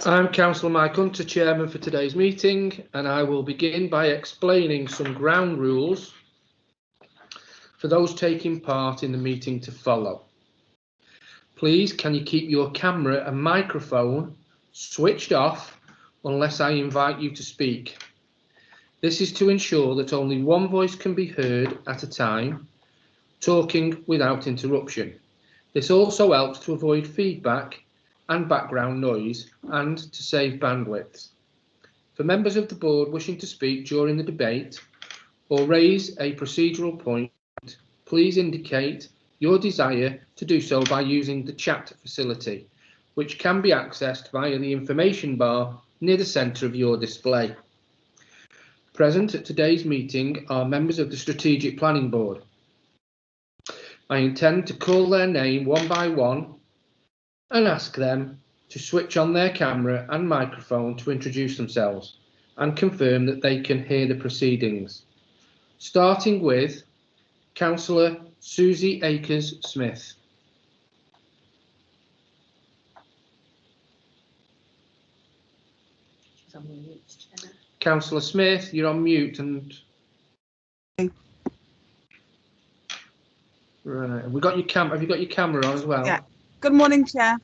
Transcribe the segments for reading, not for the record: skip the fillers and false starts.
I'm Councillor Mike Hunter, Chairman for today's meeting, and I will begin by explaining some ground rules for those taking part in the meeting to follow. Please, can you keep your camera and microphone switched off unless I invite you to speak? This is to ensure that only one voice can be heard at a time, talking without interruption. This also helps to avoid feedback and background noise and to save bandwidth. For members of the board wishing to speak during the debate or raise a procedural point, please indicate your desire to do so by using the chat facility, which can be accessed via the information bar near the centre of your display. Present at today's meeting are members of the Strategic Planning Board. I intend to call their name one by one and ask them to switch on their camera and microphone to introduce themselves and confirm that they can hear the proceedings. Starting with Councillor Susie Akers-Smith. She's on mute, Chair. Councillor Smith, you're on mute and... Right, have you got your camera on as well? Yeah. Good morning, Chair.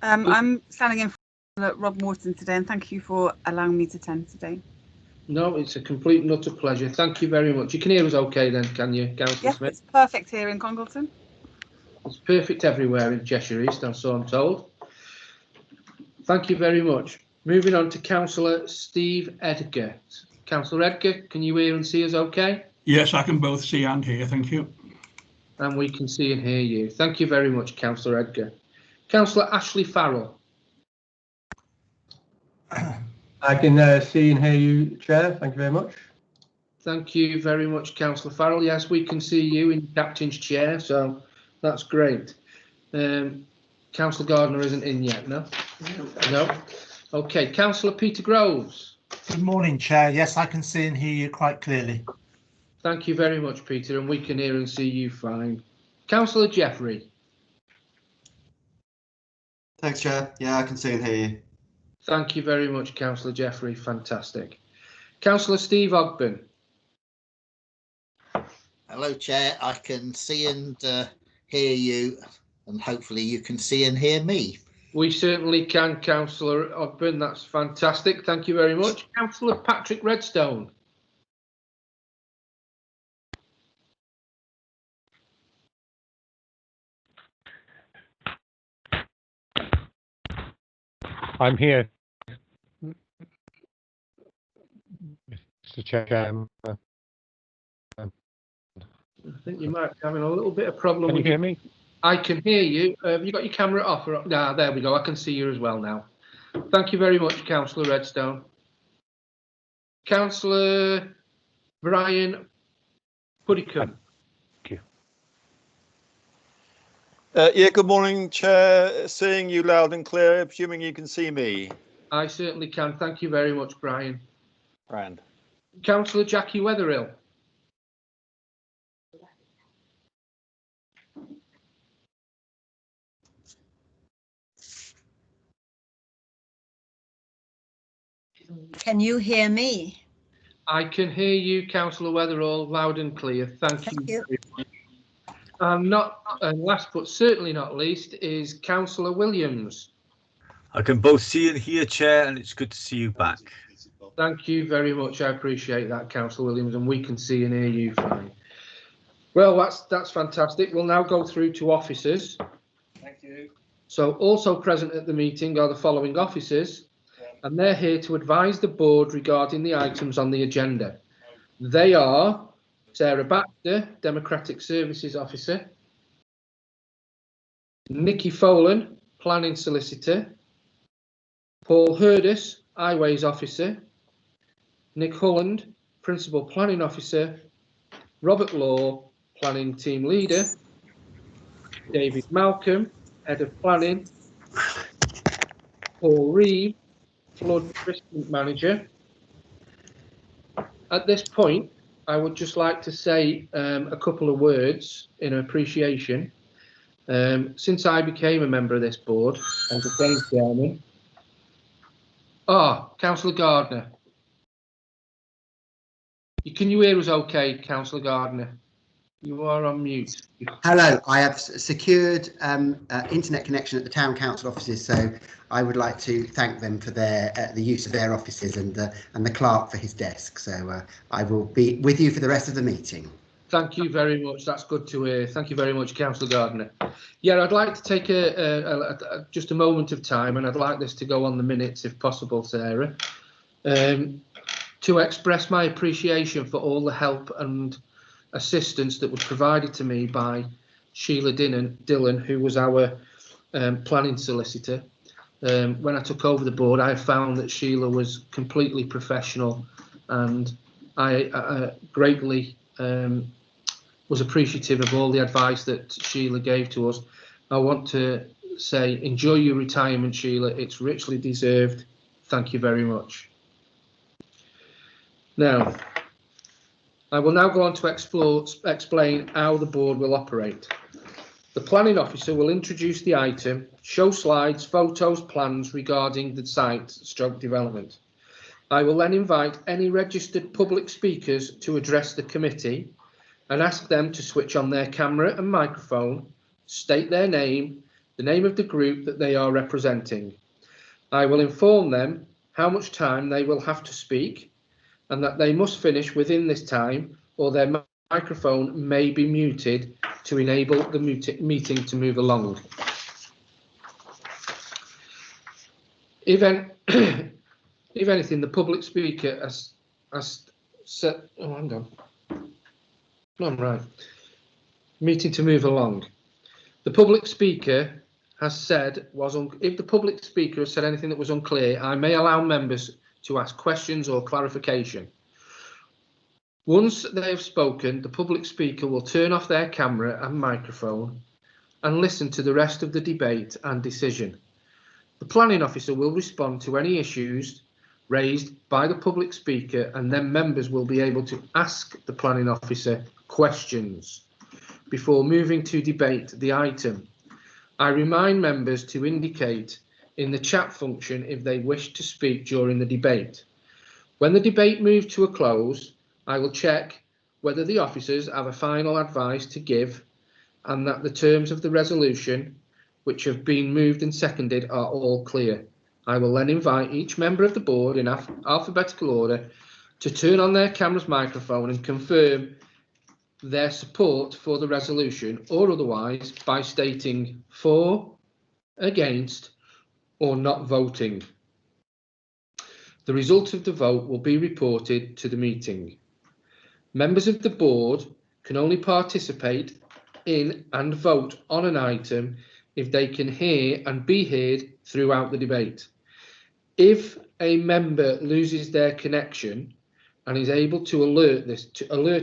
I'm standing in for Rob Morton today, and thank you for allowing me to attend today. No, it's a complete and utter pleasure. Thank you very much. You can hear us okay then, can you, Councillor Yes, Smith? it's perfect here in Congleton. It's perfect everywhere in Cheshire East, so I'm told. Thank you very much. Moving on to Councillor Steve Edgar. Councillor Edgar, can you hear and see us okay? Yes, I can both see and hear, thank you. And we can see and hear you. Thank you very much, Councillor Edgar. Councillor Ashley Farrell. I can see and hear you, Chair. Thank you very much. Thank you very much, Councillor Farrell. Yes, we can see you in Captain's chair, so that's great. Councillor Gardner isn't in yet, no? No. Okay, Councillor Peter Groves. Good morning, Chair. Yes, I can see and hear you quite clearly. Thank you very much, Peter, and we can hear and see you fine. Councillor Jeffrey. Thanks, Chair. Yeah, I can see and hear you. Thank you very much, Councillor Jeffrey. Fantastic. Councillor Steve Ogburn. Hello, Chair. I can see and hear you, and hopefully you can see and hear me. We certainly can, Councillor Ogburn. That's fantastic. Thank you very much. Councillor Patrick Redstone. I'm here, Mr. Chairman. I think you might be having a little bit of problem. Can you hear me? I can hear you. Have you got your camera off? Nah, there we go. I can see you as well now. Thank you very much, Councillor Redstone. Councillor Brian Puddicombe. Thank you. Yeah, good morning, Chair. Seeing you loud and clear, assuming you can see me. I certainly can. Thank you very much, Brian. Grand. Councillor Jackie Wetherill. Can you hear me? I can hear you, Councillor Wetherill, loud and clear. Thank you very much. And last but certainly not least is Councillor Williams. I can both see and hear, Chair, and it's good to see you back. Thank you very much. I appreciate that, Councillor Williams, and we can see and hear you fine. Well, that's fantastic. We'll now go through to officers. Thank you. So also present at the meeting are the following officers, and they're here to advise the board regarding the items on the agenda. They are Sarah Baxter, Democratic Services Officer, Nikki Folan, Planning Solicitor, Paul Hurdis, Highways Officer, Nick Holland, Principal Planning Officer, Robert Law, Planning Team Leader, David Malcolm, Head of Planning, Paul Reeve, Flood Risk Manager. At this point, I would just like to say a couple of words in appreciation. Since I became a member of this board and became chairman. Councillor Gardner. Can you hear us okay, Councillor Gardner? You are on mute. Hello, I have secured internet connection at the town council offices, so I would like to thank them for their the use of their offices and the clerk for his desk. So I will be with you for the rest of the meeting. Thank you very much. That's good to hear. Thank you very much, Councillor Gardner. Yeah, I'd like to take just a moment of time, and I'd like this to go on the minutes if possible, Sarah, to express my appreciation for all the help and assistance that was provided to me by Sheila Dillon, who was our planning solicitor. When I took over the board, I found that Sheila was completely professional, and I greatly was appreciative of all the advice that Sheila gave to us. I want to say, enjoy your retirement, Sheila. It's richly deserved. Thank you very much. Now, I will now go on to explain how the board will operate. The planning officer will introduce the item, show slides, photos, plans regarding the site stroke development. I will then invite any registered public speakers to address the committee and ask them to switch on their camera and microphone, state their name, the name of the group that they are representing. I will inform them how much time they will have to speak and that they must finish within this time, or their microphone may be muted to enable the meeting to move along. If anything, the public speaker has said, oh, hang on. No, I'm right. Meeting to move along. The public speaker has said if the public speaker has said anything that was unclear, I may allow members to ask questions or clarification. Once they have spoken, the public speaker will turn off their camera and microphone and listen to the rest of the debate and decision. The planning officer will respond to any issues raised by the public speaker, and then members will be able to ask the planning officer questions before moving to debate the item. I remind members to indicate in the chat function if they wish to speak during the debate. When the debate moves to a close, I will check whether the officers have a final advice to give and that the terms of the resolution, which have been moved and seconded, are all clear. I will then invite each member of the board in alphabetical order to turn on their camera's microphone and confirm their support for the resolution, or otherwise by stating for, against, or not voting. The result of the vote will be reported to the meeting. Members of the board can only participate in and vote on an item if they can hear and be heard throughout the debate. If a member loses their connection and is able to alert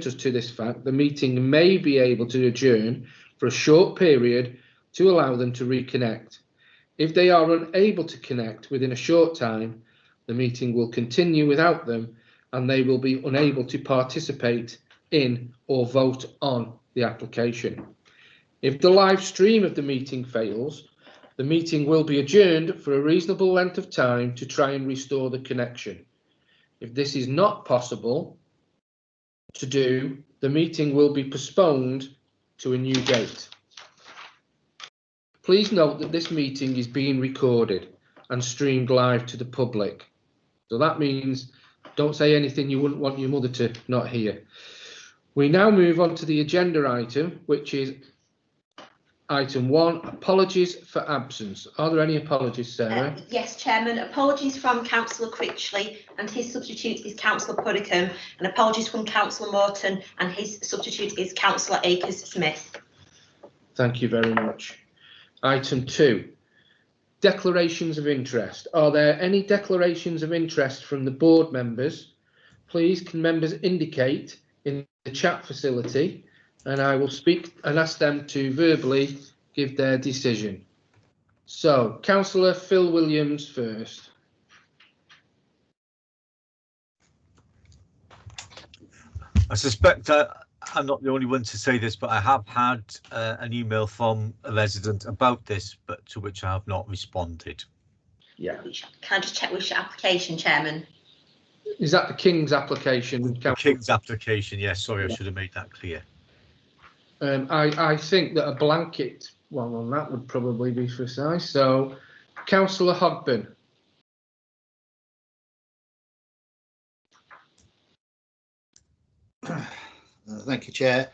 us to this fact, the meeting may be able to adjourn for a short period to allow them to reconnect. If they are unable to connect within a short time, the meeting will continue without them and they will be unable to participate in or vote on the application. If the live stream of the meeting fails, the meeting will be adjourned for a reasonable length of time to try and restore the connection. If this is not possible to do, the meeting will be postponed to a new date. Please note that this meeting is being recorded and streamed live to the public. So that means don't say anything you wouldn't want your mother to not hear. We now move on to the agenda item, which is item 1, apologies for absence. Are there any apologies, Sarah? Yes, Chairman. Apologies from Councillor Critchley and his substitute is Councillor Puddicombe, and apologies from Councillor Morton and his substitute is Councillor Akers-Smith. Thank you very much. Item 2, declarations of interest. Are there any declarations of interest from the board members? Please can members indicate in the chat facility, and I will speak and ask them to verbally give their decision. So, Councillor Phil Williams first. I suspect I'm not the only one to say this, but I have had an email from a resident about this, but to which I have not responded. Yeah. Can I just check which application, Chairman? Is that the King's application? The King's application, yes. Sorry, I should have made that clear. I think that a blanket one on that would probably be precise. So, Councillor Hogben. Thank you, Chair.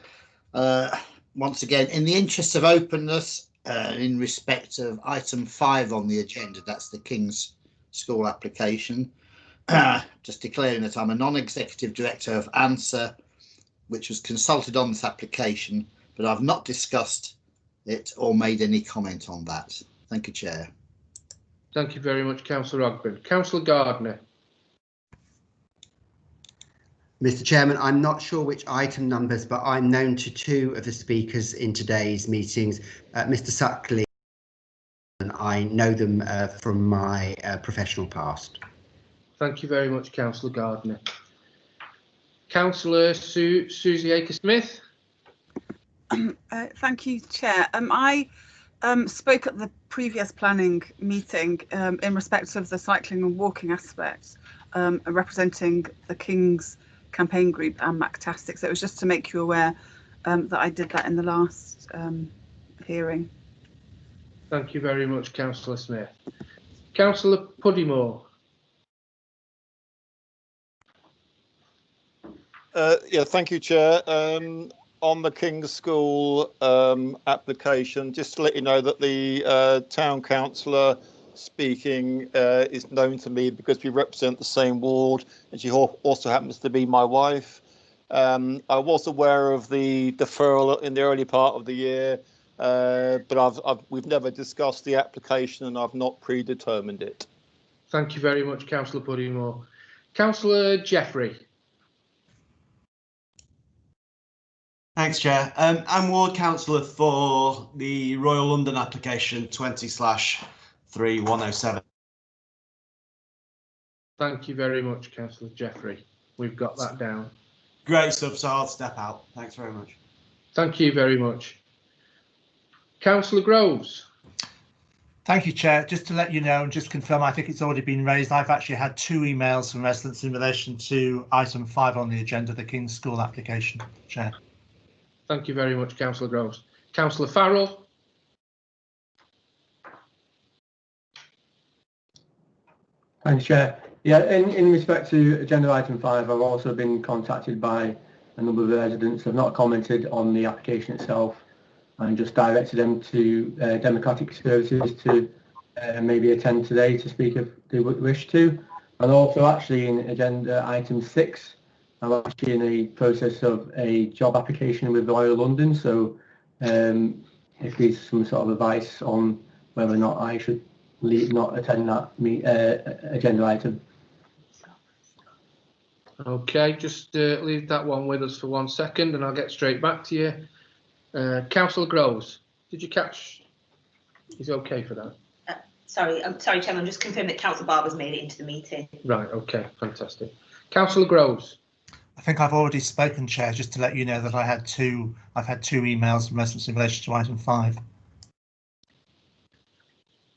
Once again, in the interest of openness, in respect of item 5 on the agenda, that's the King's School application, just declaring that I'm a non-executive director of ANSWER, which was consulted on this application, but I've not discussed it or made any comment on that. Thank you, Chair. Thank you very much, Councillor Ogben. Councillor Gardner. Mr. Chairman, I'm not sure which item numbers, but I'm known to 2 of the speakers in today's meetings, Mr. Suckley, and I know them from my professional past. Thank you very much, Councillor Gardner. Councillor Susie Aker-Smith. Thank you, Chair. I spoke at the previous planning meeting in respect of the cycling and walking aspects, representing the King's campaign group and MacTastic. So it was just to make you aware that I did that in the last hearing. Thank you very much, Councillor Smith. Councillor Puddymore. Yeah, thank you, Chair. On the King's School application, just to let you know that the town councillor speaking is known to me because we represent the same ward, and she also happens to be my wife. I was aware of the deferral in the early part of the year, but we've never discussed the application and I've not predetermined it. Thank you very much, Councillor Puddymore. Councillor Jeffrey. Thanks, Chair. I'm ward councillor for the Royal London application 20/3107. Thank you very much, Councillor Jeffrey. We've got that down. Great stuff, so I'll step out. Thanks very much. Thank you very much. Councillor Groves. Thank you, Chair. Just to let you know and just confirm, I think it's already been raised. I've actually had 2 emails from residents in relation to item 5 on the agenda, the King's School application, Chair. Thank you very much, Councillor Groves. Councillor Farrell. Thanks, Chair. Yeah, in respect to agenda item 5, I've also been contacted by a number of residents. I've not commented on the application itself and just directed them to Democratic Services to maybe attend today to speak if they wish to. And also actually in agenda item 6, I'm actually in a process of a job application with Royal London. So if there's some sort of advice on whether or not I should not attend that agenda item. Okay, just leave that one with us for 1 second and I'll get straight back to you. Councillor Groves, did you catch? Is okay for that? Sorry, Chairman, I'm just confirming that Councillor Barber's made it into the meeting. Right, okay, fantastic. Councillor Groves. I think I've already spoken, Chair, just to let you know that I've had 2 emails from residents in relation to item 5.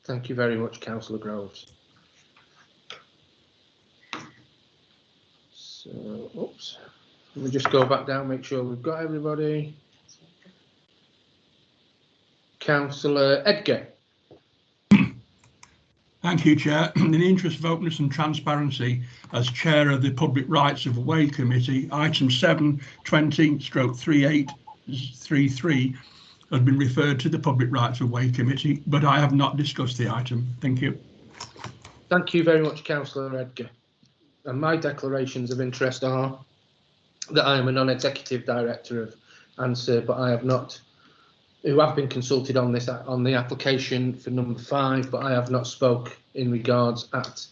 Thank you very much, Councillor Groves. So, oops. Let me just go back down, make sure we've got everybody. Councillor Edgar. Thank you, Chair. In the interest of openness and transparency, as Chair of the Public Rights of Way Committee, item 7/20/3833 has been referred to the Public Rights of Way Committee, but I have not discussed the item. Thank you. Thank you very much, Councillor Edgar. And my declarations of interest are that I am a non-executive director of ANSWER, but I have not, who have been consulted on this on the application for number 5, but I have not spoke in regards at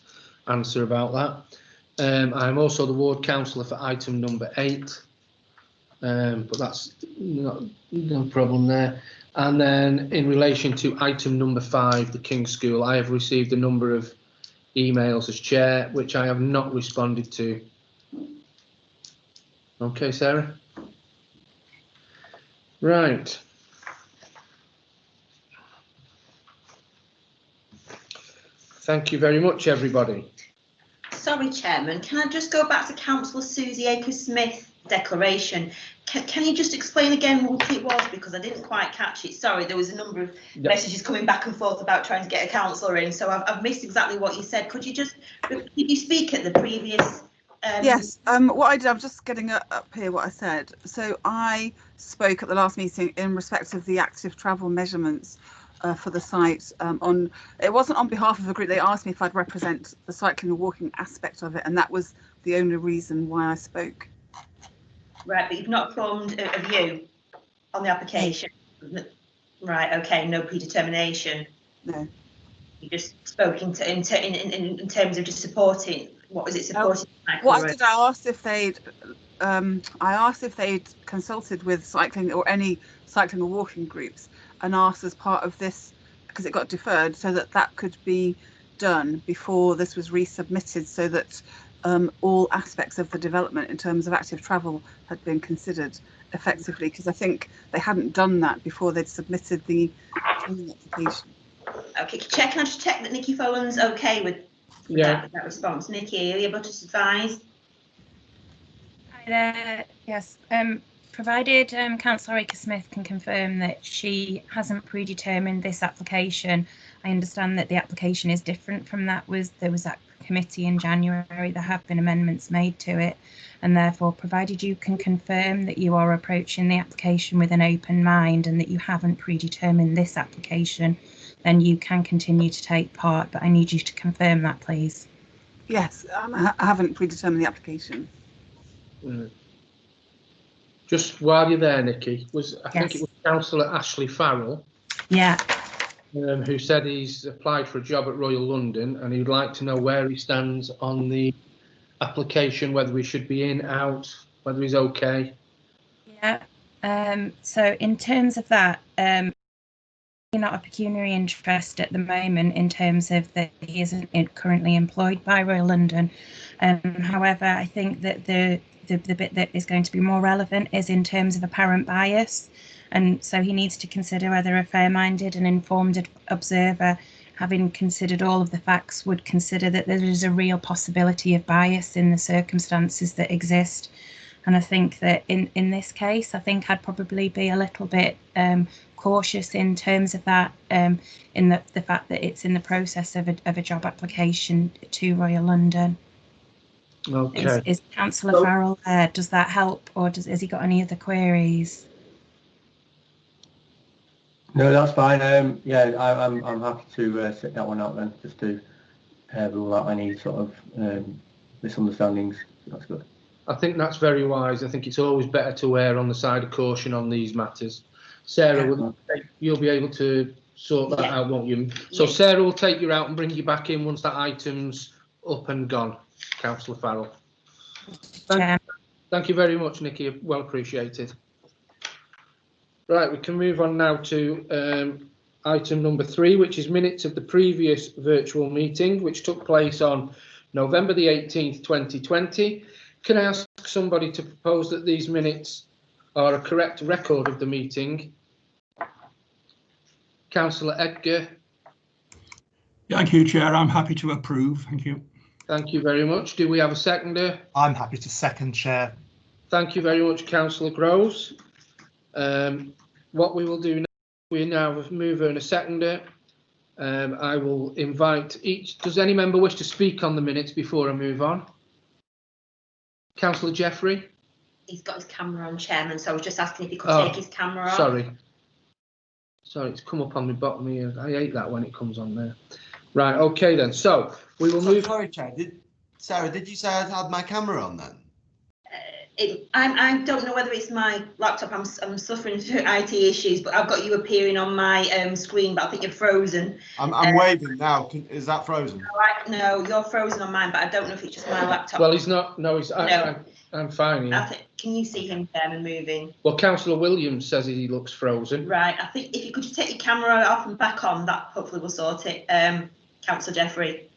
ANSWER about that. I'm also the ward councillor for item number 8, but that's no problem there. And then in relation to item number 5, the King's School, I have received a number of emails as chair, which I have not responded to. Okay, Sarah? Right. Thank you very much, everybody. Sorry, Chairman, can I just go back to Councillor Susie Akers-Smith declaration? Can you just explain again what it was, because I didn't quite catch it. Sorry, there was a number of messages coming back and forth about trying to get a councillor in, so I've missed exactly what you said. Could you speak at the previous? Yes, what I did, I'm just getting up here what I said. So I spoke at the last meeting in respect of the active travel measurements for the site. It wasn't on behalf of the group. They asked me if I'd represent the cycling and walking aspect of it, and that was the only reason why I spoke. Right, but you've not formed a view on the application. Right, okay, no predetermination. No. You just spoke in terms of just supporting. What was it supporting? What I did, I asked if they'd consulted with cycling or any cycling or walking groups, and asked as part of this, because it got deferred, so that could be done before this was resubmitted, so that all aspects of the development in terms of active travel had been considered effectively, because I think they hadn't done that before they'd submitted the application. Okay, can I just check that Nikki Folland's okay with that response? Nikki, are you able to advise? Hi there. Yes. Provided Councillor Akers-Smith can confirm that she hasn't predetermined this application, I understand that the application is different from that. There was that committee in January. There have been amendments made to it, and therefore, provided you can confirm that you are approaching the application with an open mind and that you haven't predetermined this application, then you can continue to take part. But I need you to confirm that, please. Yes, I haven't predetermined the application. Just while you're there, Nikki, I think Yes. it was Councillor Ashley Farrell. Yeah. Who said he's applied for a job at Royal London and he'd like to know where he stands on the application, whether we should be in, out, whether he's okay. Yeah. So in terms of that, not a pecuniary interest at the moment in terms of that he isn't currently employed by Royal London. However, I think that the bit that is going to be more relevant is in terms of apparent bias. And so he needs to consider whether a fair-minded and informed observer, having considered all of the facts, would consider that there is a real possibility of bias in the circumstances that exist. And I think that in this case, I think I'd probably be a little bit cautious in terms of that, in the fact that it's in the process of a job application to Royal London. Okay. Is Councillor Farrell there? Does that help, or has he got any other queries? No, that's fine. Yeah, I'm happy to sit that one out then, just to rule out any sort of misunderstandings. That's good. I think that's very wise. I think it's always better to err on the side of caution on these matters. Sarah, you'll be able to sort that out, won't you? So Sarah will take you out and bring you back in once that item's up and gone. Councillor Farrell. Thank you very much, Nikki. Well appreciated. Right, we can move on now to item number 3, which is minutes of the previous virtual meeting, which took place on November the 18th, 2020. Can I ask somebody to propose that these minutes are a correct record of the meeting? Councillor Edgar. Thank you, Chair. I'm happy to approve. Thank you. Thank you very much. Do we have a seconder? I'm happy to second, Chair. Thank you very much, Councillor Groves. What we will do now, we now have a mover and a seconder. I will invite each. Does any member wish to speak on the minutes before I move on? Councillor Jeffrey? He's got his camera on, Chairman, so I was just asking if he could take his camera off. Sorry, it's come up on the bottom here. I hate that when it comes on there. Right, okay then. So we will move. Sorry, Chair. Sarah, did you say I had my camera on then? I don't know whether it's my laptop. I'm suffering through IT issues, but I've got you appearing on my screen, but I think you're frozen. I'm waving now. Is that frozen? No, you're frozen on mine, but I don't know if it's just my laptop. Well, he's not. No, he's. No. I'm fine. Yeah. Can you see him, Chairman, moving? Well, Councillor Williams says he looks frozen. Right. I think if you could just take your camera off and back on, that hopefully will sort it. Councillor Jeffrey.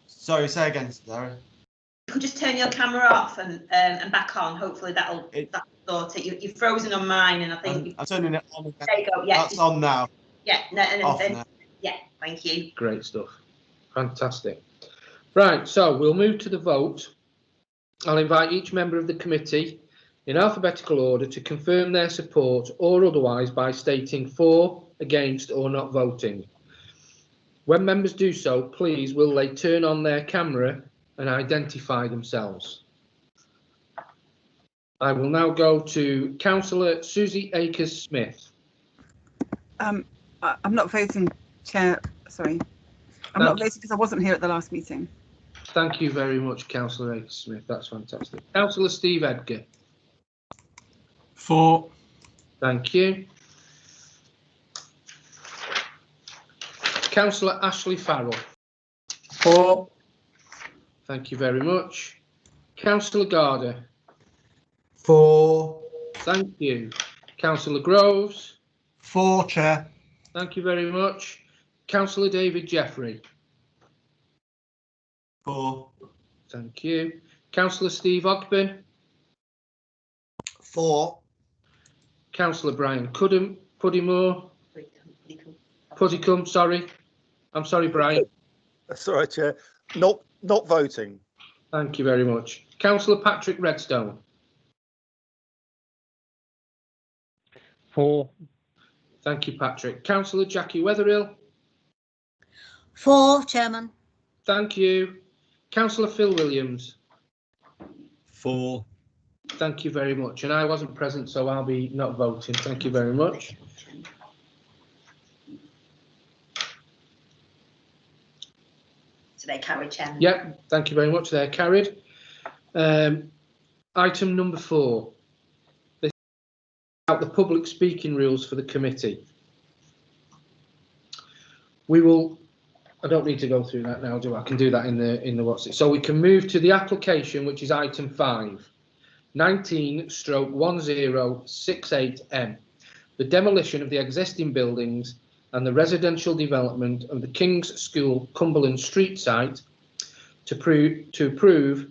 Sorry, say again, Sarah. could just turn your camera off and back on. Hopefully that'll sort it. You're frozen on mine, and I think I'm turning it on. There you go. Yeah, That's on now. Yeah, no, Off now. Yeah, thank you. Great stuff. Fantastic. Right, so we'll move to the vote. I'll invite each member of the committee in alphabetical order to confirm their support or otherwise by stating for, against or not voting. When members do so, please will they turn on their camera and identify themselves. I will now go to Councillor Susie Akers-Smith. I'm not voting, Chair. Sorry. I'm not voting because I wasn't here at the last meeting. Thank you very much, Councillor Akers-Smith. That's fantastic. Councillor Steve Edgar. For. Thank you. Councillor Ashley Farrell. For. Thank you very much. Councillor Garder. For. Thank you. Councillor Groves. For, Chair. Thank you very much. Councillor David Jeffrey. For. Thank you. Councillor Steve Ogburn. For. Councillor Brian Puddymore. Puddicombe, sorry. I'm sorry, Brian. That's all right, Chair. Not voting. Thank you very much. Councillor Patrick Redstone. For. Thank you, Patrick. Councillor Jackie Wetherill. For, Chairman. Thank you. Councillor Phil Williams. For. Thank you very much. And I wasn't present, so I'll be not voting. Thank you very much. So they're carried, Chairman. Yep, thank you very much. They're carried. Item number 4. This is about the public speaking rules for the committee. We will. I don't need to go through that now, do I? I can do that in the what's it. So we can move to the application, which is item 5, 19/1068M, the demolition of the existing buildings and the residential development of the King's School Cumberland Street site to approve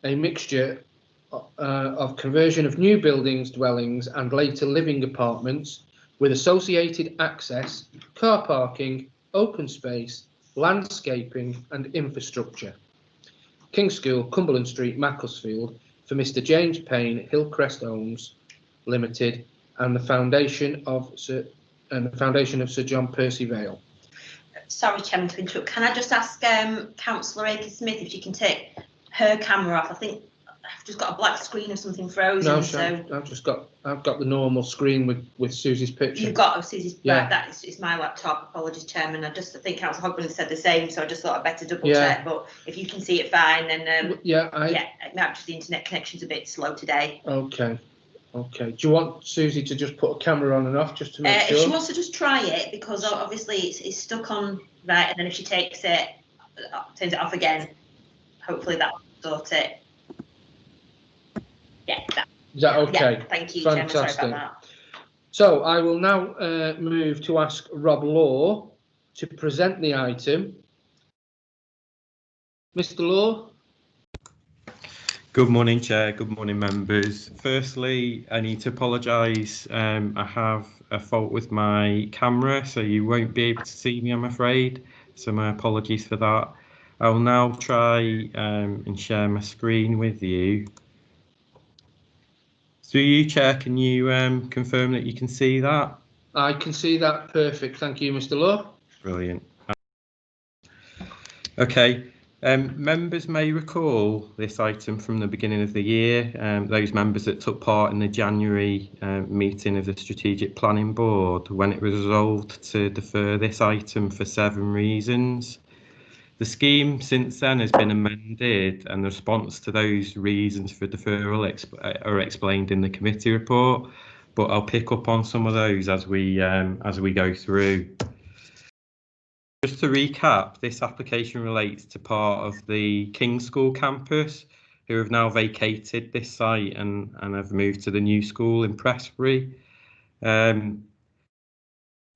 a mixture of conversion of new buildings, dwellings and later living apartments with associated access, car parking, open space, landscaping and infrastructure. King's School, Cumberland Street, Macclesfield, for Mr James Payne, Hillcrest Homes Limited, and the foundation of Sir John Percyvale. Sorry, Chairman, to interrupt. Can I just ask Councillor Akers-Smith if she can take her camera off? I think I've just got a black screen or something frozen. No, so I've got the normal screen with Susie's picture. You've got Susie's. Yeah. Right, that is my laptop. Apologies, Chairman. I think Councillor Hogburn said the same, so I just thought I'd better double check. But if you can see it fine, then just the internet connection's a bit slow today. Okay. Do you want Susie to just put a camera on and off just to make sure? If she wants to just try it, because obviously it's stuck on right, and then if she takes it, turns it off again, hopefully that will sort it. Yeah. Is that okay? Yeah, thank you, Fantastic. Chairman. Sorry about that. So I will now move to ask Rob Law to present the item. Mr. Law. Good morning, Chair. Good morning, members. Firstly, I need to apologise. I have a fault with my camera, so you won't be able to see me, I'm afraid. So my apologies for that. I will now try and share my screen with you. So you, Chair, can you confirm that you can see that? I can see that. Perfect. Thank you, Mr. Law. Brilliant. Okay. Members may recall this item from the beginning of the year. Those members that took part in the January meeting of the Strategic Planning Board, when it was resolved to defer this item for 7 reasons. The scheme since then has been amended, and the response to those reasons for deferral are explained in the committee report. But I'll pick up on some of those as we go through. Just to recap, this application relates to part of the King's School campus, who have now vacated this site and have moved to the new school in Prestbury.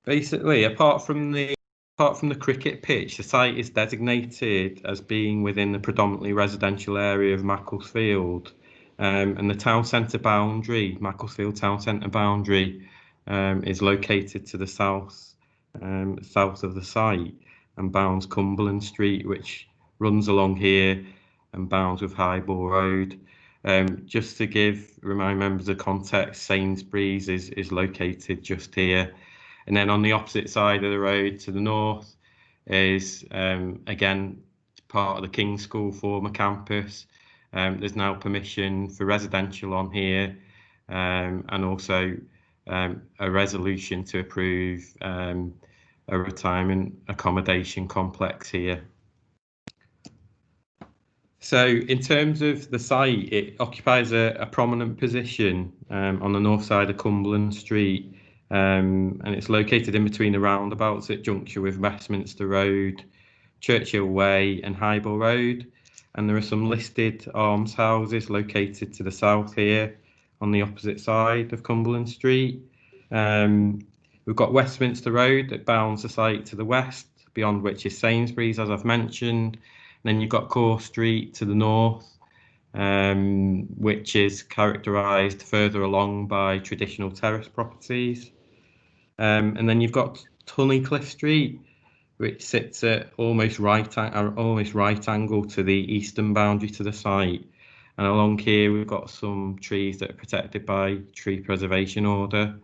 Basically, apart from the apart from the cricket pitch, the site is designated as being within the predominantly residential area of Macclesfield, and the town centre boundary, Macclesfield town centre boundary, is located to the south of the site and bounds Cumberland Street, which runs along here and bounds with Highbull Road. Just to remind members of context, Sainsbury's is located just here. And then on the opposite side of the road to the north is, again, part of the King's School former campus. There's now permission for residential on here, and also a resolution to approve a retirement accommodation complex here. So in terms of the site, it occupies a prominent position on the north side of Cumberland Street, and it's located in between the roundabouts at juncture with Westminster Rd, Churchill Way and Highbull Road. And there are some listed almshouses located to the south here on the opposite side of Cumberland Street. We've got Westminster Road that bounds the site to the west, beyond which is Sainsbury's, as I've mentioned. And then you've got Coare Street to the north, which is characterised further along by traditional terrace properties. And then you've got Tunnicliffe Street, which sits at almost right angle to the eastern boundary to the site. And along here, we've got some trees that are protected by tree preservation order.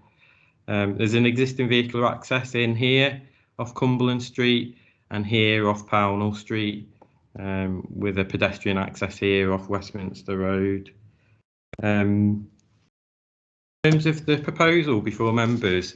There's an existing vehicular access in here off Cumberland Street and here off Pownall Street, with a pedestrian access here off Westminster Road. In terms of the proposal before members,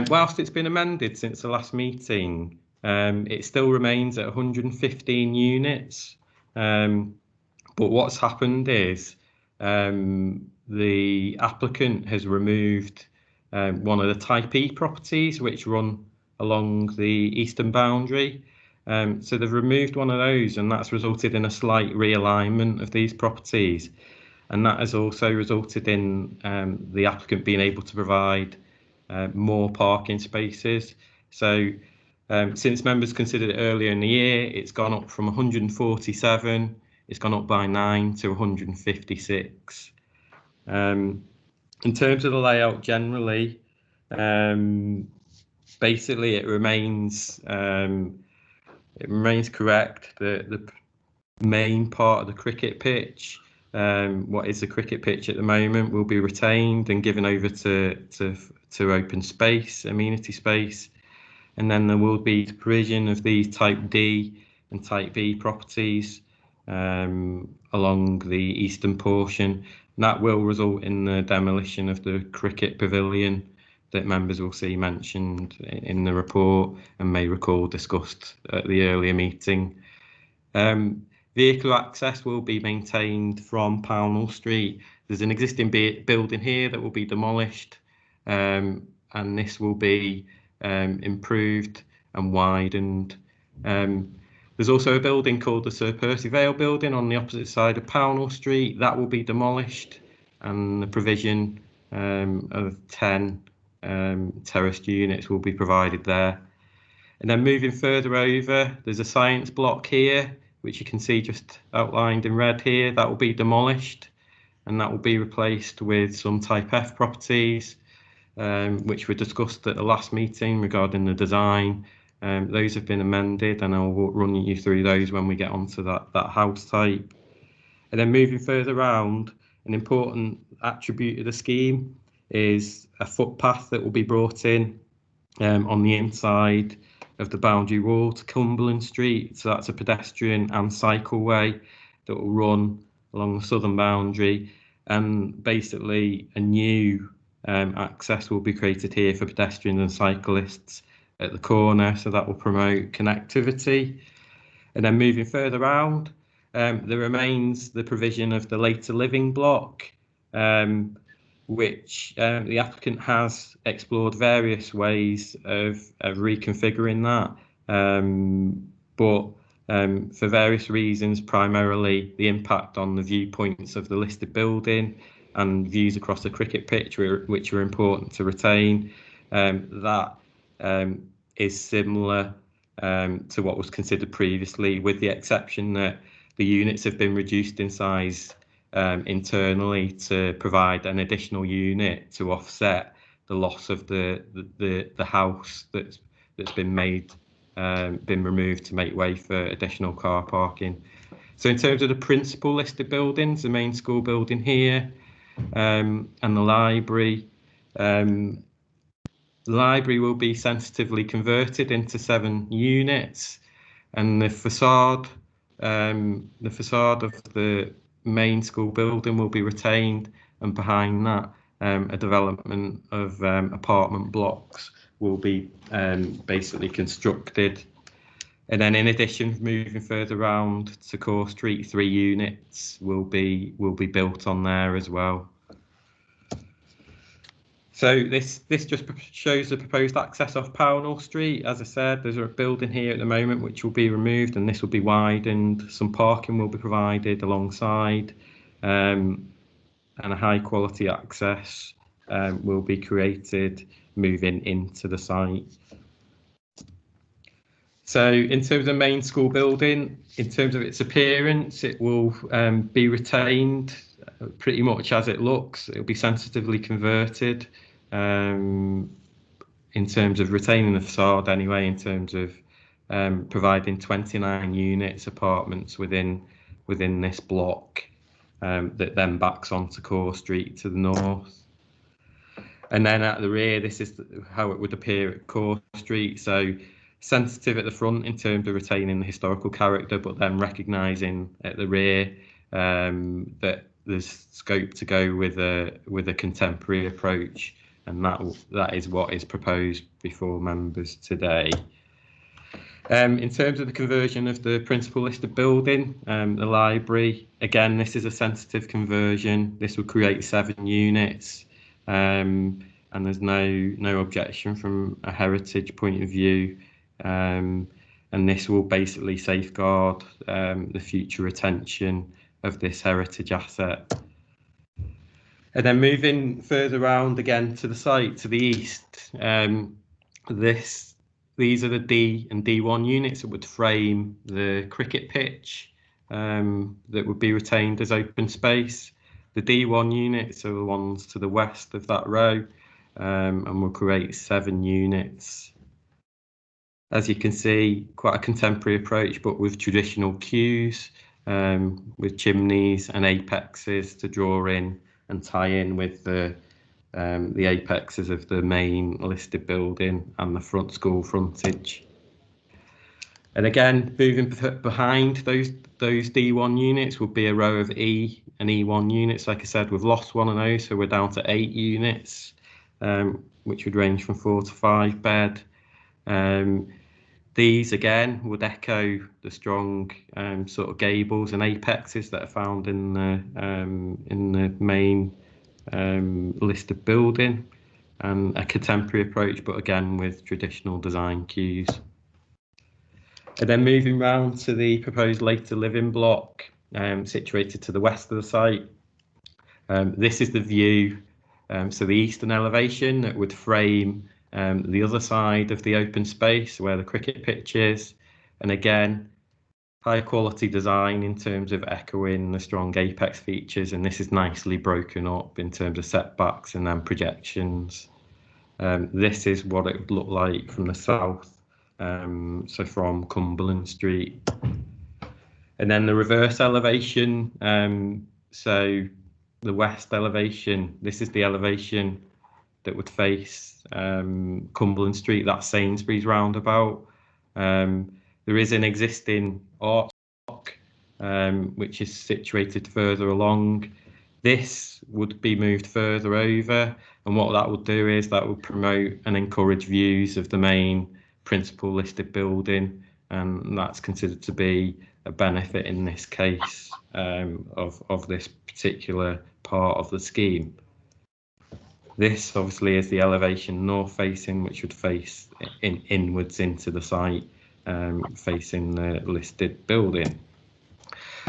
whilst it's been amended since the last meeting, it still remains at 115 units. But what's happened is the applicant has removed one of the Type E properties which run along the eastern boundary. So they've removed one of those, and that's resulted in a slight realignment of these properties. And that has also resulted in the applicant being able to provide more parking spaces. So since members considered it earlier in the year, it's gone up from 147, it's gone up by 9 to 156. In terms of the layout generally, basically it remains correct. The main part of the cricket pitch, what is the cricket pitch at the moment, will be retained and given over to open space, amenity space. And then there will be the provision of these Type D and Type B properties along the eastern portion. And that will result in the demolition of the cricket pavilion that members will see mentioned in the report and may recall discussed at the earlier meeting. Vehicle access will be maintained from Pownall Street. There's an existing building here that will be demolished, and this will be improved and widened. There's also a building called the Sir Percyvale building on the opposite side of Pownall Street. That will be demolished, and the provision of 10 terraced units will be provided there. And then moving further over, there's a science block here, which you can see just outlined in red here. That will be demolished, and that will be replaced with some Type F properties, which were discussed at the last meeting regarding the design. Those have been amended, and I'll run you through those when we get onto that house type. And then moving further around, an important attribute of the scheme is a footpath that will be brought in on the inside of the boundary wall to Cumberland Street. So that's a pedestrian and cycleway that will run along the southern boundary, and basically a new access will be created here for pedestrians and cyclists at the corner, so that will promote connectivity. And then moving further around, there remains the provision of the later living block, which the applicant has explored various ways of reconfiguring that, but for various reasons, primarily the impact on the viewpoints of the listed building and views across the cricket pitch, which are important to retain, that is similar to what was considered previously, with the exception that the units have been reduced in size internally to provide an additional unit to offset the loss of the house that's been removed to make way for additional car parking. So in terms of the principal listed buildings, the main school building here and the library, the library will be sensitively converted into 7 units, and the facade of the main school building will be retained, and behind that a development of apartment blocks will be basically constructed. And then in addition, moving further around to Coare Street, 3 units will be built on there as well. So this just shows the proposed access off Pownall Street. As I said, there's a building here at the moment which will be removed, and this will be widened. Some parking will be provided alongside, and a high quality access will be created moving into the site. So in terms of the main school building, in terms of its appearance, it will be retained pretty much as it looks. It will be sensitively converted in terms of retaining the facade anyway, in terms of providing 29 units, apartments within this block that then backs onto Coare Street to the north. And then at the rear, this is how it would appear at Coare Street. So sensitive at the front in terms of retaining the historical character, but then recognising at the rear that there's scope to go with a contemporary approach, and that is what is proposed before members today. In terms of the conversion of the principal listed building, the library, again, this is a sensitive conversion. This will create 7 units, and there's no objection from a heritage point of view. And this will basically safeguard the future retention of this heritage asset. And then moving further around again to the site to the east, these are the D and D1 units that would frame the cricket pitch that would be retained as open space. The D1 units are the ones to the west of that row, and will create 7 units. As you can see, quite a contemporary approach, but with traditional queues, with chimneys and apexes to draw in and tie in with the apexes of the main listed building and the front school frontage. And again, moving behind those D1 units will be a row of E and E1 units. Like I said, we've lost one of those, so we're down to 8 units, which would range from 4 to 5 bed. These again would echo the strong sort of gables and apexes that are found in the main listed building, and a contemporary approach, but again with traditional design cues. And then moving round to the proposed later living block, situated to the west of the site. This is the view, so the eastern elevation that would frame the other side of the open space where the cricket pitch is, and again high quality design in terms of echoing the strong apex features, and this is nicely broken up in terms of setbacks and then projections. This is what it would look like from the south, so from Cumberland Street. And then the reverse elevation, so the west elevation, this is the elevation that would face Cumberland Street, that's Sainsbury's Roundabout. There is an existing arch block which is situated further along. This would be moved further over, and what that would do is that would promote and encourage views of the main principal listed building, and that's considered to be a benefit in this case of this particular part of the scheme. This obviously is the elevation north facing, which would face inwards into the site, facing the listed building.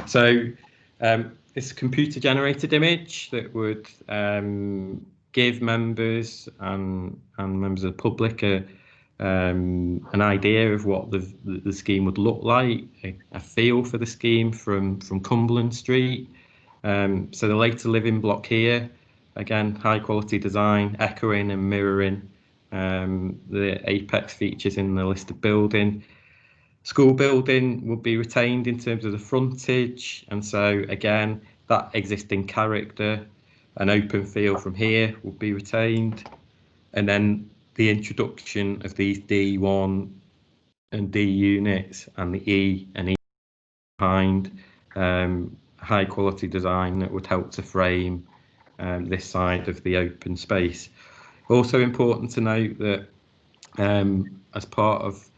So it's a computer generated image that would give members and members of the public an idea of what the scheme would look like, a feel for the scheme from Cumberland Street. So the later living block here, again, high quality design, echoing and mirroring the apex features in the listed building. School building will be retained in terms of the frontage, and so again, that existing character, an open feel from here will be retained, and then the introduction of these D1 and D units and the E and E behind, high quality design that would help to frame this side of the open space. Also important to note that as part of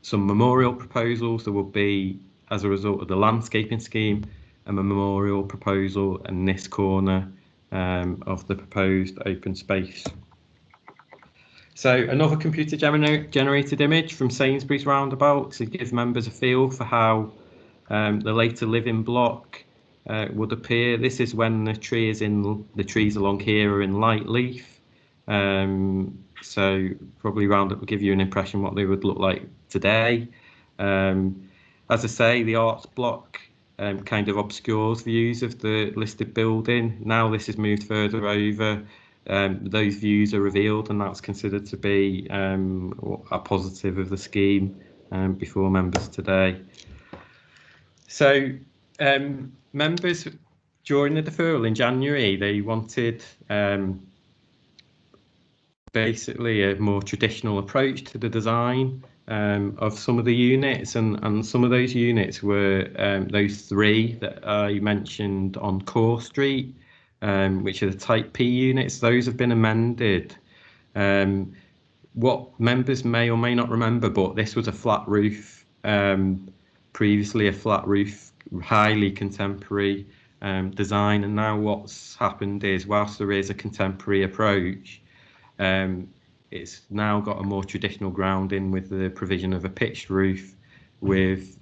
some memorial proposals, there will be, as a result of the landscaping scheme, a memorial proposal in this corner of the proposed open space. So another computer generated image from Sainsbury's Roundabout to give members a feel for how the later living block would appear. This is when the trees along here are in light leaf. So probably Roundup will give you an impression what they would look like today. As I say, the arts block kind of obscures views of the listed building. Now this is moved further over. Those views are revealed, and that's considered to be a positive of the scheme before members today. So members, during the deferral in January, they wanted basically a more traditional approach to the design of some of the units, and some of those units were those three that I mentioned on Coare Street, which are the type P units. Those have been amended. What members may or may not remember, but this was a flat roof, previously a flat roof, highly contemporary design, and now what's happened is, whilst there is a contemporary approach, it's now got a more traditional grounding with the provision of a pitched roof with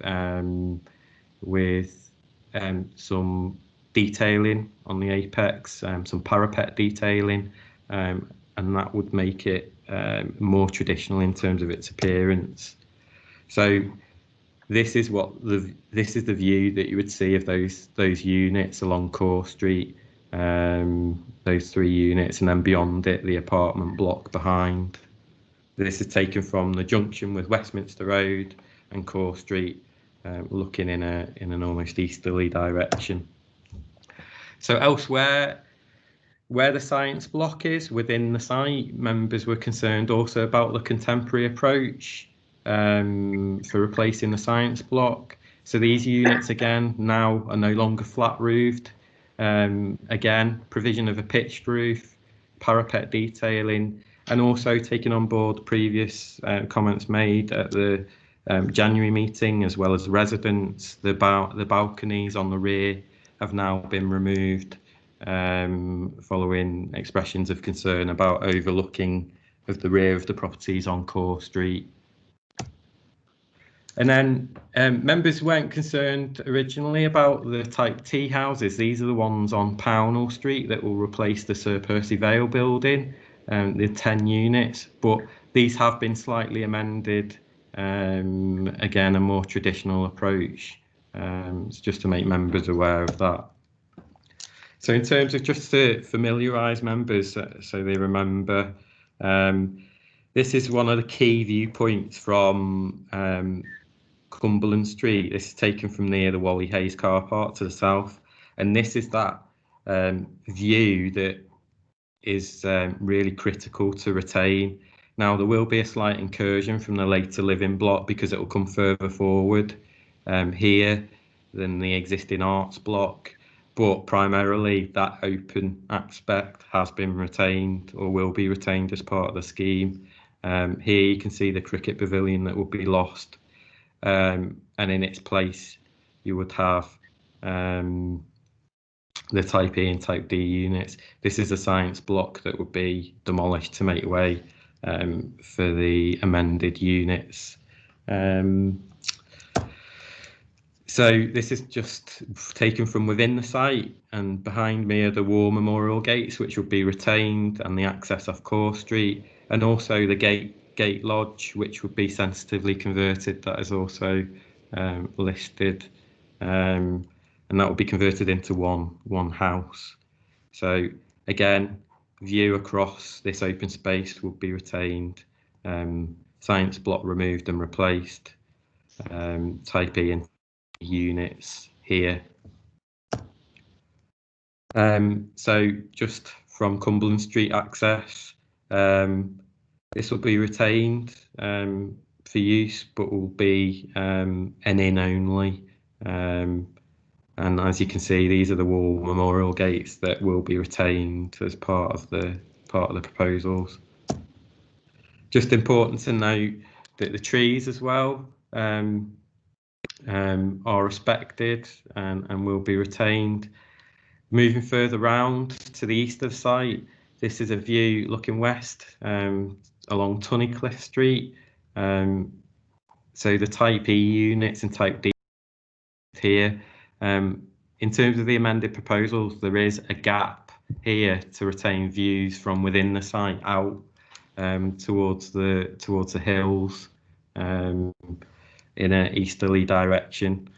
some detailing on the apex, some parapet detailing, and that would make it more traditional in terms of its appearance. So this is the view that you would see of those units along Coare Street, those three units, and then beyond it the apartment block behind. This is taken from the junction with Westminster Rd and Coare Street, looking in an almost easterly direction. So elsewhere, where the science block is within the site, members were concerned also about the contemporary approach for replacing the science block. So these units again now are no longer flat roofed. Again, provision of a pitched roof, parapet detailing, and also taking on board previous comments made at the January meeting, as well as residents. The balconies on the rear have now been removed following expressions of concern about overlooking of the rear of the properties on Coare Street. And then members weren't concerned originally about the type T houses. These are the ones on Pownall Street that will replace the Sir Percyvale building, the 10 units, but these have been slightly amended. Again, a more traditional approach. It's just to make members aware of that. So in terms of just to familiarise members so they remember, this is one of the key viewpoints from Cumberland Street. This is taken from near the Wally Hayes car park to the south, and this is that view that is really critical to retain. Now there will be a slight incursion from the later living block because it will come further forward here than the existing arts block, but primarily that open aspect has been retained or will be retained as part of the scheme. Here you can see the cricket pavilion that will be lost, and in its place you would have the type E and type D units. This is a science block that would be demolished to make way for the amended units. So this is just taken from within the site, and behind me are the war memorial gates, which will be retained, and the access off Coare Street, and also the gate Gate Lodge, which would be sensitively converted. That is also listed, and that will be converted into one house. So again, view across this open space will be retained. Science block removed and replaced. Type E and units here. So just from Cumberland Street access, this will be retained for use, but will be an in only. And as you can see, these are the wall memorial gates that will be retained as part of the proposals. Just important to note that the trees as well are respected and will be retained. Moving further round to the east of the site, this is a view looking west along Tunnicliffe Street. So the Type E units and Type D here. In terms of the amended proposals, there is a gap here to retain views from within the site out towards the hills in an easterly direction.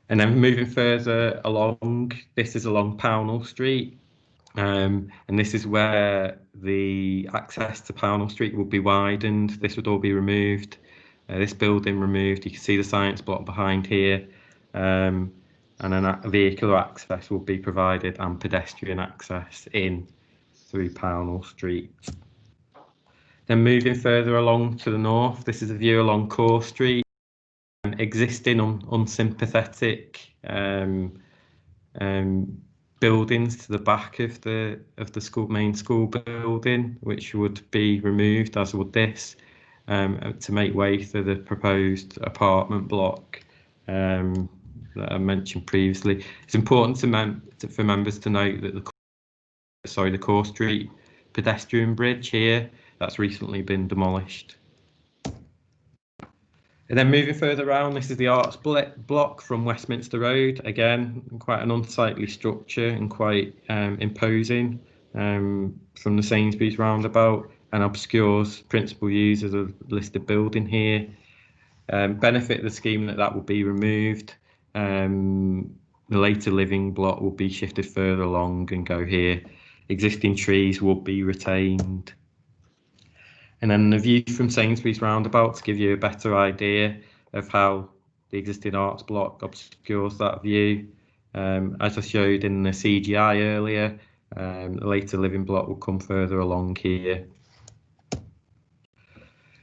And then moving further along, this is along Pownall Street, and this is where the access to Pownall Street will be widened. This would all be removed. This building removed. You can see the science block behind here, and then vehicular access will be provided and pedestrian access in through Pownall Street. Then moving further along to the north, this is a view along Coare Street. Existing unsympathetic buildings to the back of the main school building, which would be removed, as would this, to make way for the proposed apartment block that I mentioned previously. It's important for members to note that the Coare Street pedestrian bridge here, that's recently been demolished. And then moving further around, this is the arts block from Westminster Rd. Again, quite an unsightly structure and quite imposing from the Sainsbury's Roundabout, and obscures principal use as a listed building here. Benefit of the scheme that will be removed. The later living block will be shifted further along and go here. Existing trees will be retained. And then the view from Sainsbury's Roundabout to give you a better idea of how the existing arts block obscures that view. As I showed in the CGI earlier, the later living block will come further along here.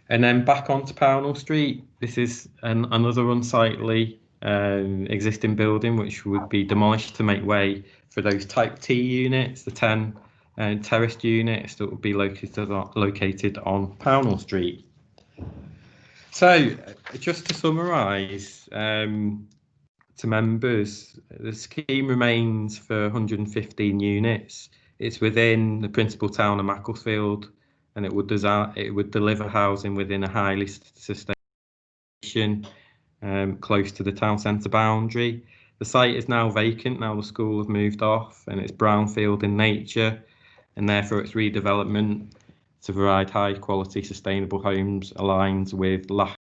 And then back onto Pownall Street, this is another unsightly existing building which would be demolished to make way for those Type T units, the 10 terraced units that would be located on Pownall Street. So, just to summarise to members, the scheme remains for 115 units. It's within the principal town of Macclesfield, and it would deliver housing within a highly sustainable location, close to the town centre boundary. The site is now vacant. Now the school has moved off, and it's brownfield in nature, and therefore its redevelopment to provide high quality sustainable homes aligns with national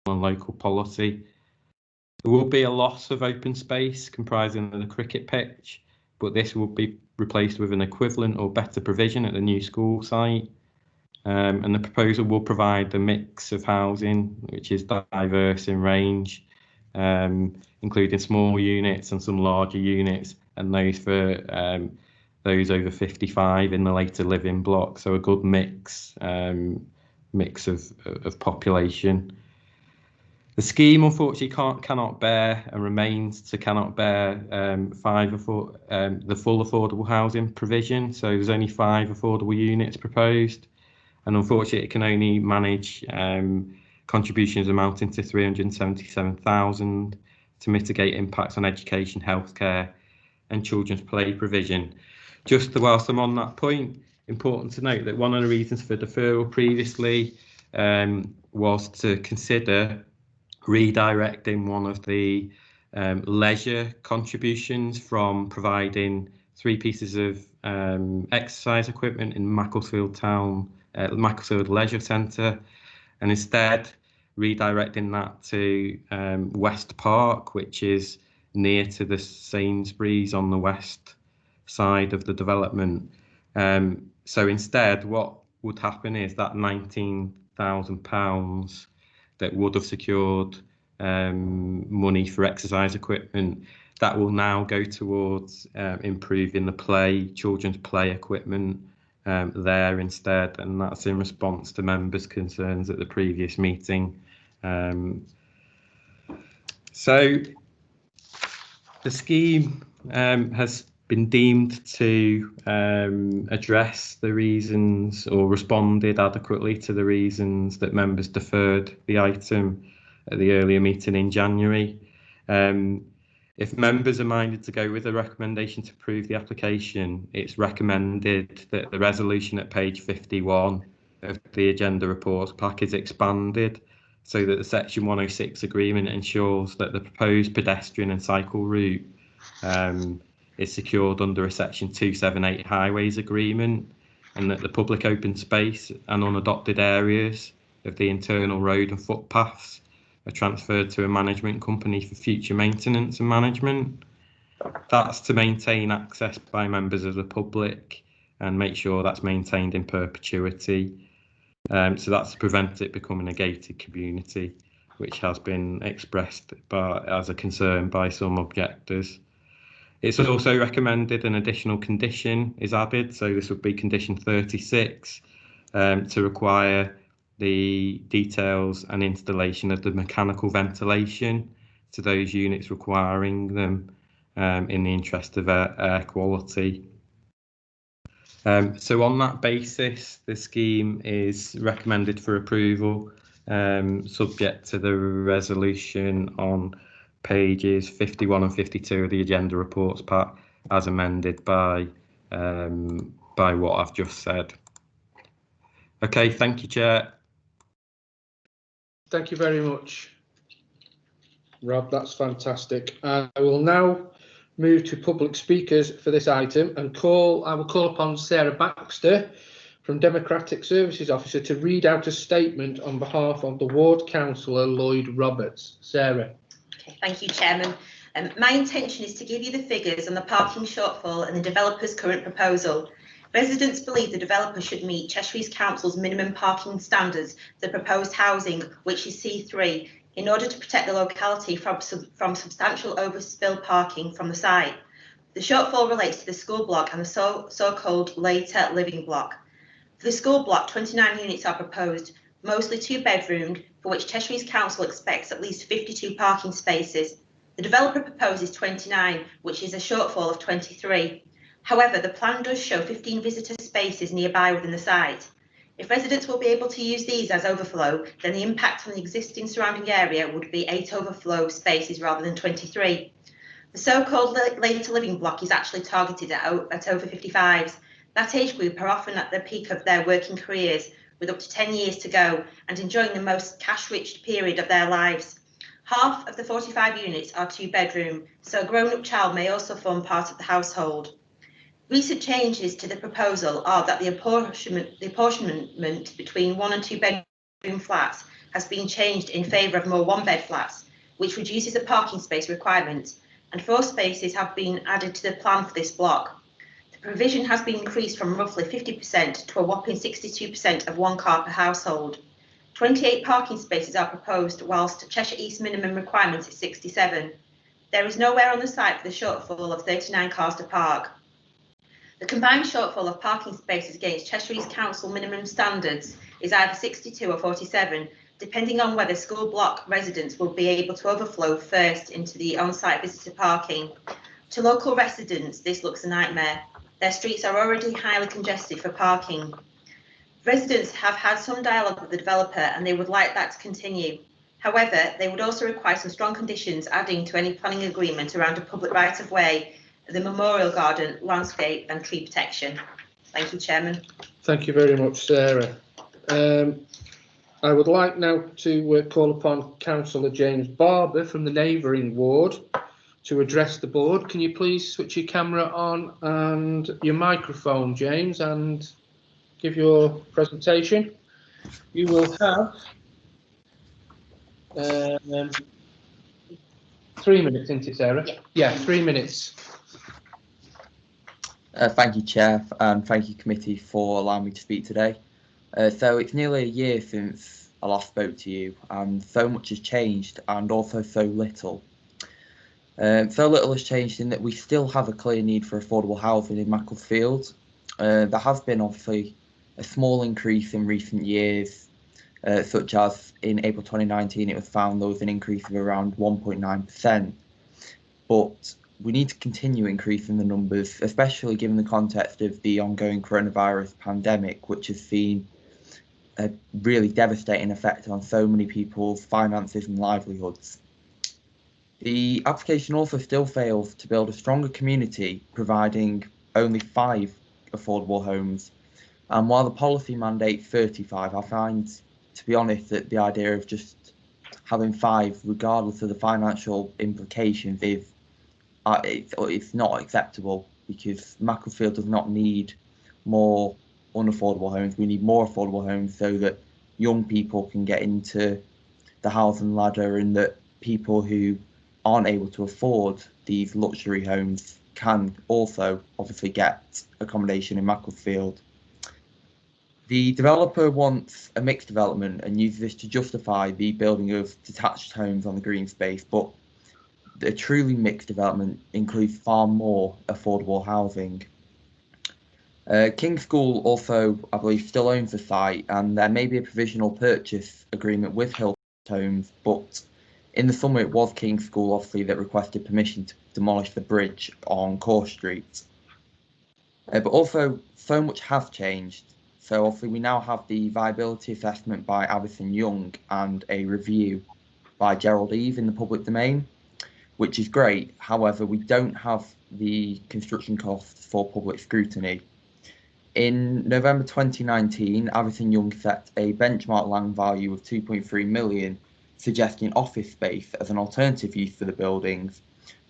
and local policy. There will be a loss of open space comprising of the cricket pitch, but this will be replaced with an equivalent or better provision at the new school site. And the proposal will provide a mix of housing which is diverse in range, including small units and some larger units, and those for those over 55 in the later living block. So a good mix of population. The scheme unfortunately cannot bear and remains to cannot bear the full affordable housing provision. So there's only 5 affordable units proposed, and unfortunately it can only manage contributions amounting to 377,000 to mitigate impacts on education, healthcare and children's play provision. Just whilst I'm on that point, important to note that one of the reasons for deferral previously was to consider redirecting one of the leisure contributions from providing 3 pieces of exercise equipment in Macclesfield Town, Macclesfield Leisure Centre, and instead redirecting that to West Park, which is near to the Sainsbury's on the west side of the development. So instead, what would happen is that £19,000 that would have secured money for exercise equipment, that will now go towards improving the children's play equipment there instead, and that's in response to members' concerns at the previous meeting. So the scheme has been deemed to address the reasons, or responded adequately to the reasons that members deferred the item at the earlier meeting in January. If members are minded to go with a recommendation to approve the application, it's recommended that the resolution at page 51 of the agenda reports pack is expanded so that the Section 106 agreement ensures that the proposed pedestrian and cycle route is secured under a Section 278 highways agreement, and that the public open space and unadopted areas of the internal road and footpaths are transferred to a management company for future maintenance and management. That's to maintain access by members of the public and make sure that's maintained in perpetuity. So that's to prevent it becoming a gated community, which has been expressed as a concern by some objectors. It's also recommended an additional condition is added, so this would be condition 36, to require the details and installation of the mechanical ventilation to those units requiring them in the interest of air quality. So on that basis, the scheme is recommended for approval, subject to the resolution on pages 51 and 52 of the agenda reports pack, as amended by what I've just said. Okay, thank you, Chair. Thank you very much, Rob. That's fantastic. I will now move to public speakers for this item and I will call upon Sarah Baxter from Democratic Services Officer to read out a statement on behalf of the Ward Councillor Lloyd Roberts. Sarah. Okay, thank you, Chairman. My intention is to give you the figures on the parking shortfall and the developer's current proposal. Residents believe the developer should meet Cheshire East Council's minimum parking standards for the proposed housing, which is C3, in order to protect the locality from substantial overspill parking from the site. The shortfall relates to the school block and the so-called later living block. For the school block, 29 units are proposed, mostly 2-bedroomed, for which Cheshire East Council expects at least 52 parking spaces. The developer proposes 29, which is a shortfall of 23. However, the plan does show 15 visitor spaces nearby within the site. If residents will be able to use these as overflow, then the impact on the existing surrounding area would be 8 overflow spaces rather than 23. The so-called later living block is actually targeted at over 55s. That age group are often at the peak of their working careers, with up to 10 years to go and enjoying the most cash-rich period of their lives. Half of the 45 units are 2-bedroom, so a grown-up child may also form part of the household. Recent changes to the proposal are that the apportionment between 1- and 2-bedroom flats has been changed in favour of more 1-bed flats, which reduces the parking space requirement, and 4 spaces have been added to the plan for this block. The provision has been increased from roughly 50% to a whopping 62% of 1 car per household. 28 parking spaces are proposed, whilst Cheshire East minimum requirement is 67. There is nowhere on the site for the shortfall of 39 cars to park. The combined shortfall of parking spaces against Cheshire East Council minimum standards is either 62 or 47, depending on whether school block residents will be able to overflow first into the on-site visitor parking. To local residents, this looks a nightmare. Their streets are already highly congested for parking. Residents have had some dialogue with the developer and they would like that to continue. However, they would also require some strong conditions adding to any planning agreement around a public right-of-way, the memorial garden, landscape and tree protection. Thank you, Chairman. Thank you very much, Sarah. I would like now to call upon Councillor James Barber from the neighbouring ward to address the board. Can you please switch your camera on and your microphone, James, and give your presentation? You will have 3 minutes, isn't it, Sarah? Yeah, 3 minutes. Thank you, Chair, and thank you, Committee, for allowing me to speak today. So it's nearly a year since I last spoke to you, and so much has changed, and also so little. So little has changed in that we still have a clear need for affordable housing in Macclesfield. There has been obviously a small increase in recent years, such as in April 2019, it was found there was an increase of around 1.9%. But we need to continue increasing the numbers, especially given the context of the ongoing coronavirus pandemic, which has seen a really devastating effect on so many people's finances and livelihoods. The application also still fails to build a stronger community, providing only 5 affordable homes. And while the policy mandates 35, I find, to be honest, that the idea of just having 5, regardless of the financial implications, is it's not acceptable, because Macclesfield does not need more unaffordable homes. We need more affordable homes so that young people can get into the housing ladder, and that people who aren't able to afford these luxury homes can also obviously get accommodation in Macclesfield. The developer wants a mixed development and uses this to justify the building of detached homes on the green space, but a truly mixed development includes far more affordable housing. King's School also, I believe, still owns the site, and there may be a provisional purchase agreement with Hillcrest Homes, but in the summer it was King's School, obviously, that requested permission to demolish the bridge on Coare Street. But also, so much has changed. So obviously we now have the viability assessment by Avison Young and a review by Gerald Eve in the public domain, which is great. However, we don't have the construction costs for public scrutiny. In November 2019, Avison Young set a benchmark land value of 2.3 million, suggesting office space as an alternative use for the buildings.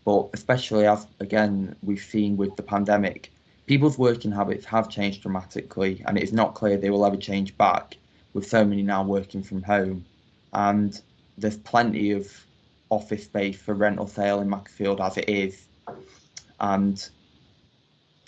But especially as, again, we've seen with the pandemic, people's working habits have changed dramatically, and it is not clear they will ever change back, with so many now working from home. And there's plenty of office space for rental sale in Macclesfield as it is. And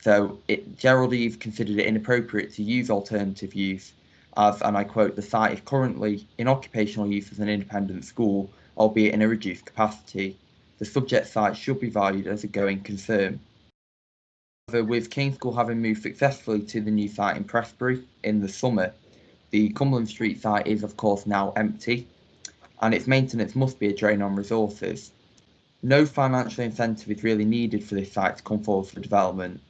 so Gerald Eve considered it inappropriate to use alternative use as, and I quote, "the site is currently in occupational use as an independent school, albeit in a reduced capacity. The subject site should be valued as a going concern." However, with King's School having moved successfully to the new site in Prestbury in the summer, the Cumberland Street site is of course now empty, and its maintenance must be a drain on resources. No financial incentive is really needed for this site to come forward for development.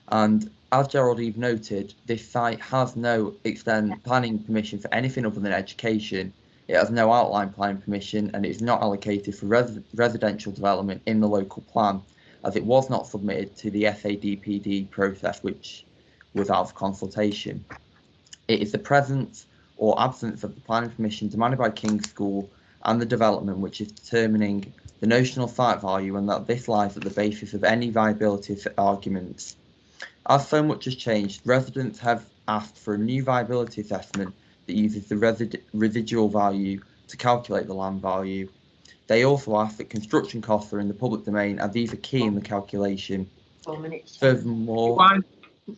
And as Gerald Eve noted, this site has no extent planning permission for anything other than education. It has no outline planning permission, and it is not allocated for residential development in the local plan, as it was not submitted to the SADPD process, which was out of consultation. It is the presence or absence of the planning permission demanded by King's School and the development which is determining the notional site value, and that this lies at the basis of any viability arguments. As so much has changed, residents have asked for a new viability assessment that uses the residual value to calculate the land value. They also ask that construction costs are in the public domain, and these are key in the calculation. 4 minutes.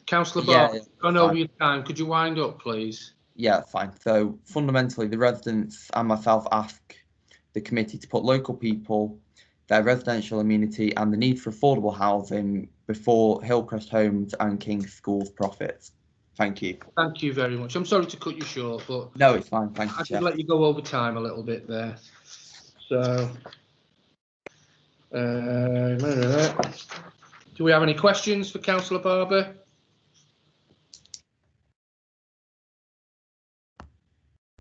Councillor Barr, gone over your time. Could you wind up, please? Yeah, fine. So fundamentally, the residents and myself ask the committee to put local people, their residential amenity, and the need for affordable housing before Hillcrest Homes and King's School's profits. Thank you. Thank you very much. I'm sorry to cut you short, but no, it's fine. Thank you, I Chair. should let you go over time a little bit there. So, do we have any questions for Councillor Barber?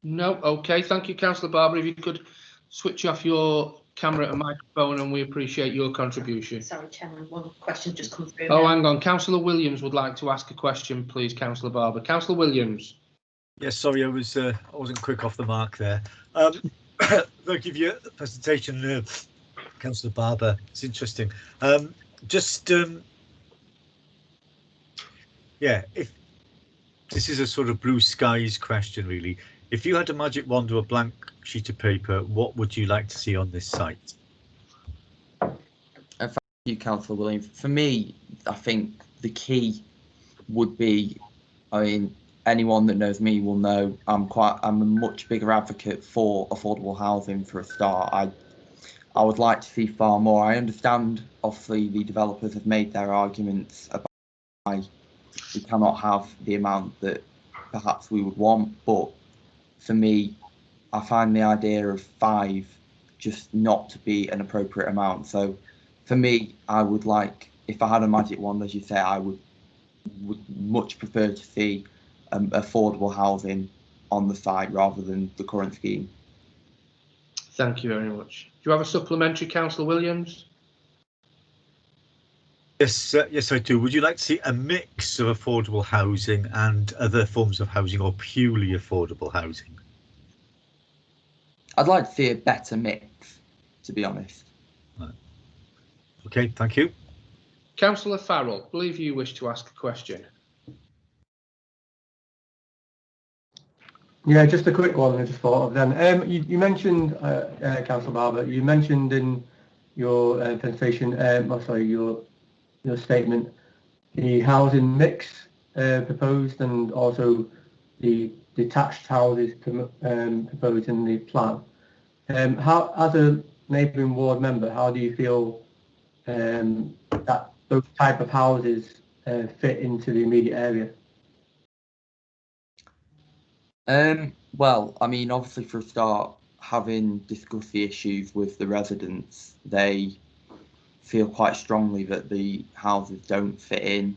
No. Okay. Thank you, Councillor Barber. If you could switch off your camera and microphone, and we appreciate your contribution. Sorry, Chairman, one question just come through. Oh, now. hang on. Councillor Williams would like to ask a question, please, Councillor Barber. Councillor Williams. Yes, sorry, I wasn't quick off the mark there. I'll give you a presentation Councillor Barber. It's interesting. Yeah, if this is a sort of blue skies question, really. If you had a magic wand or a blank sheet of paper, what would you like to see on this site? Thank you, Councillor Williams. For me, I think the key would be, I mean, anyone that knows me will know I'm a much bigger advocate for affordable housing for a start. I would like to see far more. I understand, obviously, the developers have made their arguments about why we cannot have the amount that perhaps we would want, but for me, I find the idea of 5 just not to be an appropriate amount. So for me, I would like, if I had a magic wand, as you say, I would much prefer to see affordable housing on the site rather than the current scheme. Thank you very much. Do you have a supplementary, Councillor Williams? Yes, yes, I do. Would you like to see a mix of affordable housing and other forms of housing, or purely affordable housing? I'd like to see a better mix, to be honest. Right. Okay, thank you. Councillor Farrell, I believe you wish to ask a question. Yeah, just a quick one. I just thought of then. You mentioned, Councillor Barber, you mentioned in your presentation, your statement, the housing mix proposed, and also the detached houses proposed in the plan. How, as a neighbouring ward member, how do you feel that those type of houses fit into the immediate area? Well, I mean, obviously for a start, having discussed the issues with the residents, they feel quite strongly that the houses don't fit in.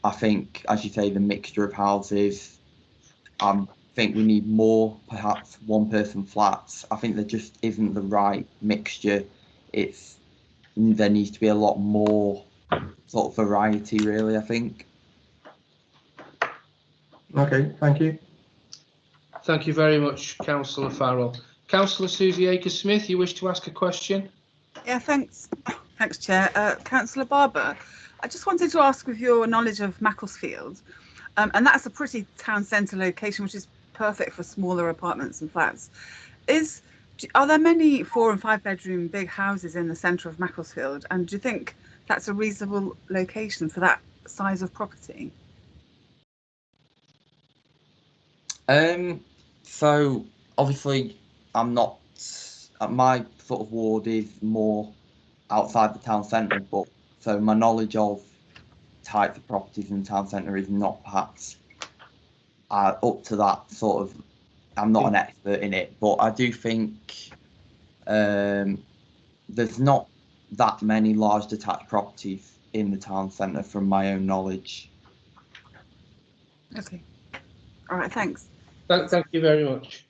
I think, as you say, the mixture of houses, I think we need more, perhaps one-person flats. I think there just isn't the right mixture. There needs to be a lot more sort of variety, really, I think. Okay, thank you. Thank you very much, Councillor Farrell. Councillor Susie Akers-Smith, you wish to ask a question? Yeah, thanks. Thanks, Chair. Councillor Barber, I just wanted to ask, with your knowledge of Macclesfield, and that's a pretty town centre location, which is perfect for smaller apartments and flats. Are there many 4 and 5 bedroom big houses in the centre of Macclesfield? And do you think that's a reasonable location for that size of property? So obviously I'm not, my sort of ward is more outside the town centre, but so my knowledge of types of properties in the town centre is not perhaps up to that sort of, I'm not an expert in it, but I do think there's not that many large detached properties in the town centre from my own knowledge. Okay. All right, thanks. Thank you very much.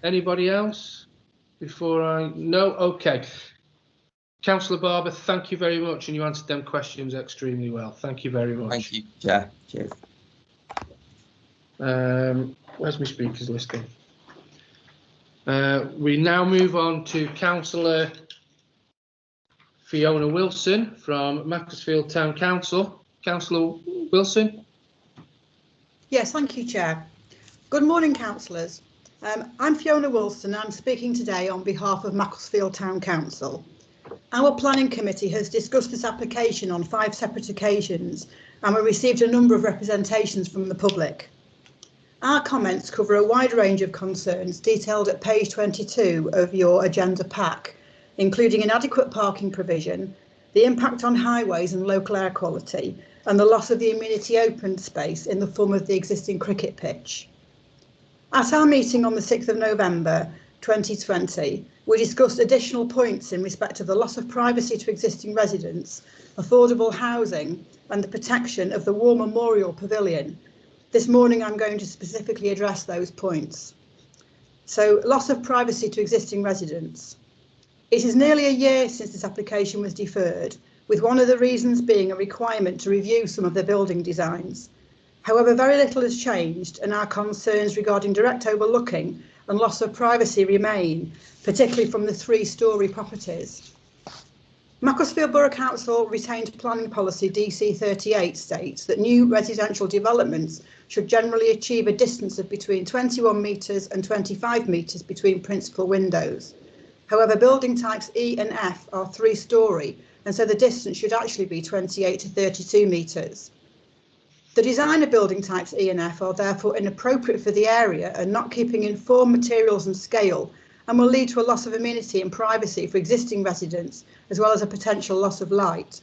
Anybody else before I... No? Okay. Councillor Barber, thank you very much, and you answered them questions extremely well. Thank you very much. Thank you, Chair. Cheers. Where's my speakers listing? We now move on to Councillor Fiona Wilson from Macclesfield Town Council. Councillor Wilson. Yes, thank you, Chair. Good morning, councillors. I'm Fiona Wilson. I'm speaking today on behalf of Macclesfield Town Council. Our planning committee has discussed this application on 5 separate occasions, and we received a number of representations from the public. Our comments cover a wide range of concerns detailed at page 22 of your agenda pack, including inadequate parking provision, the impact on highways and local air quality, and the loss of the amenity open space in the form of the existing cricket pitch. At our meeting on the 6th of November 2020, we discussed additional points in respect of the loss of privacy to existing residents, affordable housing, and the protection of the War Memorial Pavilion. This morning I'm going to specifically address those points. So, loss of privacy to existing residents. It is nearly a year since this application was deferred, with one of the reasons being a requirement to review some of the building designs. However, very little has changed, and our concerns regarding direct overlooking and loss of privacy remain, particularly from the 3-storey properties. Macclesfield Borough Council retained planning policy DC 38 states that new residential developments should generally achieve a distance of between 21 metres and 25 metres between principal windows. However, building types E and F are 3-storey, and so the distance should actually be 28 to 32 metres. The design of building types E and F are therefore inappropriate for the area and not keeping in form, materials and scale, and will lead to a loss of amenity and privacy for existing residents, as well as a potential loss of light.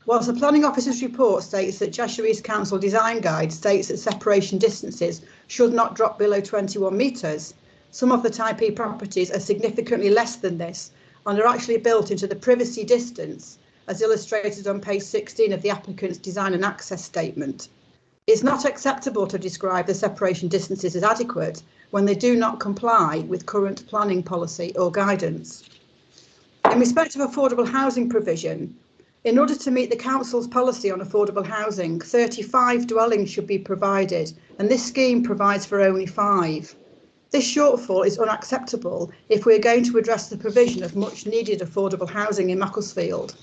Whilst the planning officer's report states that Cheshire East Council Design Guide states that separation distances should not drop below 21 metres, some of the Type E properties are significantly less than this and are actually built into the privacy distance, as illustrated on page 16 of the applicant's design and access statement. It's not acceptable to describe the separation distances as adequate when they do not comply with current planning policy or guidance. In respect of affordable housing provision, in order to meet the Council's policy on affordable housing, 35 dwellings should be provided, and this scheme provides for only 5. This shortfall is unacceptable if we are going to address the provision of much needed affordable housing in Macclesfield.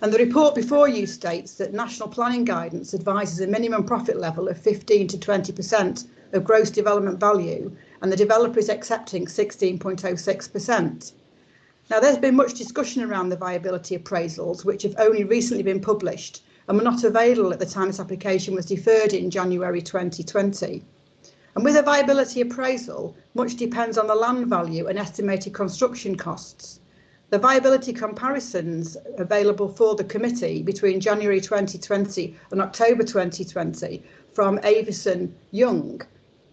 And the report before you states that national planning guidance advises a minimum profit level of 15 to 20% of gross development value, and the developer is accepting 16.06%. Now, there's been much discussion around the viability appraisals, which have only recently been published and were not available at the time this application was deferred in January 2020. And with a viability appraisal, much depends on the land value and estimated construction costs. The viability comparisons available for the committee between January 2020 and October 2020 from Avison Young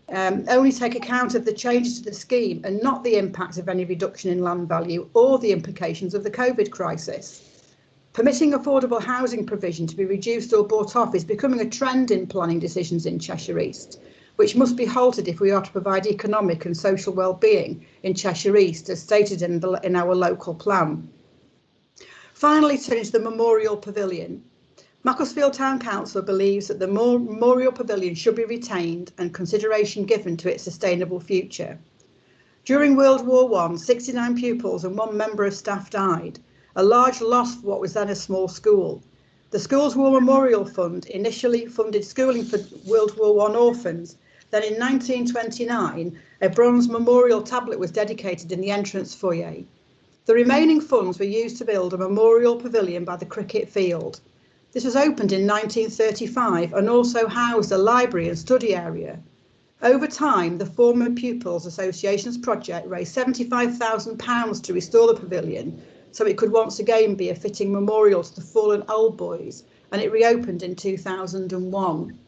only take account of the changes to the scheme and not the impact of any reduction in land value or the implications of the COVID crisis. Permitting affordable housing provision to be reduced or bought off is becoming a trend in planning decisions in Cheshire East, which must be halted if we are to provide economic and social well-being in Cheshire East, as stated in our local plan. Finally, turning to the Memorial Pavilion. Macclesfield Town Council believes that the Memorial Pavilion should be retained and consideration given to its sustainable future. During World War I, 69 pupils and 1 member of staff died, a large loss for what was then a small school. The school's War Memorial Fund initially funded schooling for World War I orphans. Then in 1929, a bronze memorial tablet was dedicated in the entrance foyer. The remaining funds were used to build a memorial pavilion by the cricket field. This was opened in 1935 and also housed a library and study area. Over time, the Former Pupils Association's project raised £75,000 to restore the pavilion so it could once again be a fitting memorial to the fallen old boys, and it reopened in 2001.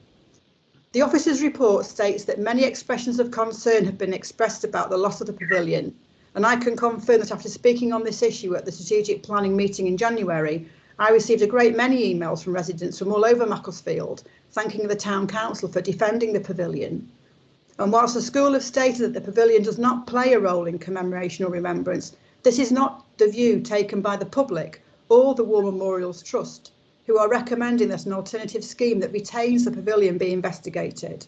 The officer's report states that many expressions of concern have been expressed about the loss of the pavilion, and I can confirm that after speaking on this issue at the strategic planning meeting in January, I received a great many emails from residents from all over Macclesfield, thanking the Town Council for defending the pavilion. And whilst the school have stated that the pavilion does not play a role in commemoration or remembrance, this is not the view taken by the public or the War Memorials Trust, who are recommending that an alternative scheme that retains the pavilion be investigated.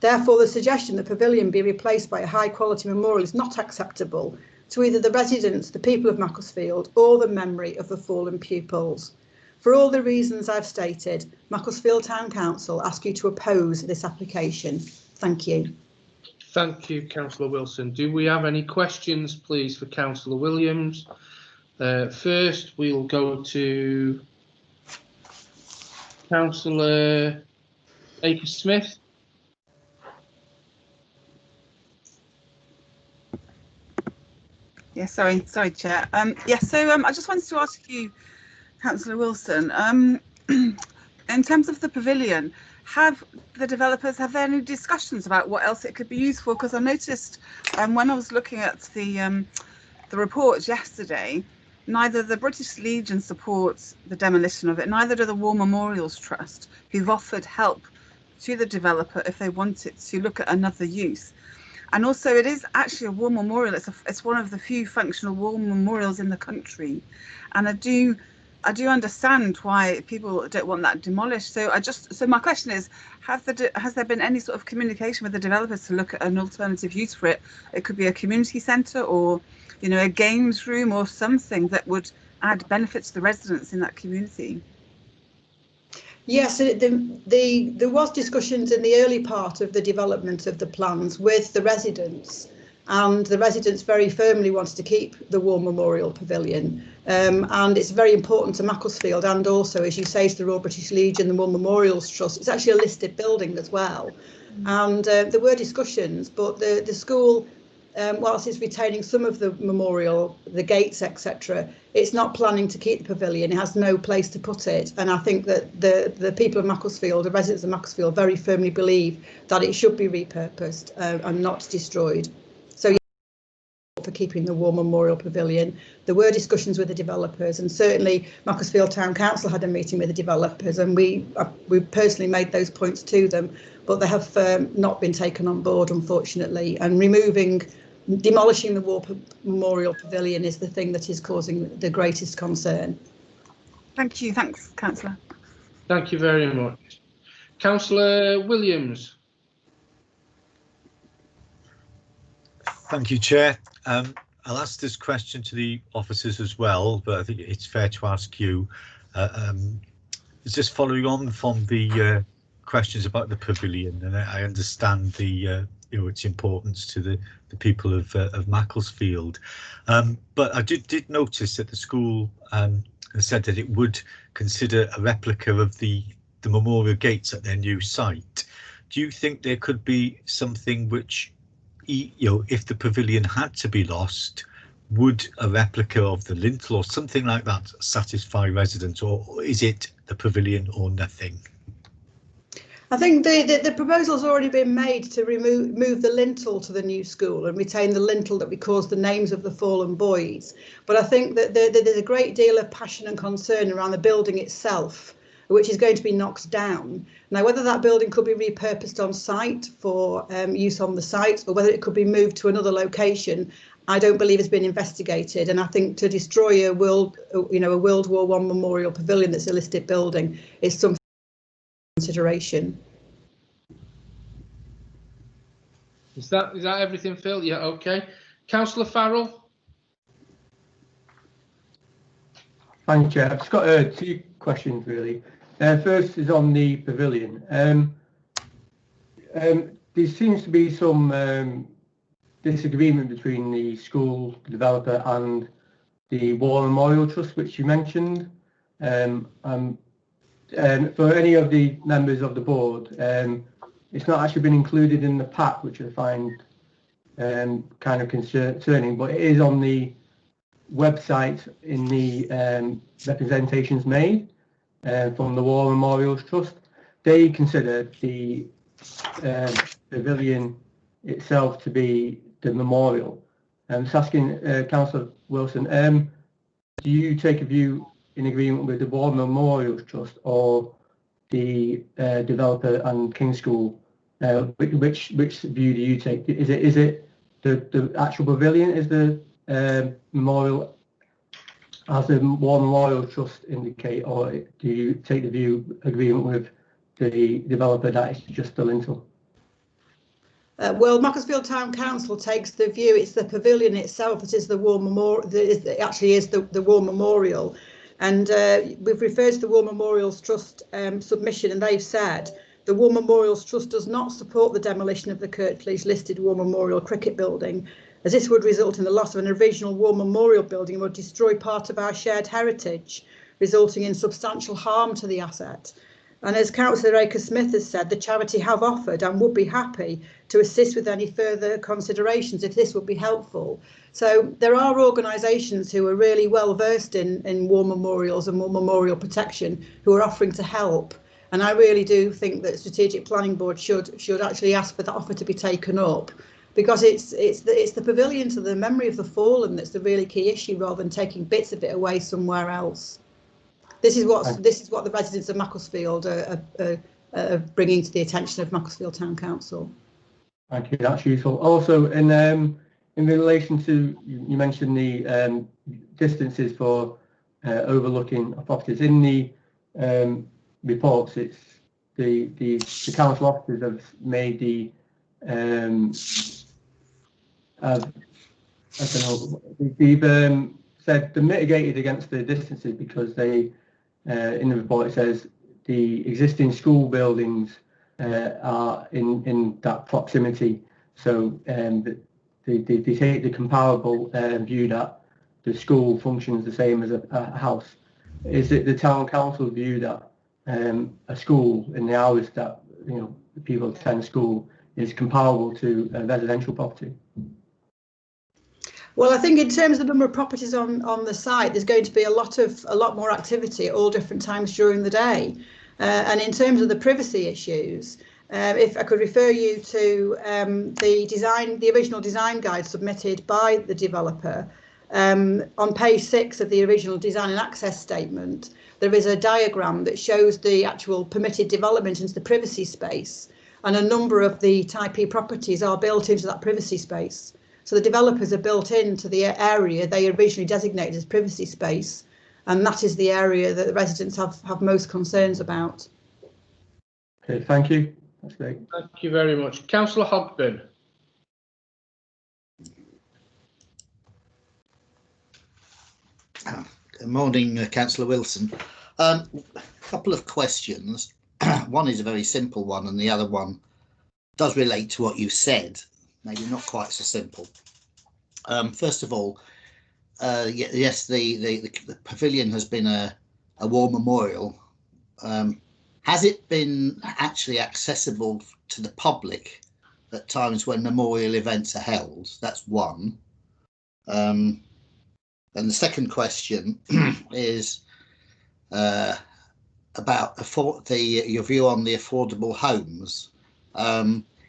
Therefore, the suggestion that the pavilion be replaced by a high-quality memorial is not acceptable to either the residents, the people of Macclesfield, or the memory of the fallen pupils. For all the reasons I've stated, Macclesfield Town Council ask you to oppose this application. Thank you. Thank you, Councillor Wilson. Do we have any questions, please, for Councillor Williams? First, we'll go to Councillor Akers-Smith. Yeah, sorry, Chair. I just wanted to ask you, Councillor Wilson, in terms of the pavilion, have there any discussions about what else it could be used for? Because I noticed when I was looking at the reports yesterday, neither the British Legion supports the demolition of it, neither do the War Memorials Trust, who've offered help to the developer if they wanted to look at another use. And also, it is actually a war memorial. It's one of the few functional war memorials in the country. And I do I do understand why people don't want that demolished. So my question is, has there been any sort of communication with the developers to look at an alternative use for it? It could be a community centre, or a games room, or something that would add benefits to the residents in that community. Yes, there was discussions in the early part of the development of the plans with the residents, and the residents very firmly wanted to keep the War Memorial Pavilion, and it's very important to Macclesfield, and also, as you say, to the Royal British Legion, the War Memorials Trust. It's actually a listed building as well, and there were discussions, but the school, whilst it's retaining some of the memorial, the gates, etc., it's not planning to keep the pavilion. It has no place to put it, and I think that the people of Macclesfield, the residents of Macclesfield, very firmly believe that it should be repurposed and not destroyed. So, yeah, for keeping the War Memorial Pavilion. There were discussions with the developers, and certainly Macclesfield Town Council had a meeting with the developers, and we personally made those points to them, but they have not been taken on board, unfortunately, and demolishing the War Memorial Pavilion is the thing that is causing the greatest concern. Thank you. Thanks, Councillor. Thank you very much. Councillor Williams. Thank you, Chair. I'll ask this question to the officers as well, but I think it's fair to ask you. It's just following on from the questions about the pavilion, and I understand the its importance to the people of Macclesfield, but I did notice that the school said that it would consider a replica of the memorial gates at their new site. Do you think there could be something which, if the pavilion had to be lost, would a replica of the lintel or something like that satisfy residents, or is it the pavilion or nothing? I think the proposal's already been made to move the lintel to the new school and retain the lintel that records the names of the fallen boys. But I think that there's a great deal of passion and concern around the building itself, which is going to be knocked down. Now, whether that building could be repurposed on site for use on the site, or whether it could be moved to another location, I don't believe has been investigated. And I think to destroy a World War I memorial pavilion that's a listed building is something consideration. Is that everything, Phil? Yeah, okay. Councillor Farrell. Thank you, Chair. I've just got two questions really. First is on the pavilion. There seems to be some disagreement between the school, the developer, and the War Memorial Trust, which you mentioned. For any of the members of the board, it's not actually been included in the pack, which I find kind of concerning, but it is on the website in the representations made from the War Memorials Trust. They consider the pavilion itself to be the memorial. Just asking Councillor Wilson, do you take a view in agreement with the War Memorials Trust or the developer and King's School? Which view do you take? Is it the actual pavilion is the memorial, as the War Memorial Trust indicate, or do you take the view agreement with the developer that it's just the lintel? Well, Macclesfield Town Council takes the view it's the pavilion itself that is the War Memorial. It actually is the War Memorial. And we've referred to the War Memorials Trust submission, and they've said the War Memorials Trust does not support the demolition of the Kirklees listed War Memorial Cricket Building, as this would result in the loss of an original war memorial building and would destroy part of our shared heritage, resulting in substantial harm to the asset. And as Councillor Akers-Smith has said, the charity have offered and would be happy to assist with any further considerations if this would be helpful. So there are organisations who are really well versed in war memorials and war memorial protection who are offering to help. And I really do think that Strategic Planning Board should actually ask for that offer to be taken up, because it's the pavilion to the memory of the fallen that's the really key issue, rather than taking bits of it away somewhere else. This is what the residents of Macclesfield are bringing to the attention of Macclesfield Town Council. Thank you, that's useful. Also, in relation to, you mentioned the distances for overlooking properties. In the reports, it's the council officers have made the I don't know, they've said they're mitigated against the distances because they in the report it says the existing school buildings are in that proximity, so they take the comparable view that the school functions the same as a house. Is it the town council view that a school in the hours that people attend school is comparable to a residential property? Well, I think in terms of the number of properties on the site, there's going to be a lot more activity at all different times during the day. And in terms of the privacy issues, if I could refer you to the original design guide submitted by the developer, on page 6 of the original design and access statement, there is a diagram that shows the actual permitted development into the privacy space, and a number of the Type E properties are built into that privacy space. So the developers are built into the area they originally designated as privacy space, and that is the area that the residents have most concerns about. Okay, thank you. That's great. Thank you very much. Councillor Hogben. Good morning, Councillor Wilson. A couple of questions. One is a very simple one, and the other one does relate to what you said. Maybe not quite so simple. First of all, yes, the pavilion has been a war memorial. Has it been actually accessible to the public at times when memorial events are held? That's one. And the second question is about your view on the affordable homes.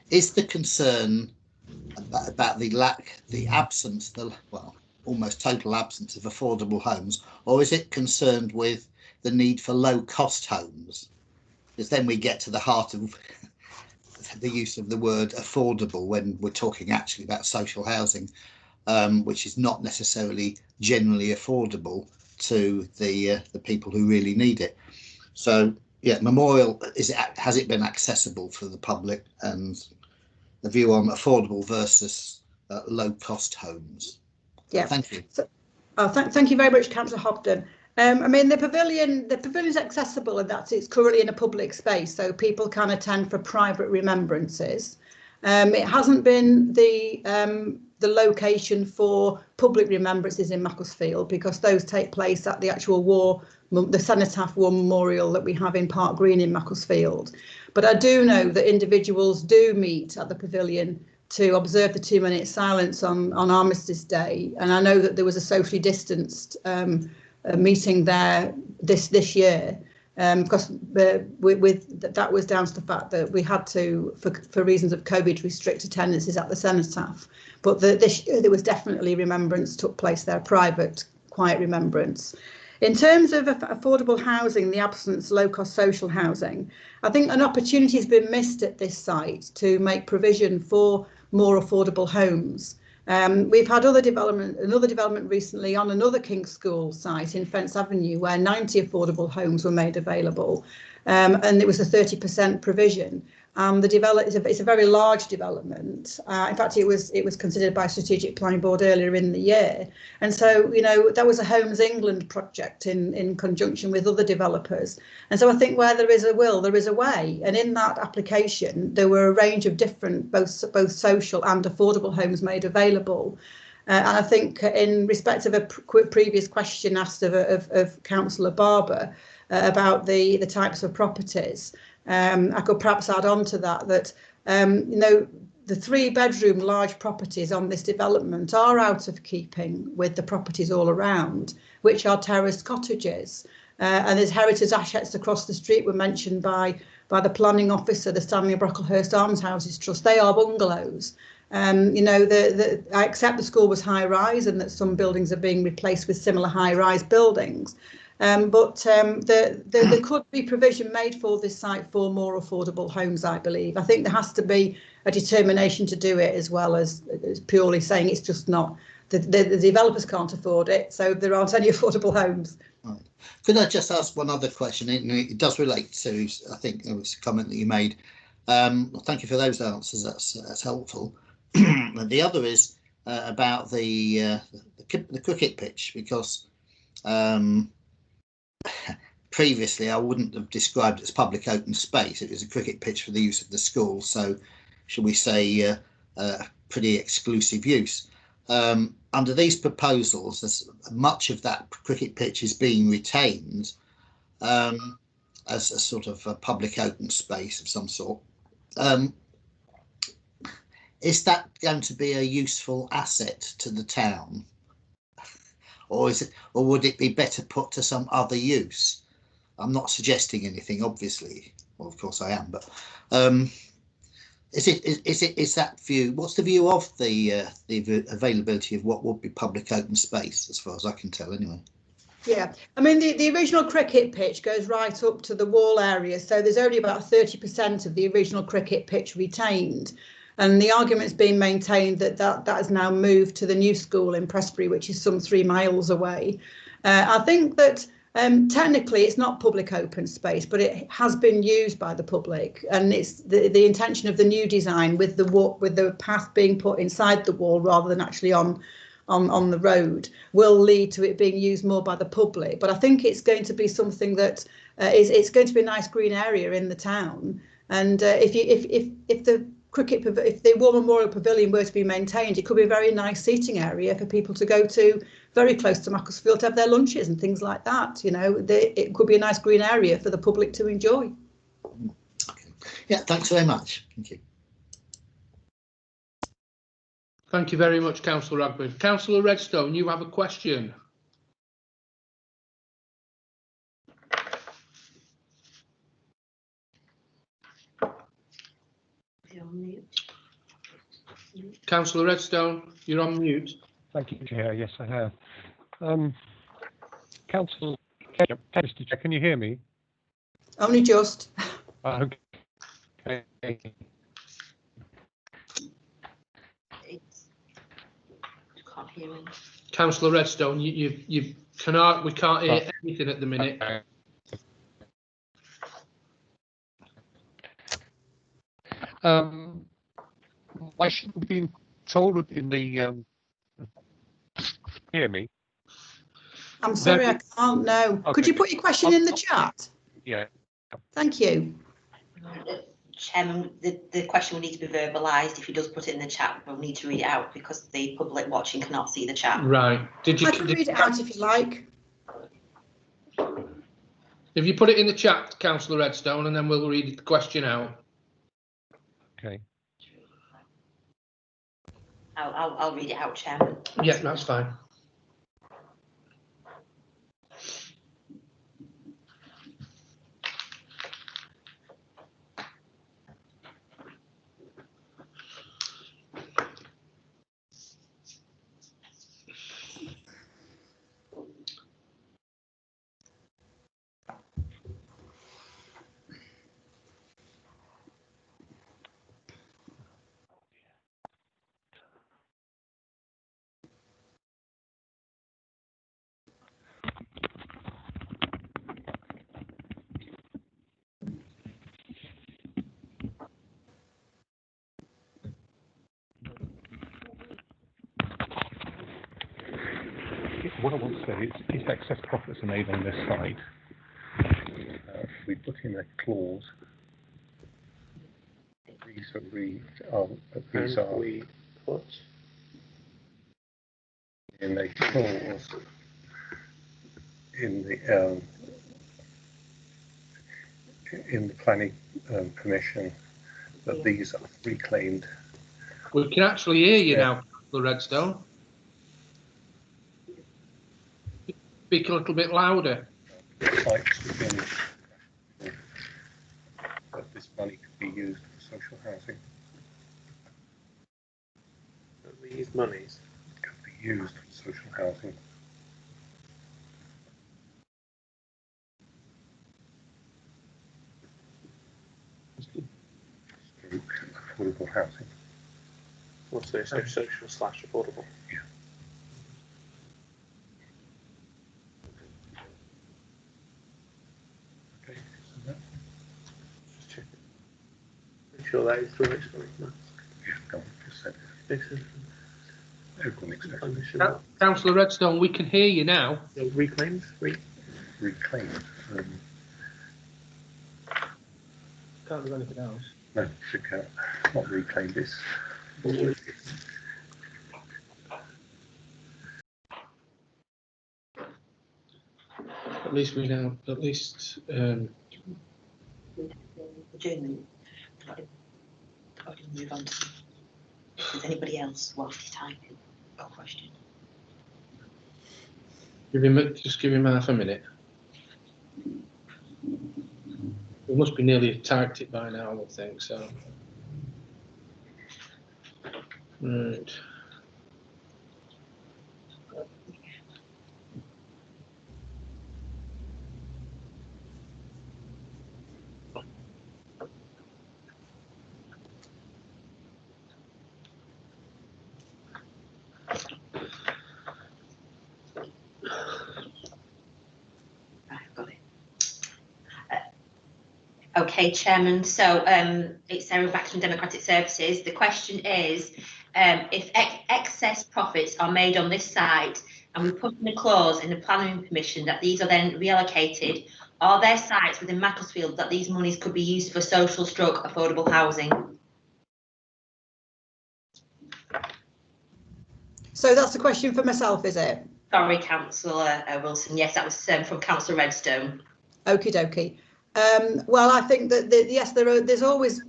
Is the concern about the absence, almost total absence of affordable homes, or is it concerned with the need for low-cost homes? Because then we get to the heart of the use of the word affordable when we're talking actually about social housing, which is not necessarily generally affordable to the people who really need it. So yeah, memorial, has it been accessible for the public, and the view on affordable versus low-cost homes? Yeah, thank you. So, thank you very much, Councillor Hobden. I mean, the pavilion is accessible, and it's currently in a public space, so people can attend for private remembrances. It hasn't been the location for public remembrances in Macclesfield, because those take place at the actual the Cenotaph War Memorial that we have in Park Green in Macclesfield. But I do know that individuals do meet at the pavilion to observe the 2-minute silence on Armistice Day, and I know that there was a socially distanced meeting there this year, because that was down to the fact that we had to, for reasons of COVID, restrict attendances at the Cenotaph. But this year there was definitely remembrance took place there, private, quiet remembrance. In terms of affordable housing, the absence low-cost social housing, I think an opportunity has been missed at this site to make provision for more affordable homes. We've had another development recently on another King's School site in Fence Avenue, where 90 affordable homes were made available, and it was a 30% provision. It's a very large development. In fact, it was considered by Strategic Planning Board earlier in the year, and so that was a Homes England project in conjunction with other developers. And so I think where there is a will, there is a way. And in that application, there were a range of different both social and affordable homes made available. And I think in respect of a previous question asked of Councillor Barber about the types of properties. I could perhaps add on to that the 3-bedroom large properties on this development are out of keeping with the properties all around, which are terraced cottages. And there's heritage assets across the street were mentioned by the planning officer, the Stanley and Brocklehurst Arms Houses Trust. They are bungalows. I accept the school was high rise and that some buildings are being replaced with similar high rise buildings. But there could be provision made for this site for more affordable homes, I believe. I think there has to be a determination to do it, as well as purely saying it's just not, the developers can't afford it, so there aren't any affordable homes. Right. Could I just ask one other question? It does relate to, I think there was a comment that you made. Well, thank you for those answers. That's helpful. The other is about the cricket pitch, because previously I wouldn't have described it as public open space. It was a cricket pitch for the use of the school. So, shall we say, pretty exclusive use. Under these proposals, as much of that cricket pitch is being retained as a sort of a public open space of some sort. Is that going to be a useful asset to the town, or would it be better put to some other use? I'm not suggesting anything, obviously. Well, of course I am, but is that view? What's the view of the availability of what would be public open space, as far as I can tell, anyway? Yeah, I mean, the original cricket pitch goes right up to the wall area, so there's only about 30% of the original cricket pitch retained. And the argument's been maintained that has now moved to the new school in Prestbury, which is some 3 miles away. I think that technically it's not public open space, but it has been used by the public, and it's the intention of the new design with the path being put inside the wall rather than actually on the road will lead to it being used more by the public. But I think it's going to be something that it's going to be a nice green area in the town. And if the War Memorial Pavilion were to be maintained, it could be a very nice seating area for people to go to very close to Macclesfield to have their lunches and things like that. You know, it could be a nice green area for the public to enjoy. Okay. Yeah, thanks very much. Thank you. Thank you very much, Councillor Ragban. Councillor Redstone, you have a question. Councillor Redstone, you're on mute. Thank you, Chair. Yes, I have. Councillor, can you hear me? Only just. Okay. Can't hear him. Councillor Redstone, we can't hear anything at the minute. I should have been told in the hear me. I'm sorry, I can't know. Okay. Could you put your question in the chat? Yeah. Thank you. Chairman, the question will need to be verbalised. If he does put it in the chat, we'll need to read it out because the public watching cannot see the chat. Right. I can read it out if you like. If you put it in the chat, Councillor Redstone, and then we'll read the question out. Okay. I'll read it out, Chairman. Yeah, that's fine. What I want to say is if excess profits are made on this site, we put in a clause. We put in a clause in the planning permission that these are reclaimed. We can actually hear you now, the Redstone. Speak a little bit louder. Sites within that this money could be used for social housing. These monies could be used for social housing. Affordable housing. Also, so social/affordable. Yeah. sure that is the next one. No. Councillor Redstone, we can hear you now. Reclaimed? Reclaimed. Can't do anything else. No, should count. Not reclaimed this. At least we know. At least. Adjournment. Move on to. Does anybody else whilst he's typing got a question? Just give him half a minute. We must be nearly typed it by now, I would think so. Right. Okay, Chairman. So it's Sarah back from Democratic Services. The question is, if excess profits are made on this site and we put in a clause in the planning permission that these are then reallocated, are there sites within Macclesfield that these monies could be used for social stroke affordable housing? So that's the question for myself, is it? Sorry, Councillor Wilson. Yes, that was from Councillor Redstone. Okie dokie. Well, I think that yes, there's always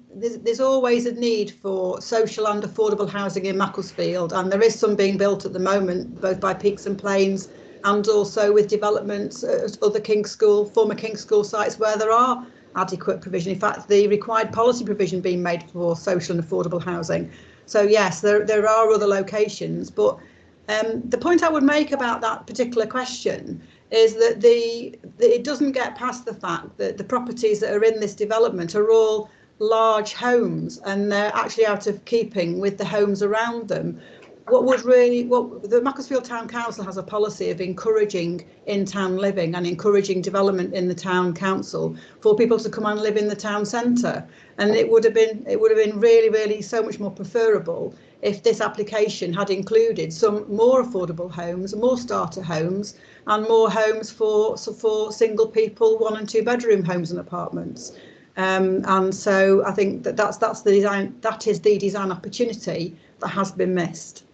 a need for social and affordable housing in Macclesfield, and there is some being built at the moment, both by Peaks and Plains and also with developments at other former King's School sites where there are adequate provision. In fact, the required policy provision being made for social and affordable housing. So yes, there are other locations, but the point I would make about that particular question is that it doesn't get past the fact that the properties that are in this development are all large homes and they're actually out of keeping with the homes around them. The Macclesfield Town Council has a policy of encouraging in-town living and encouraging development in the town council for people to come and live in the town centre. And it would have been really, really so much more preferable if this application had included some more affordable homes, more starter homes, and more homes for single people, 1 and 2 bedroom homes and apartments. And so I think that's the design. That is the design opportunity that has been missed.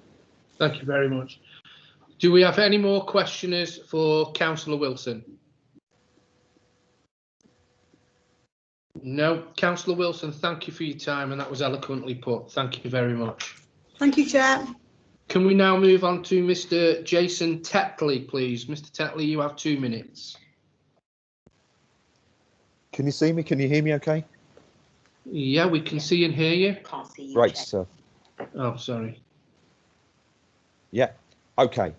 Thank you very much. Do we have any more questioners for Councillor Wilson? No. Councillor Wilson, thank you for your time, and that was eloquently put. Thank you very much. Thank you, Chair. Can we now move on to Mr. Jason Tetley, please? Mr. Tetley, you have 2 minutes. Can you see me? Can you hear me okay? Yeah, we can see and hear you. Can't see you. Great stuff. Oh, sorry. Yeah, okay.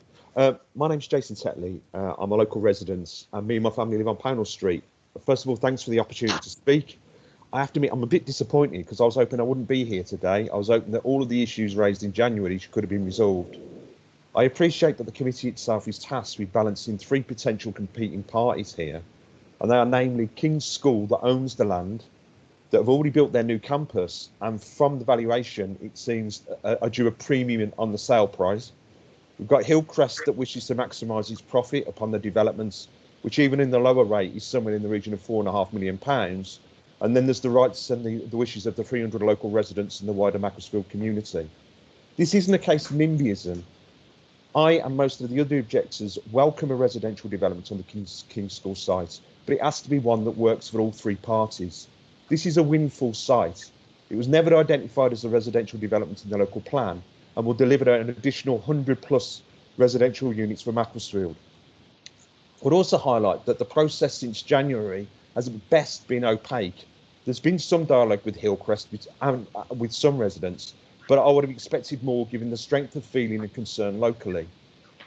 My name's Jason Tetley. I'm a local resident and me and my family live on Pownall Street. First of all, thanks for the opportunity to speak. I have to admit, I'm a bit disappointed because I was hoping I wouldn't be here today. I was hoping that all of the issues raised in January could have been resolved. I appreciate that the committee itself is tasked with balancing 3 potential competing parties here, and they are namely King's School, that owns the land, that have already built their new campus, and from the valuation, it seems are due a premium on the sale price. We've got Hillcrest that wishes to maximise its profit upon the developments, which even in the lower rate is somewhere in the region of £4.5 million. And then there's the rights and the wishes of the 300 local residents and the wider Macclesfield community. This isn't a case of NIMBYism. I and most of the other objectors welcome a residential development on the King's School site, but it has to be one that works for all 3 parties. This is a windfall site. It was never identified as a residential development in the local plan and will deliver an additional 100+ residential units for Macclesfield. I would also highlight that the process since January has at best been opaque. There's been some dialogue with Hillcrest with some residents, but I would have expected more given the strength of feeling and concern locally.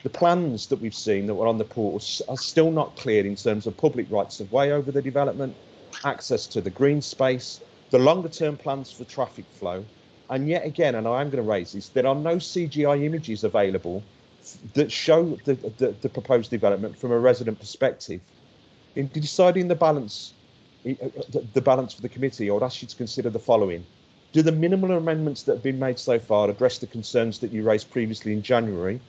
The plans that we've seen that were on the portal are still not clear in terms of public rights of way over the development, access to the green space, the longer term plans for traffic flow, and yet again, and I am going to raise this, there are no CGI images available that show the proposed development from a resident perspective. In deciding the balance for the committee, I would ask you to consider the following. Do the minimal amendments that have been made so far address the concerns that you raised previously in January?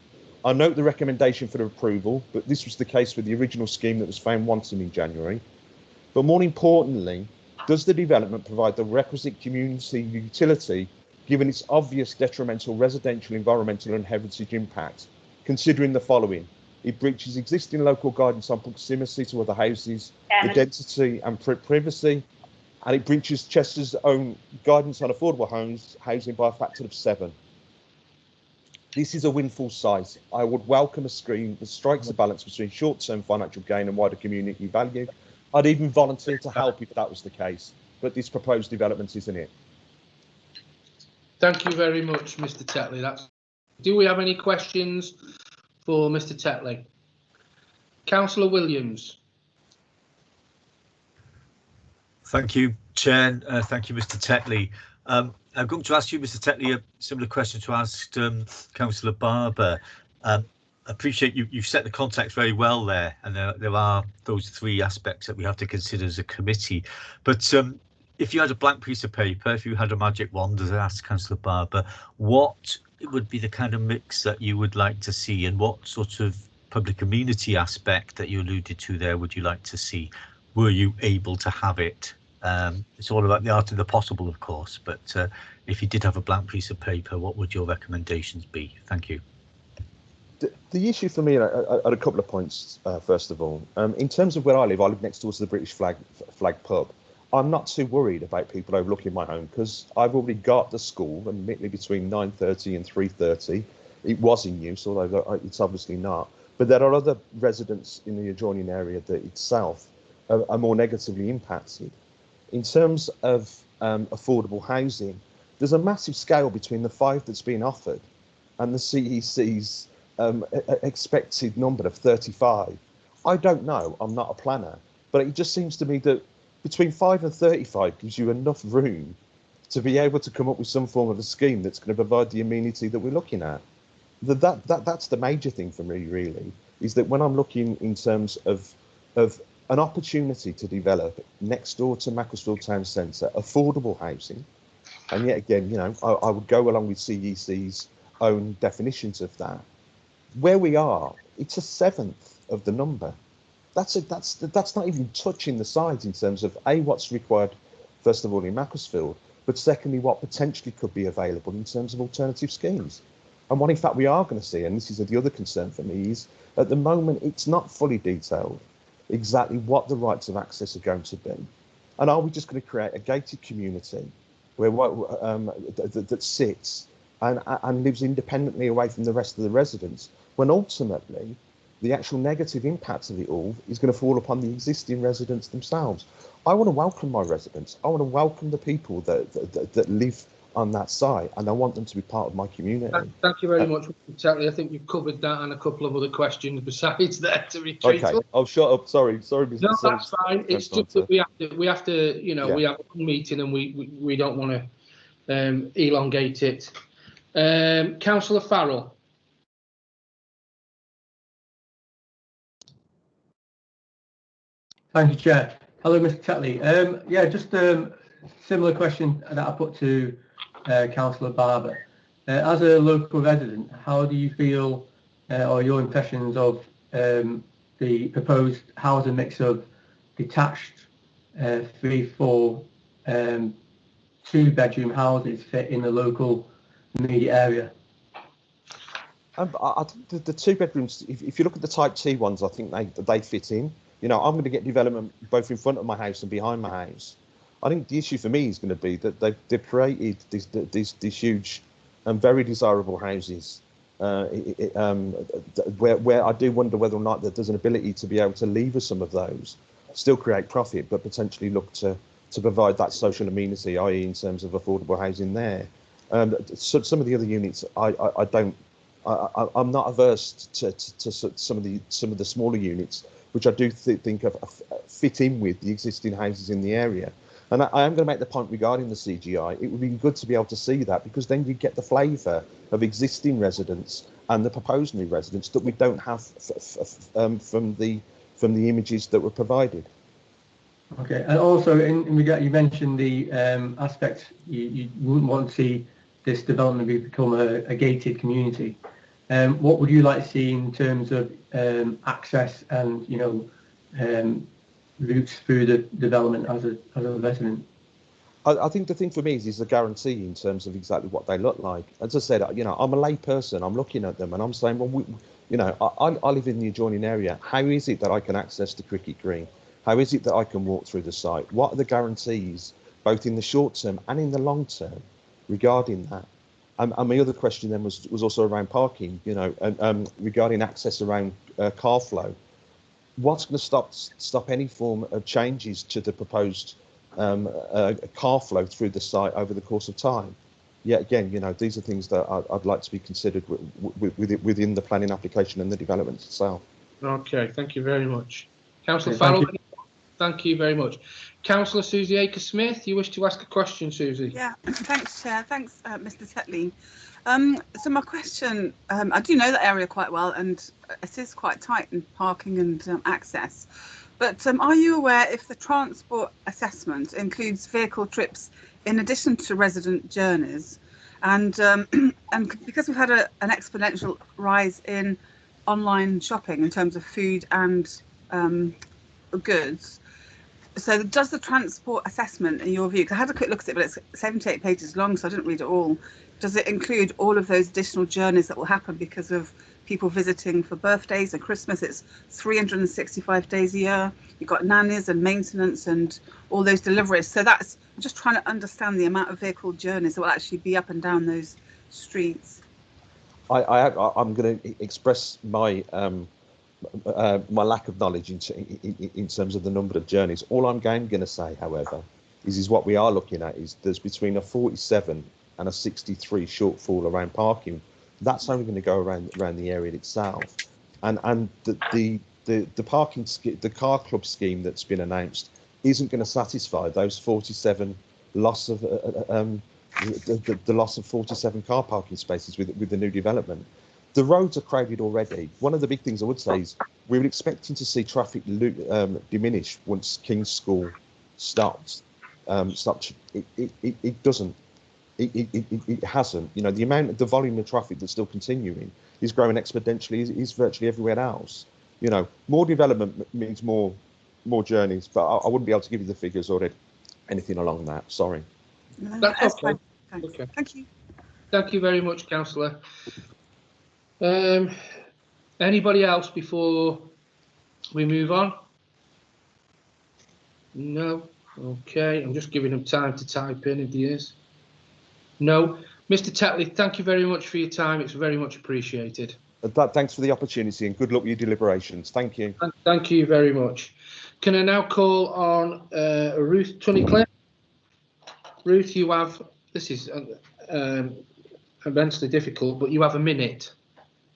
I note the recommendation for approval, but this was the case with the original scheme that was found wanting in January. But more importantly, does the development provide the requisite community utility given its obvious detrimental residential, environmental and heritage impact, considering the following? It breaches existing local guidance on proximity to other houses, identity and privacy, and it breaches Chester's own guidance on affordable housing by a factor of 7. This is a windfall site. I would welcome a scheme that strikes a balance between short-term financial gain and wider community value. I'd even volunteer to help if that was the case, but this proposed development isn't it. Thank you very much, Mr. Tetley. Do we have any questions for Mr. Tetley? Councillor Williams. Thank you, Chair. Thank you, Mr. Tetley. I'm going to ask you, Mr. Tetley, a similar question to ask Councillor Barber. I appreciate you've set the context very well there, and there are those 3 aspects that we have to consider as a committee. But if you had a blank piece of paper, if you had a magic wand, as I asked Councillor Barber, what would be the kind of mix that you would like to see, and what sort of public amenity aspect that you alluded to there would you like to see? Were you able to have it? It's all about the art of the possible, of course, but if you did have a blank piece of paper, what would your recommendations be? Thank you. The issue for me at a couple of points, first of all, in terms of where I live next door to the British flag pub. I'm not too worried about people overlooking my home because I've already got the school, admittedly between 9:30 and 3:30. It was in use, although it's obviously not. But there are other residents in the adjoining area that itself are more negatively impacted. In terms of affordable housing, there's a massive scale between the 5 that's being offered and the CEC's expected number of 35. I don't know, I'm not a planner, but it just seems to me that between 5 and 35 gives you enough room to be able to come up with some form of a scheme that's going to provide the amenity that we're looking at. That's the major thing for me, really, is that when I'm looking in terms of an opportunity to develop next door to Macclesfield Town Centre affordable housing, and yet again, you know, I would go along with CEC's own definitions of that. Where we are, it's a 7th of the number. That's not even touching the sides in terms of A, what's required, first of all, in Macclesfield, but secondly, what potentially could be available in terms of alternative schemes. And what in fact we are going to see, and this is the other concern for me, is at the moment it's not fully detailed exactly what the rights of access are going to be. And are we just going to create a gated community where that sits and lives independently away from the rest of the residents, when ultimately the actual negative impact of it all is going to fall upon the existing residents themselves? I want to welcome my residents. I want to welcome the people that live on that site, and I want them to be part of my community. Thank you very much, Mr. Tetley. I think you've covered that and a couple of other questions besides there to retreat. Okay, I'll shut up. Sorry. No, that's fine. It's just that we have to, you know, we have a meeting and we don't want to elongate it. Councillor Farrell. Thank you, Chair. Hello, Mr. Tetley. Yeah, just a similar question that I put to Councillor Barber. As a local resident, how do you feel, or your impressions of the proposed housing mix of detached 3-4 2-bedroom houses fit in the local immediate area? I think the 2 bedrooms, if you look at the Type T ones, I think they fit in. You know, I'm going to get development both in front of my house and behind my house. I think the issue for me is going to be that they've created these huge and very desirable houses where I do wonder whether or not that there's an ability to be able to lever some of those, still create profit, but potentially look to provide that social amenity, i.e. in terms of affordable housing there. So some of the other units, I'm not averse to some of the smaller units, which I do think fit in with the existing houses in the area. And I am going to make the point regarding the CGI. It would be good to be able to see that, because then you get the flavour of existing residents and the proposed new residents that we don't have from the images that were provided. Okay, and also in regard, you mentioned the aspect you wouldn't want to see this development become a gated community. What would you like to see in terms of access and routes through the development as a resident? I think the thing for me is a guarantee in terms of exactly what they look like. As I said, I'm a lay person. I'm looking at them and I'm saying, well, I live in the adjoining area. How is it that I can access the cricket green? How is it that I can walk through the site? What are the guarantees, both in the short term and in the long term, regarding that? And my other question then was also around parking, and regarding access around car flow. What's going to stop any form of changes to the proposed car flow through the site over the course of time? Yeah, again, these are things that I'd like to be considered within the planning application and the development itself. Okay, thank you very much. Councillor Farrell, thank you very much. Councillor Susie Akers-Smith, you wish to ask a question, Susie? Yeah, thanks, Chair. Thanks, Mr. Tetley. So my question, I do know that area quite well, and it is quite tight in parking and access. But are you aware if the transport assessment includes vehicle trips in addition to resident journeys? And because we've had an exponential rise in online shopping in terms of food and goods, so does the transport assessment, in your view, because I had a quick look at it, but it's 78 pages long, so I didn't read it all. Does it include all of those additional journeys that will happen because of people visiting for birthdays and Christmas? It's 365 days a year. You've got nannies and maintenance and all those deliveries. So I'm just trying to understand the amount of vehicle journeys that will actually be up and down those streets. I'm going to express my my lack of knowledge in terms of the number of journeys. All I'm going to say, however, is what we are looking at is there's between a 47 and a 63 shortfall around parking. That's only going to go around the area itself, and the parking the car club scheme that's been announced isn't going to satisfy those 47 loss of the loss of 47 car parking spaces with the new development. The roads are crowded already. One of the big things I would say is we were expecting to see traffic diminish once King's School stopped. It doesn't. It hasn't. The volume of traffic that's still continuing is growing exponentially. Is virtually everywhere else. More development means more journeys, but I wouldn't be able to give you the figures or anything along that. Sorry. That's okay. Okay. Thank you. Thank you very much, Councillor. Anybody else before we move on? No. Okay. I'm just giving him time to type in if he is. No. Mr. Tetley, thank you very much for your time. It's very much appreciated. Thanks for the opportunity and good luck with your deliberations. Thank you. Thank you very much. Can I now call on Ruth Tunnicliffe? Ruth, you have, this is immensely difficult, but you have a minute.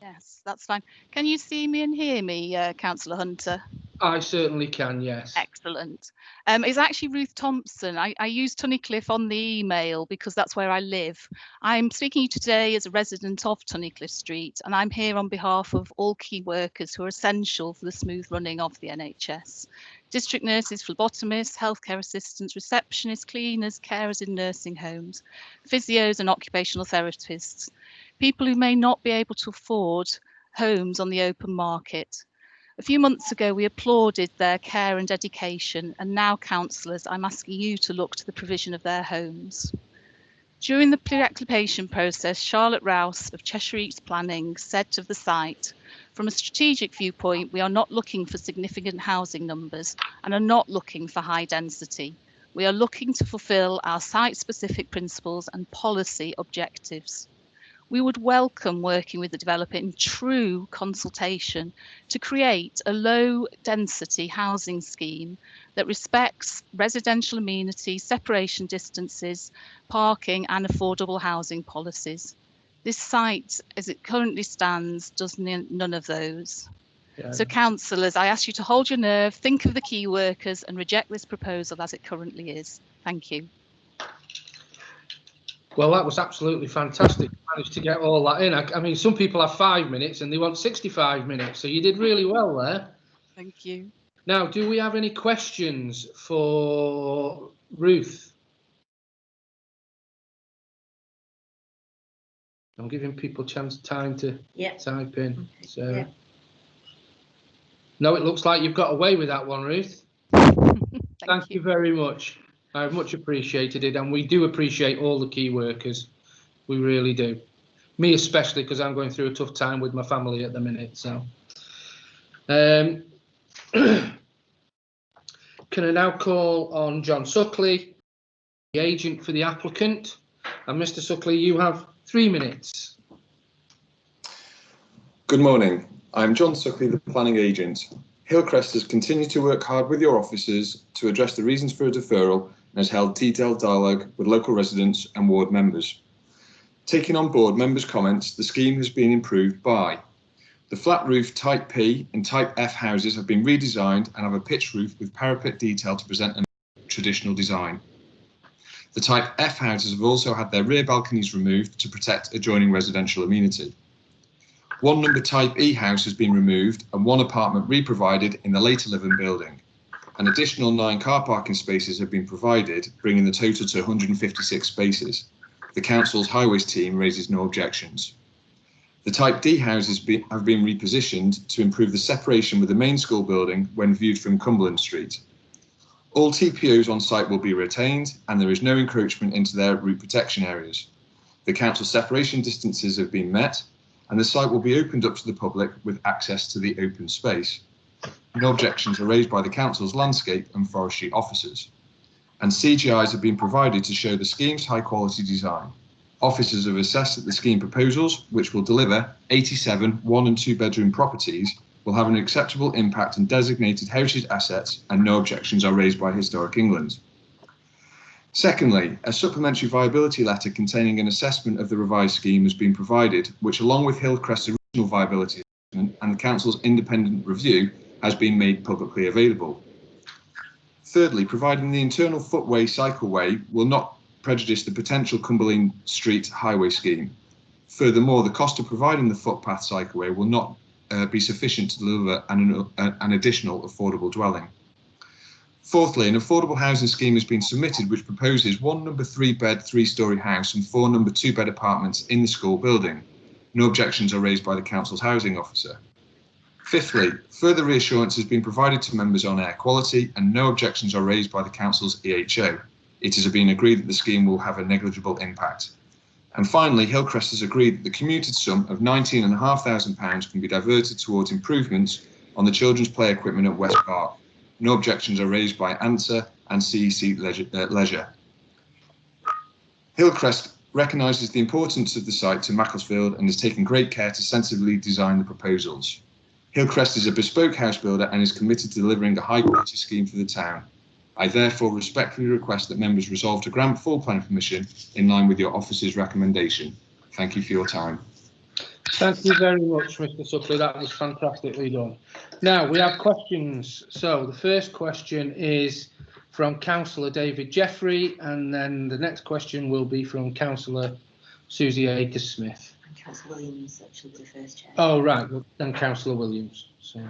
Yes, that's fine. Can you see me and hear me, Councillor Hunter? I certainly can, yes. Excellent. It's actually Ruth Thompson. I used Tunnicliffe on the email because that's where I live. I'm speaking to you today as a resident of Tunnicliffe Street, and I'm here on behalf of all key workers who are essential for the smooth running of the NHS. District nurses, phlebotomists, healthcare assistants, receptionists, cleaners, carers in nursing homes, physios and occupational therapists, people who may not be able to afford homes on the open market. A few months ago, we applauded their care and dedication, and now, councillors, I'm asking you to look to the provision of their homes. During the pre-application process, Charlotte Rouse of Cheshire East Planning said of the site, from a strategic viewpoint, we are not looking for significant housing numbers and are not looking for high density. We are looking to fulfil our site-specific principles and policy objectives. We would welcome working with the developer in true consultation to create a low density housing scheme that respects residential amenities, separation distances, parking and affordable housing policies. This site, as it currently stands, does none of those. Yeah. So councillors, I ask you to hold your nerve, think of the key workers and reject this proposal as it currently is. Thank you. Well, that was absolutely fantastic. You managed to get all that in. I mean, some people have 5 minutes and they want 65 minutes, so you did really well there. Thank you. Now, do we have any questions for Ruth? I'm giving people time to type in. So, no, it looks like you've got away with that one, Ruth. Thank you very much. I've much appreciated it, and we do appreciate all the key workers. We really do. Me especially, because I'm going through a tough time with my family at the minute. So, can I now call on John Suckley, the agent for the applicant? And Mr. Suckley, you have 3 minutes. Good morning. I'm John Suckley, the planning agent. Hillcrest has continued to work hard with your officers to address the reasons for a deferral and has held detailed dialogue with local residents and ward members. Taking on board members' comments, the scheme has been improved by the flat roof Type P and Type F houses have been redesigned and have a pitched roof with parapet detail to present a traditional design. The Type F houses have also had their rear balconies removed to protect adjoining residential amenity. One number Type E house has been removed and one apartment re-provided in the later living building. An additional 9 car parking spaces have been provided, bringing the total to 156 spaces. The council's highways team raises no objections. The Type D houses have been repositioned to improve the separation with the main school building when viewed from Cumberland Street. All TPOs on site will be retained and there is no encroachment into their route protection areas. The council separation distances have been met and the site will be opened up to the public with access to the open space. No objections are raised by the council's landscape and forestry officers. And CGIs have been provided to show the scheme's high quality design. Officers have assessed that the scheme proposals, which will deliver 87 1 and 2 bedroom properties, will have an acceptable impact on designated heritage assets and no objections are raised by Historic England. Secondly, a supplementary viability letter containing an assessment of the revised scheme has been provided, which along with Hillcrest's original viability assessment and the council's independent review has been made publicly available. Thirdly, providing the internal footway cycleway will not prejudice the potential Cumberland Street highway scheme. Furthermore, the cost of providing the footpath cycleway will not be sufficient to deliver an additional affordable dwelling. Fourthly, an affordable housing scheme has been submitted which proposes 1 number 3-bed 3-storey house and 4 number 2-bed apartments in the school building. No objections are raised by the council's housing officer. Fifthly, further reassurance has been provided to members on air quality and no objections are raised by the council's EHO. It has been agreed that the scheme will have a negligible impact. And finally, Hillcrest has agreed that the commuted sum of £19,500 can be diverted towards improvements on the children's play equipment at West Park. No objections are raised by ANSA and CEC Leisure. Hillcrest recognises the importance of the site to Macclesfield and has taken great care to sensibly design the proposals. Hillcrest is a bespoke house builder and is committed to delivering a high-quality scheme for the town. I therefore respectfully request that members resolve to grant full planning permission in line with your office's recommendation. Thank you for your time. Thank you very much, Mr. Suckley. That was fantastically done. Now we have questions. So the first question is from Councillor David Jeffrey, and then the next question will be from Councillor Susie Akers-Smith. And Councillor Williams actually the first, Chair. Oh, right, and Councillor Williams. So.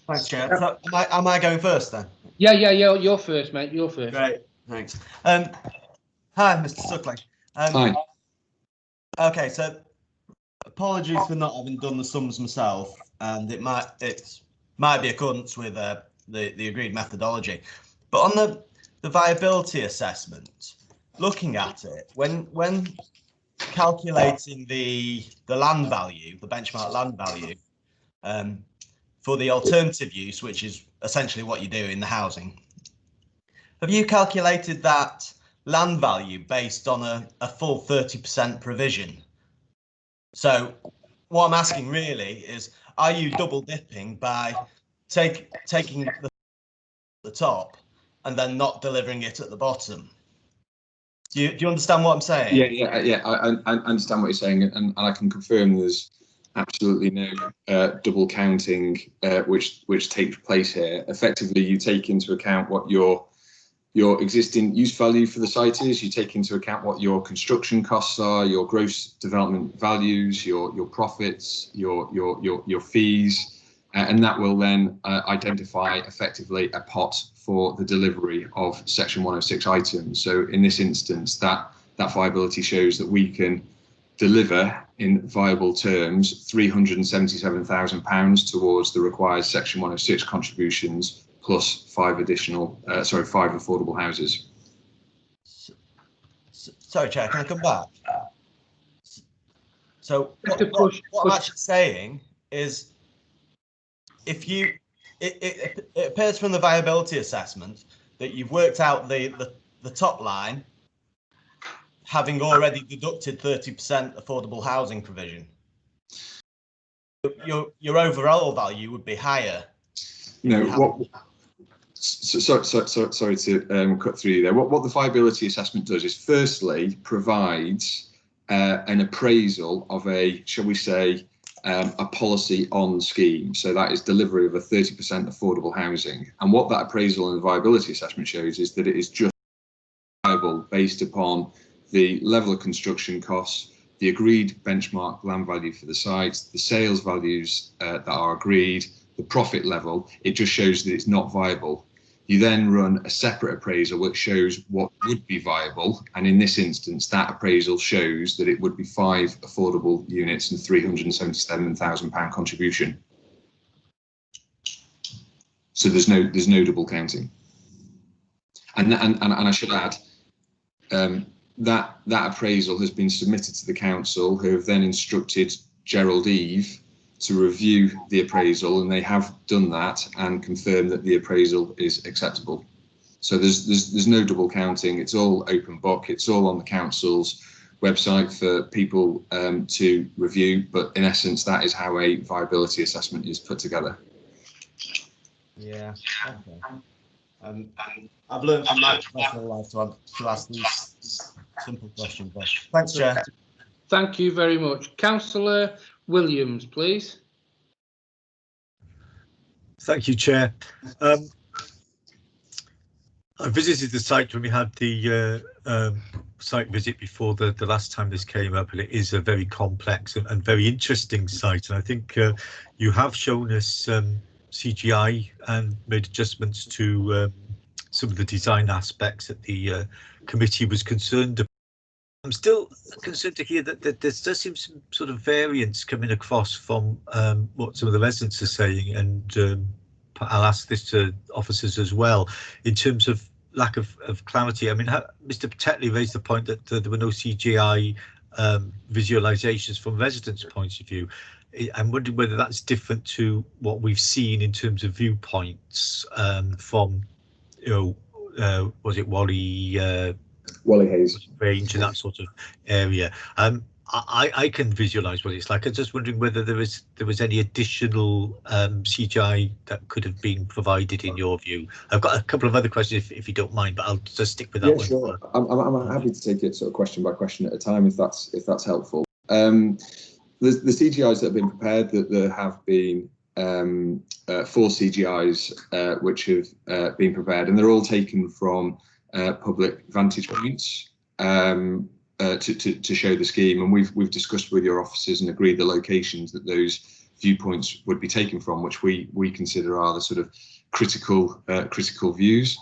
Thanks, Chair. So, am I going first then? Yeah, you're first, mate. You're first. Great, thanks. Hi, Mr. Suckley. Hi. Okay, so apologies for not having done the sums myself, and it might be accordance with the agreed methodology. But on the viability assessment, looking at it, when calculating the land value, the benchmark land value, for the alternative use, which is essentially what you do in the housing, have you calculated that land value based on a full 30% provision? So what I'm asking really is, are you double dipping by taking the top and then not delivering it at the bottom? Do you understand what I'm saying? Yeah. I understand what you're saying, and I can confirm there's absolutely no double counting which takes place here. Effectively, you take into account what your your existing use value for the site is. You take into account what your construction costs are, your gross development values, your profits, your fees, and that will then identify effectively a pot for the delivery of Section 106 items. So in this instance, that viability shows that we can deliver in viable terms £377,000 towards the required Section 106 contributions, plus five affordable houses. Sorry, Chair, can I come back? So what I'm actually saying is, if you, it appears from the viability assessment that you've worked out the top line, having already deducted 30% affordable housing provision. Your overall value would be higher. No, sorry to cut through you there. What the viability assessment does is firstly provides an appraisal of a, shall we say, a policy on scheme. So that is delivery of a 30% affordable housing. And what that appraisal and viability assessment shows is that it is just viable based upon the level of construction costs, the agreed benchmark land value for the site, the sales values that are agreed, the profit level. It just shows that it's not viable. You then run a separate appraisal which shows what would be viable, and in this instance that appraisal shows that it would be 5 affordable units and £377,000 contribution. So there's no double counting. And I should add that appraisal has been submitted to the council, who have then instructed Gerald Eve to review the appraisal, and they have done that and confirmed that the appraisal is acceptable. So there's no double counting. It's all open book. It's all on the council's website for people to review. But in essence, that is how a viability assessment is put together. Yeah. Okay. I've learned from my professional life to ask these simple questions. But thanks, Chair. Thank you very much. Councillor Williams, please. Thank you, Chair. I visited the site when we had the site visit before the last time this came up, and it is a very complex and very interesting site. And I think you have shown us CGI and made adjustments to some of the design aspects that the committee was concerned about. I'm still concerned to hear that there does seem some sort of variance coming across from what some of the residents are saying, and I'll ask this to officers as well, in terms of lack of clarity. I mean, Mr. Tetley raised the point that there were no CGI visualizations from residents' points of view. I'm wondering whether that's different to what we've seen in terms of viewpoints from, was it Wally Hayes range and that sort of area. I can visualize what it's like. I'm just wondering whether there was any additional CGI that could have been provided in your view. I've got a couple of other questions if you don't mind, but I'll just stick with that one. Sure. I'm happy to take it sort of question by question at a time if that's helpful. The CGIs that have been prepared, that there have been 4 CGIs which have been prepared, and they're all taken from public vantage points to show the scheme, and we've discussed with your officers and agreed the locations that those viewpoints would be taken from, which we consider are the sort of critical views,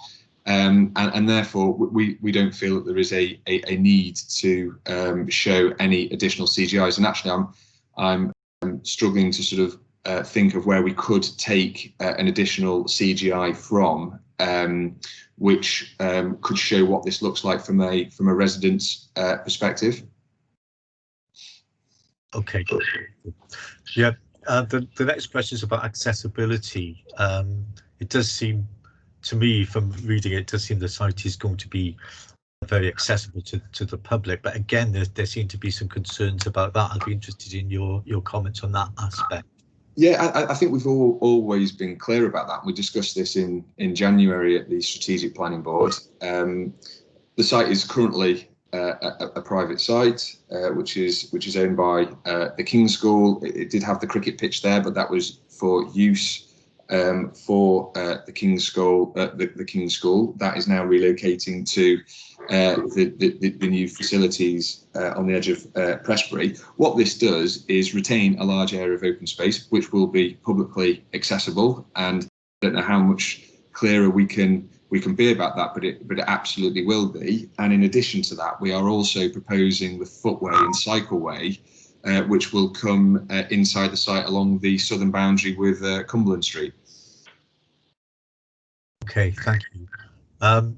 and therefore we don't feel that there is a need to show any additional CGIs. And actually I'm struggling to sort of think of where we could take an additional CGI from, which could show what this looks like from a resident's perspective. Okay. Yeah. The next question is about accessibility. It does seem to me, from reading it, it does seem the site is going to be very accessible to the public, but again there seem to be some concerns about that. I'd be interested in your comments on that aspect. Yeah, I think we've always been clear about that. We discussed this in January at the Strategic Planning Board. The site is currently a private site, which is owned by the King's School. It did have the cricket pitch there, but that was for use for the King's School. The King's School that is now relocating to the new facilities on the edge of Prestbury. What this does is retain a large area of open space, which will be publicly accessible. And I don't know how much clearer we can be about that, but it absolutely will be. And in addition to that, we are also proposing the footway and cycleway, which will come inside the site along the southern boundary with Cumberland Street. Okay, thank you. Am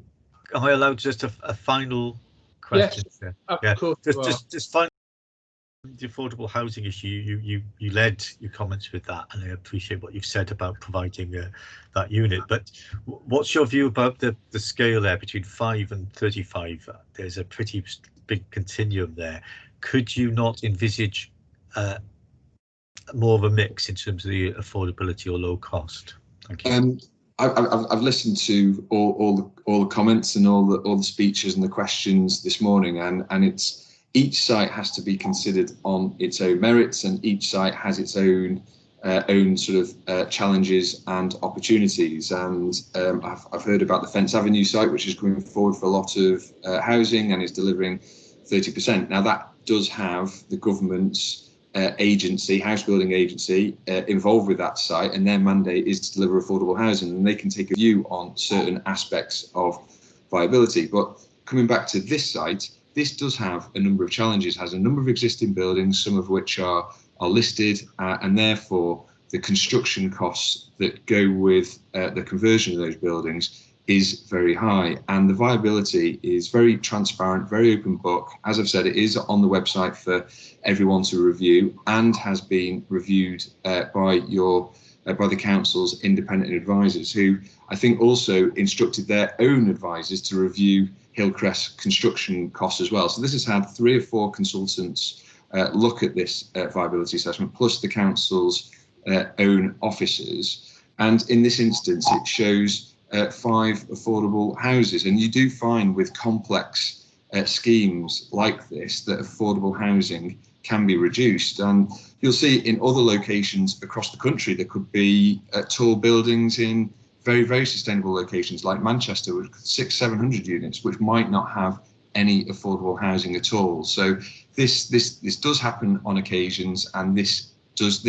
I allowed just a final question? Yes, Yeah, of course. just final. The affordable housing issue, you led your comments with that, and I appreciate what you've said about providing that unit. But what's your view about the scale there between 5 and 35? There's a pretty big continuum there. Could you not envisage more of a mix in terms of the affordability or low cost? Thank you. I've listened to all the comments and all the speeches and the questions this morning, and it's each site has to be considered on its own merits, and each site has its own sort of challenges and opportunities. And I've heard about the Fence Avenue site, which is coming forward for a lot of housing and is delivering 30%. Now that does have the government's agency, house building agency, involved with that site, and their mandate is to deliver affordable housing, and they can take a view on certain aspects of viability. But coming back to this site, this does have a number of challenges, has a number of existing buildings, some of which are listed, and therefore the construction costs that go with the conversion of those buildings is very high, and the viability is very transparent, very open book. As I've said, it is on the website for everyone to review, and has been reviewed by the council's independent advisors, who I think also instructed their own advisors to review Hillcrest construction costs as well. So this has had 3 or 4 consultants look at this viability assessment, plus the council's own officers. And in this instance, it shows 5 affordable houses. And you do find with complex schemes like this that affordable housing can be reduced. And you'll see in other locations across the country, there could be tall buildings in very, very sustainable locations like Manchester with 600-700 units, which might not have any affordable housing at all. So this does happen on occasions, and this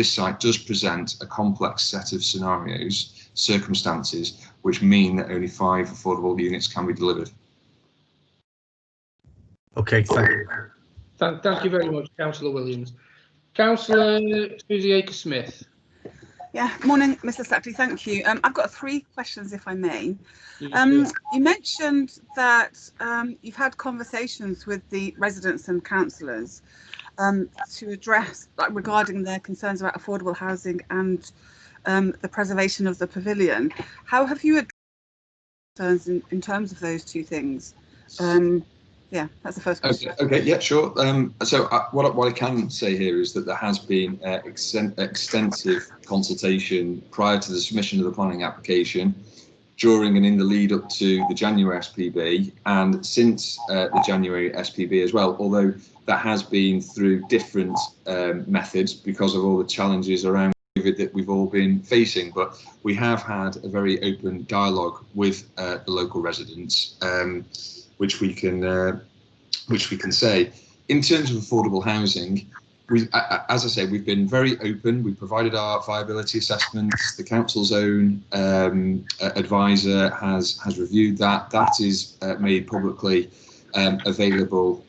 site does present a complex set of scenarios, circumstances, which mean that only 5 affordable units can be delivered. Okay, thank you. Thank you very much, Councillor Williams. Councillor Susie Aker-Smith. Yeah, morning, Mr. Secretary. Thank you. I've got 3 questions, if I may. You mentioned that you've had conversations with the residents and councillors to address, regarding their concerns about affordable housing and the preservation of the pavilion. How have you addressed concerns in terms of those 2 things? Yeah, that's the first question. Okay, yeah, sure. So what I can say here is that there has been extensive consultation prior to the submission of the planning application, during and in the lead up to the January SPB, and since the January SPB as well, although that has been through different methods because of all the challenges around COVID that we've all been facing. But we have had a very open dialogue with the local residents, which we can say. In terms of affordable housing, as I say, we've been very open. We provided our viability assessments. The council's own advisor has reviewed that. That is made publicly available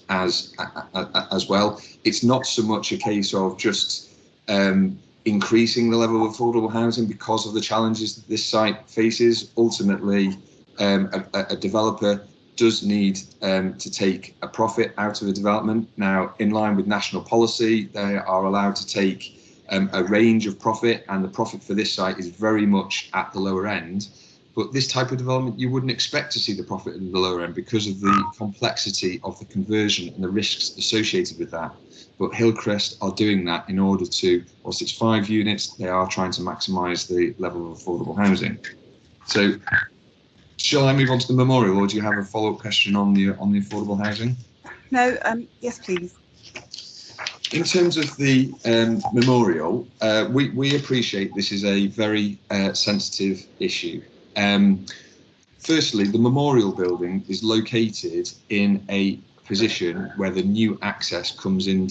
as well. It's not so much a case of just increasing the level of affordable housing because of the challenges that this site faces. Ultimately, a developer does need to take a profit out of a development. Now, in line with national policy, they are allowed to take a range of profit, and the profit for this site is very much at the lower end. But this type of development, you wouldn't expect to see the profit at the lower end because of the complexity of the conversion and the risks associated with that. But Hillcrest are doing that in order to, whilst it's 5 units, they are trying to maximise the level of affordable housing. So, shall I move on to the memorial, or do you have a follow-up question on the affordable housing? No, yes, please. In terms of the memorial, we appreciate this is a very sensitive issue. Firstly, the memorial building is located in a position where the new access comes in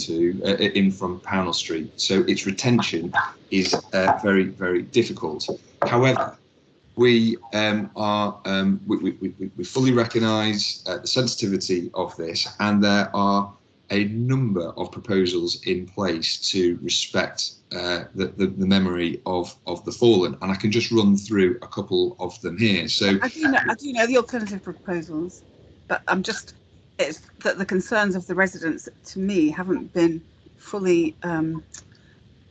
from Pownall Street, so its retention is very, very difficult. However, we fully recognise the sensitivity of this, and there are a number of proposals in place to respect the memory of the fallen, and I can just run through a couple of them here. So I do know the alternative proposals, but it's that the concerns of the residents, to me, haven't been fully,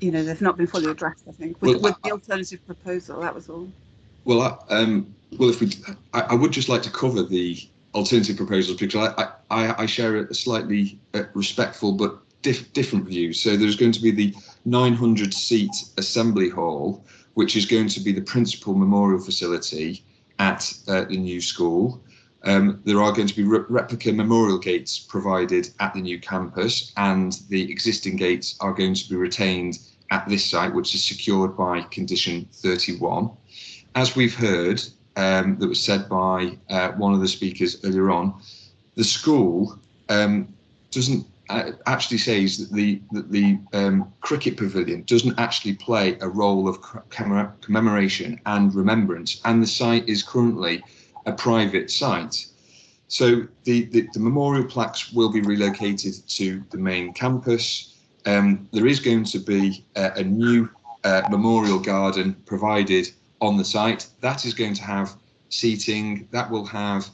they've not been fully addressed, I think, with the alternative proposal, that was all. Well, I would just like to cover the alternative proposals, because I share a slightly respectful but different view. So there's going to be the 900-seat Assembly Hall, which is going to be the principal memorial facility at the new school. There are going to be replica memorial gates provided at the new campus, and the existing gates are going to be retained at this site, which is secured by condition 31. As we've heard, that was said by one of the speakers earlier on, the school doesn't actually says that the cricket pavilion doesn't actually play a role of commemoration and remembrance, and the site is currently a private site. So the memorial plaques will be relocated to the main campus. There is going to be a new memorial garden provided on the site. That is going to have seating, that will have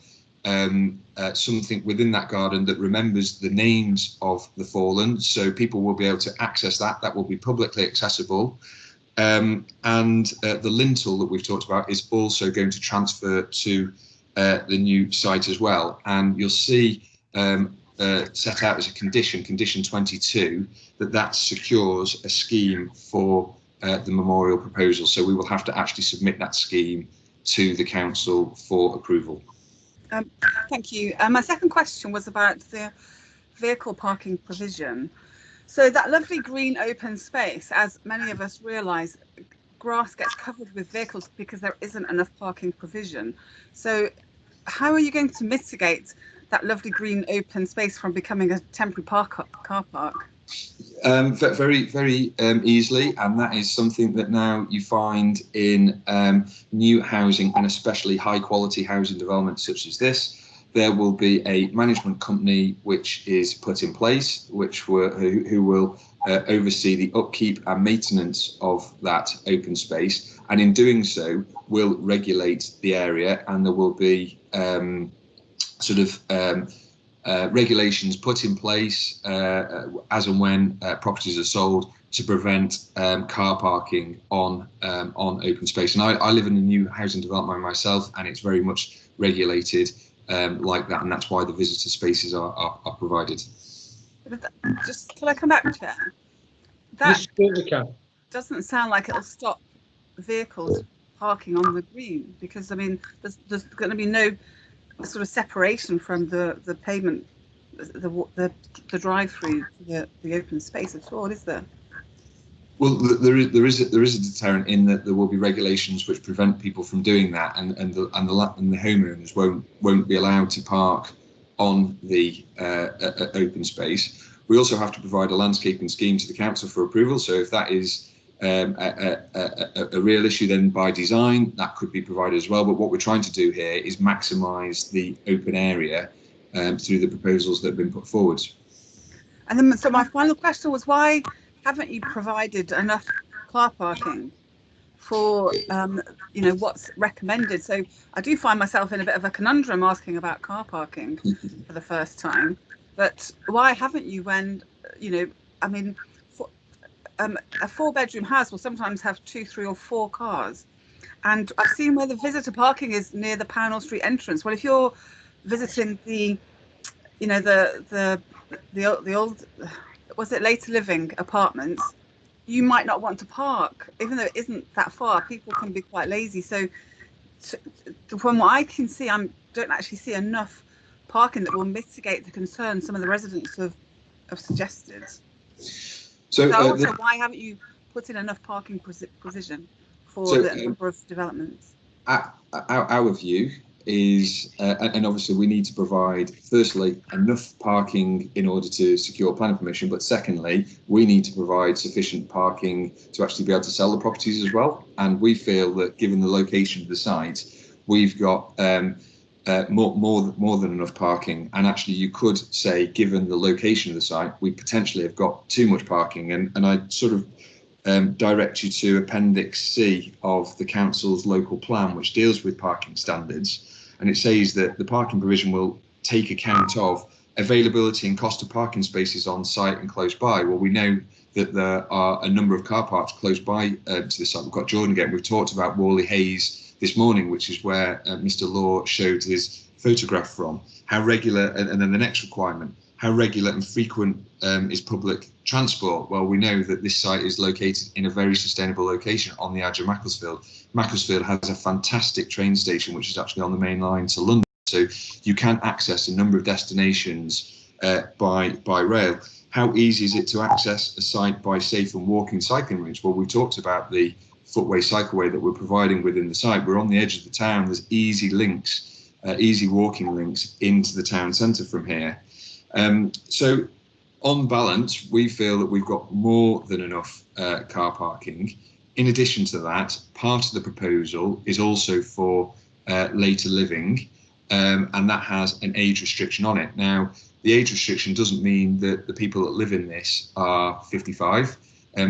something within that garden that remembers the names of the fallen, so people will be able to access that. That will be publicly accessible. And the lintel that we've talked about is also going to transfer to the new site as well. And you'll see set out as a condition 22, that secures a scheme for the memorial proposal. So we will have to actually submit that scheme to the council for approval. Thank you. My second question was about the vehicle parking provision. So that lovely green open space, as many of us realise, grass gets covered with vehicles because there isn't enough parking provision. So how are you going to mitigate that lovely green open space from becoming a temporary car park? Very, very easily, and that is something that now you find in new housing, and especially high quality housing developments such as this. There will be a management company which is put in place, who will oversee the upkeep and maintenance of that open space, and in doing so will regulate the area, and there will be regulations put in place as and when properties are sold to prevent car parking on open space. And I live in a new housing development myself, and it's very much regulated like that, and that's why the visitor spaces are provided. Can I come back to that? That doesn't sound like it'll stop vehicles parking on the green, because I mean there's going to be no sort of separation from the pavement, the drive-through, the open space at all, is there? Well, there is a deterrent in that there will be regulations which prevent people from doing that, and the homeowners won't be allowed to park on the open space. We also have to provide a landscaping scheme to the council for approval. So if that is a real issue, then by design that could be provided as well. But what we're trying to do here is maximise the open area through the proposals that have been put forward. And then, so my final question was, why haven't you provided enough car parking for what's recommended? So I do find myself in a bit of a conundrum asking about car parking for the first time, but why haven't you, when I mean, a 4-bedroom house will sometimes have 2, 3 or 4 cars, and I've seen where the visitor parking is near the Pownall Street entrance. Well, if you're visiting the old, was it later living apartments, you might not want to park, even though it isn't that far. People can be quite lazy. So from what I can see, I don't actually see enough parking that will mitigate the concerns some of the residents have suggested. So also, why haven't you put in enough parking provision for the number of developments? Our view is, and obviously we need to provide, firstly, enough parking in order to secure planning permission, but secondly, we need to provide sufficient parking to actually be able to sell the properties as well. And we feel that given the location of the site, we've got more than enough parking. And actually you could say, given the location of the site, we potentially have got too much parking. And I sort of direct you to Appendix C of the council's local plan, which deals with parking standards. And it says that the parking provision will take account of availability and cost of parking spaces on site and close by. Well, we know that there are a number of car parks close by to the site. We've got Jordan again. We've talked about Worley Hayes this morning, which is where Mr. Law showed his photograph from. How regular, and then the next requirement, how regular and frequent is public transport? Well, we know that this site is located in a very sustainable location on the edge of Macclesfield. Macclesfield has a fantastic train station, which is actually on the main line to London. So you can access a number of destinations by rail. How easy is it to access a site by safe and walking cycling routes? Well, we talked about the footway cycleway that we're providing within the site. We're on the edge of the town. There's easy links, easy walking links into the town centre from here. So on balance, we feel that we've got more than enough car parking. In addition to that, part of the proposal is also for later living, and that has an age restriction on it. Now, the age restriction doesn't mean that the people that live in this are 55.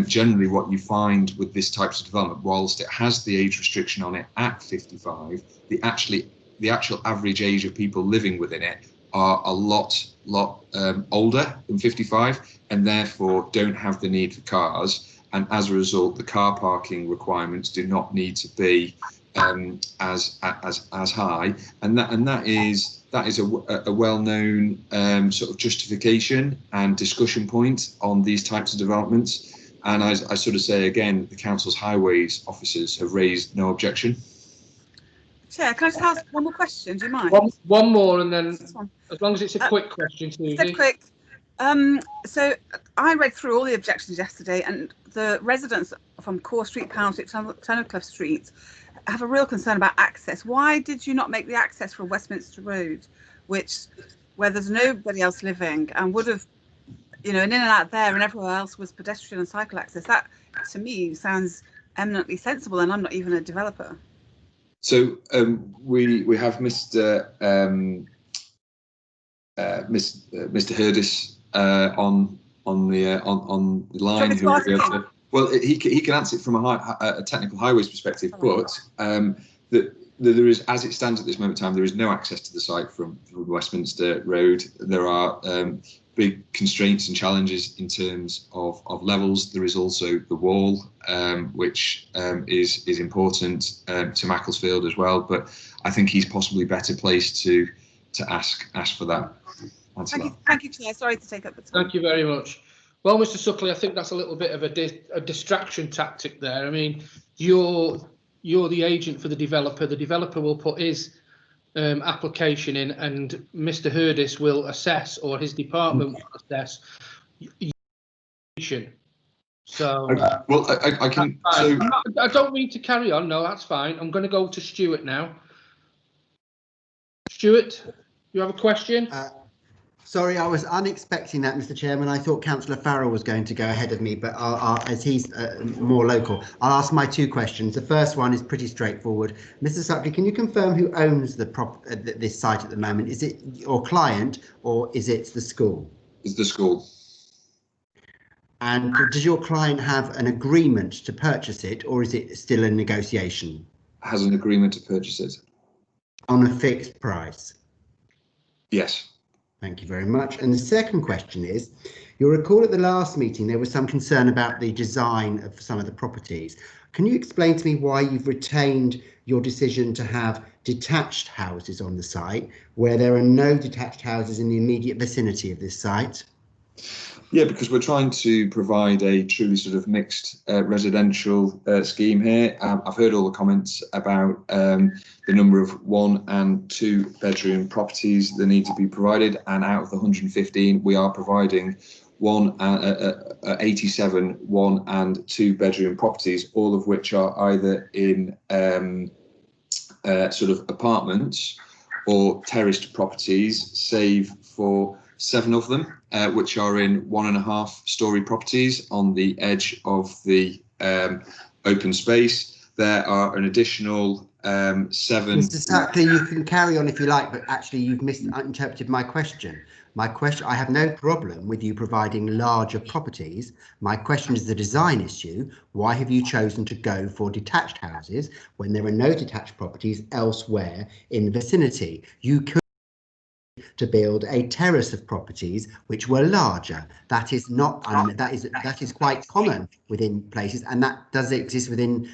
Generally, what you find with this types of development, whilst it has the age restriction on it at 55, the actual average age of people living within it are a lot older than 55, and therefore don't have the need for cars. And as a result, the car parking requirements do not need to be as high. And that is a well-known sort of justification and discussion point on these types of developments. And I sort of say again, the council's highways officers have raised no objection. Chair, can I just ask one more question? Do you mind? One more, and then as long as it's a quick question, Susie. It's quick. So I read through all the objections yesterday, and the residents from Coare Street, Pownall Street, Tunnicliffe Street have a real concern about access. Why did you not make the access for Westminster Rd, where there's nobody else living, and would have, in and out there, and everywhere else was pedestrian and cycle access? That, to me, sounds eminently sensible, and I'm not even a developer. So we have Mr. Hurdis on the line. Well, he can answer it from a technical highways perspective, but there is, as it stands at this moment in time, there is no access to the site from Westminster Road. There are big constraints and challenges in terms of levels. There is also the wall, which is important to Macclesfield as well. But I think he's possibly better placed to ask for that. Thank you, Chair. Sorry to take up the time. Thank you very much. Well, Mr. Suckley, I think that's a little bit of a distraction tactic there. I mean, you're the agent for the developer. The developer will put his application in, and Mr. Hurdis will assess, or his department will assess. So, well, I can. So I don't mean to carry on. No, that's fine. I'm going to go to Stuart now. Stuart, you have a question? Sorry, I was unexpecting that, Mr. Chairman. I thought Councillor Farrell was going to go ahead of me, but as he's more local, I'll ask my two questions. The first one is pretty straightforward. Mr. Suckley, can you confirm who owns this site at the moment? Is it your client or is it the school? It's the school. And does your client have an agreement to purchase it, or is it still a negotiation? Has an agreement to purchase it. On a fixed price? Yes. Thank you very much. And the second question is, you'll recall at the last meeting there was some concern about the design of some of the properties. Can you explain to me why you've retained your decision to have detached houses on the site, where there are no detached houses in the immediate vicinity of this site? Yeah, because we're trying to provide a truly sort of mixed residential scheme here. I've heard all the comments about the number of 1 and 2 bedroom properties that need to be provided, and out of the 115, we are providing 87 1 and 2 bedroom properties, all of which are either in sort of apartments or terraced properties, save for 7 of them, which are in 1.5-storey properties on the edge of the open space. There are an additional 7. Mr. Sackley, you can carry on if you like, but actually you've misinterpreted my question. My question, I have no problem with you providing larger properties. My question is the design issue. Why have you chosen to go for detached houses when there are no detached properties elsewhere in the vicinity? You could to build a terrace of properties which were larger. That is not that is quite common within places, and that does exist within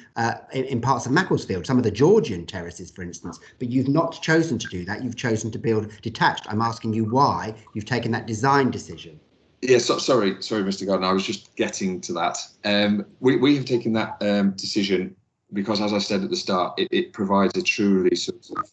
in parts of Macclesfield, some of the Georgian terraces, for instance. But you've not chosen to do that. You've chosen to build detached. I'm asking you why you've taken that design decision. Yes, sorry, Mr. Gardner. I was just getting to that. We have taken that decision because, as I said at the start, it provides a truly sort of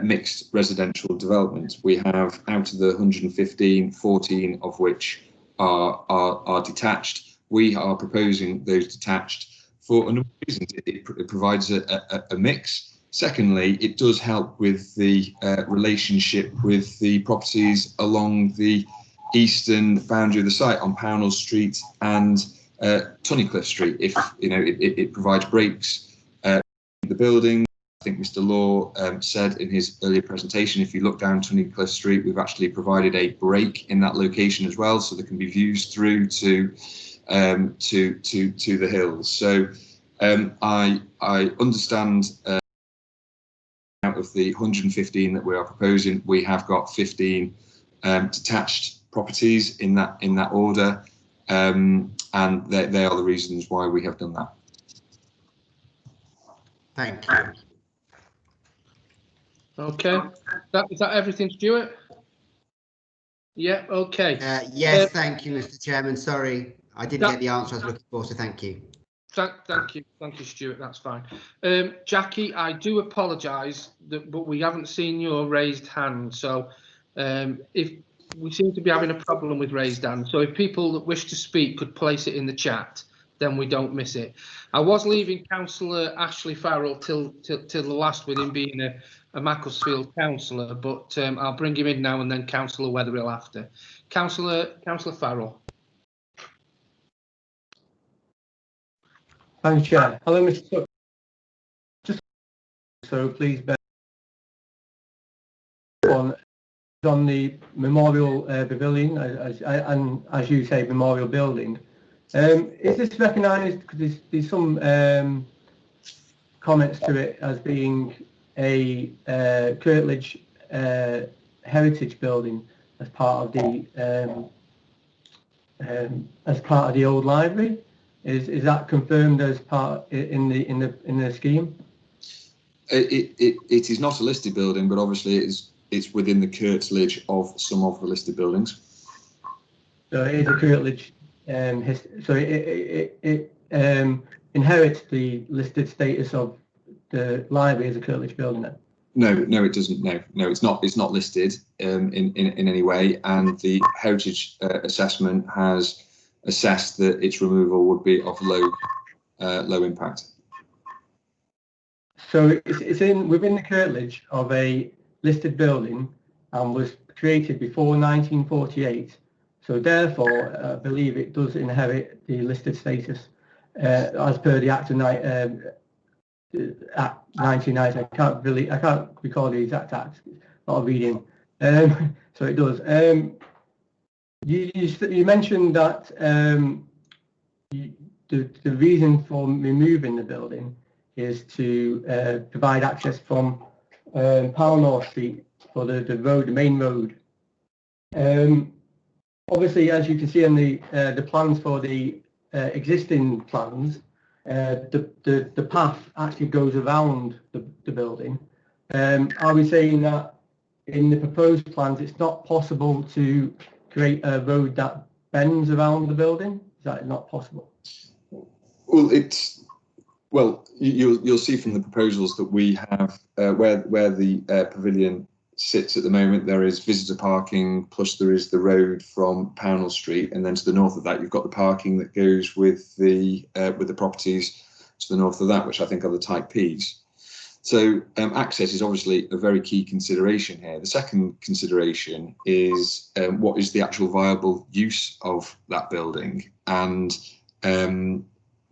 mixed residential development. We have, out of the 115, 14 of which are detached. We are proposing those detached for a number of reasons. It provides a mix. Secondly, it does help with the relationship with the properties along the eastern boundary of the site on Pownall Street and Tunnicliffe Street. If it provides breaks in the building. I think Mr. Law said in his earlier presentation, if you look down Tunnicliffe Street, we've actually provided a break in that location as well, so there can be views through to the hills. So I understand out of the 115 that we are proposing, we have got 15 detached properties in that order, and they are the reasons why we have done that. Thank you. Okay, is that everything, Stuart? Yeah, okay. Yes, thank you, Mr. Chairman. Sorry, I didn't get the answer I was looking for, so thank you. Thank you, Stuart. That's fine. Jackie, I do apologise, but we haven't seen your raised hand. So, if we seem to be having a problem with raised hand, so if people that wish to speak could place it in the chat, then we don't miss it. I was leaving Councillor Ashley Farrell till the last, with him being a Macclesfield councillor, but I'll bring him in now, and then Councillor Wetherill after. Councillor Farrell. Thanks, Chair. Hello, Mr. Cook. Just so please bear on the memorial pavilion, and as you say, memorial building. Is this recognised? Because there's some comments to it as being a Kirtledge heritage building as part of the old library. Is that confirmed as part in the scheme? It is not a listed building, but obviously it's within the curtilage of some of the listed buildings. So it is a curtilage. So it inherits the listed status of the library as a curtilage building. Then? No, it doesn't. No, it's not. It's not listed in any way, and the heritage assessment has assessed that its removal would be of low impact. So it's within the curtilage of a listed building and was created before 1948. So therefore, I believe it does inherit the listed status as per the Act of 1990. I can't recall the exact act. Not a reading. So it does. You mentioned that the reason for removing the building is to provide access from Pownall Street for the road, the main road. Obviously, as you can see in the plans for the existing plans, the path actually goes around the building. Are we saying that in the proposed plans it's not possible to create a road that bends around the building? Is that not possible? Well, you'll see from the proposals that we have where the pavilion sits at the moment, there is visitor parking, plus there is the road from Pownall Street, and then to the north of that, you've got the parking that goes with the properties to the north of that, which I think are the Type Ps. So access is obviously a very key consideration here. The second consideration is what is the actual viable use of that building, and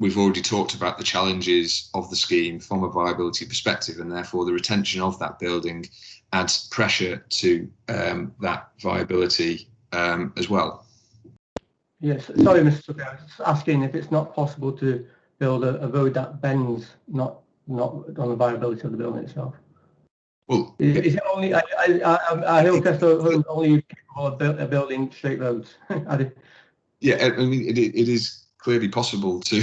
we've already talked about the challenges of the scheme from a viability perspective, and therefore the retention of that building adds pressure to that viability as well. Yes, sorry, Mr. Tucker, I was just asking if it's not possible to build a road that bends, not on the viability of the building itself. Well, is it only Hillcrest only capable of building straight roads? Yeah, I mean it is clearly possible to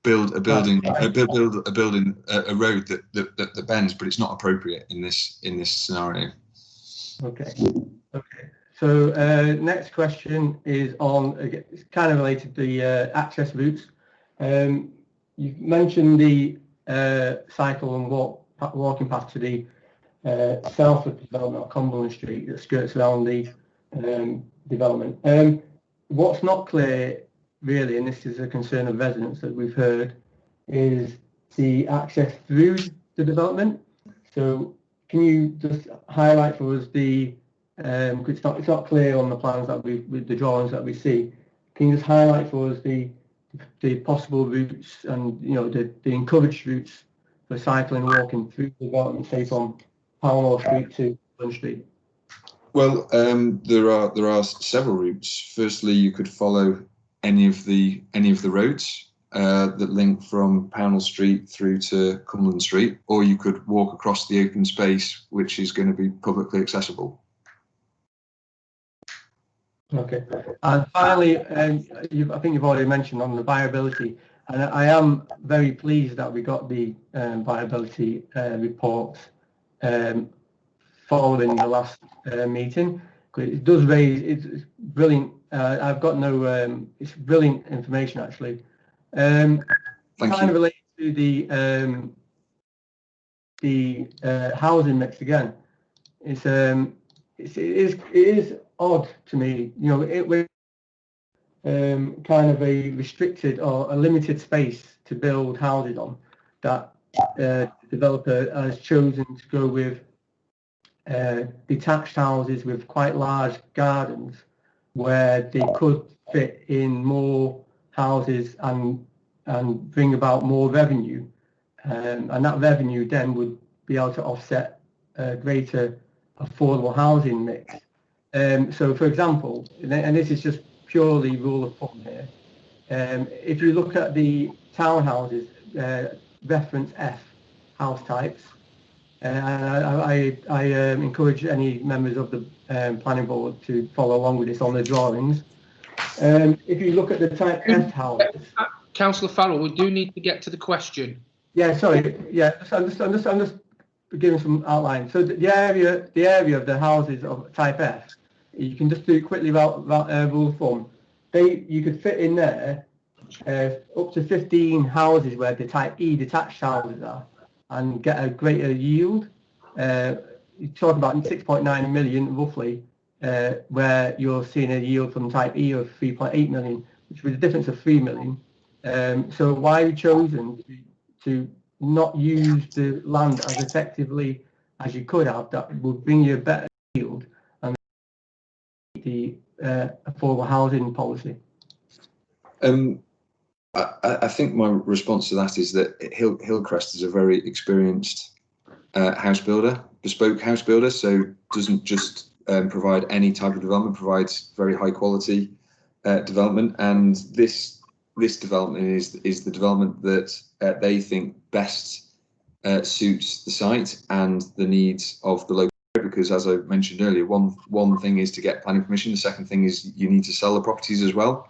build a building, a road that bends, but it's not appropriate in this scenario. Okay. So next question is on, it's kind of related to the access routes. You've mentioned the cycle and walking path to the south of the development, Cumberland Street, that skirts around the development. What's not clear, really, and this is a concern of residents that we've heard, is the access through the development. So can you just highlight for us the, it's not clear on the plans that with the drawings that we see. Can you just highlight for us the possible routes and the encouraged routes for cycling and walking through the development, say from Pownall Street to Cumberland Street? Well, there are several routes. Firstly, you could follow any of the roads that link from Pownall Street through to Cumberland Street, or you could walk across the open space, which is going to be publicly accessible. Okay, and finally, I think you've already mentioned on the viability, and I am very pleased that we got the viability report following the last meeting. It does raise, it's brilliant. I've got no, it's brilliant information actually. Kind of related to the housing mix again. It is odd to me, we're kind of a restricted or a limited space to build houses on, that the developer has chosen to go with detached houses with quite large gardens, where they could fit in more houses and bring about more revenue, and that revenue then would be able to offset a greater affordable housing mix. So for example, and this is just purely rule of thumb here, if you look at the townhouses, reference F house types, and I encourage any members of the planning board to follow along with this on the drawings. If you look at the type F houses, Councillor Farrell, we do need to get to the question. Yeah, sorry. Yeah, I'm just giving some outline. So the area of the houses of type F, you can just do it quickly rule of thumb. You could fit in there up to 15 houses where the type E detached houses are, and get a greater yield. You talk about 6.9 million roughly, where you're seeing a yield from type E of 3.8 million, which was a difference of 3 million. So why have you chosen to not use the land as effectively as you could have, that would bring you a better yield and the affordable housing policy? I think my response to that is that Hillcrest is a very experienced house builder, bespoke house builder, so doesn't just provide any type of development, provides very high quality development, and this development is the development that they think best suits the site and the needs of the local area, because as I mentioned earlier, one thing is to get planning permission, the second thing is you need to sell the properties as well.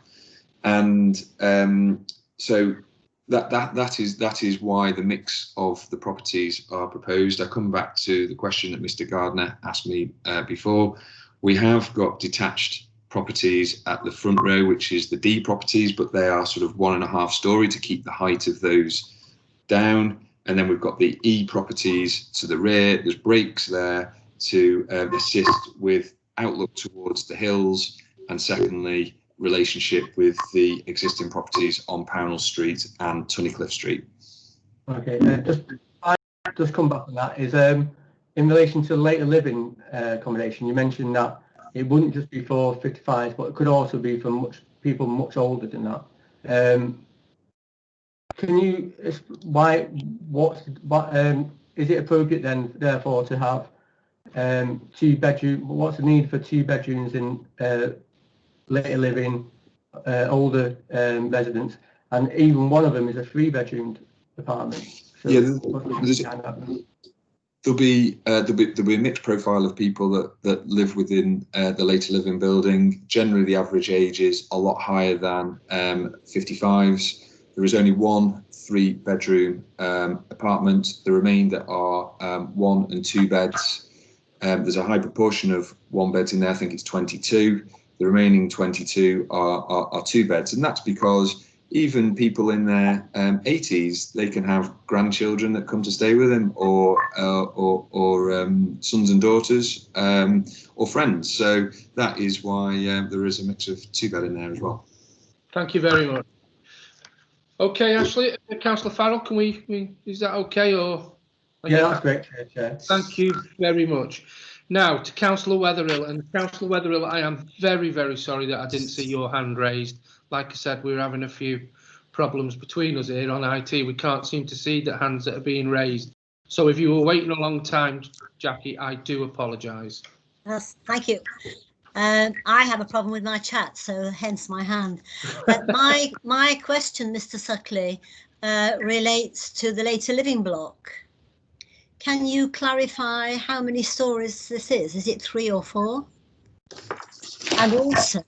And so that is why the mix of the properties are proposed. I come back to the question that Mr. Gardner asked me before. We have got detached properties at the front row, which is the D properties, but they are sort of 1.5 story to keep the height of those down. And then we've got the E properties to the rear. There's breaks there, to assist with outlook towards the hills, and secondly, relationship with the existing properties on Pownall Street and Tunnicliffe Street. Okay, just come back on that. Is in relation to later living accommodation, you mentioned that it wouldn't just be for 55s, but it could also be for people much older than that. Can you is it appropriate then, therefore, to have 2 bedroom? What's the need for 2 bedrooms in later living older residents, and even one of them is a 3-bedroomed apartment? So yeah, there'll be a mixed profile of people that live within the later living building. Generally, the average age is a lot higher than 55s. There is only one 3-bedroom apartment. The remainder are 1 and 2 beds. There's a high proportion of 1 beds in there. I think it's 22. The remaining 22 are 2 beds, and that's because even people in their 80s, they can have grandchildren that come to stay with them, or sons and daughters, or friends. So that is why there is a mix of 2-bed in there as well. Thank you very much. Okay, Ashley, Councillor Farrell, is that okay? Or yeah, that's great, Chair. Thank you very much. Now to Councillor Wetherill, and Councillor Wetherill, I am very, very sorry that I didn't see your hand raised. Like I said, we're having a few problems between us here on IT. We can't seem to see the hands that are being raised. So if you were waiting a long time, Jackie, I do apologise. Yes, thank you. I have a problem with my chat, so hence my hand. But my question, Mr. Suckley, relates to the later living block. Can you clarify how many stories this is? Is it 3 or 4? And also,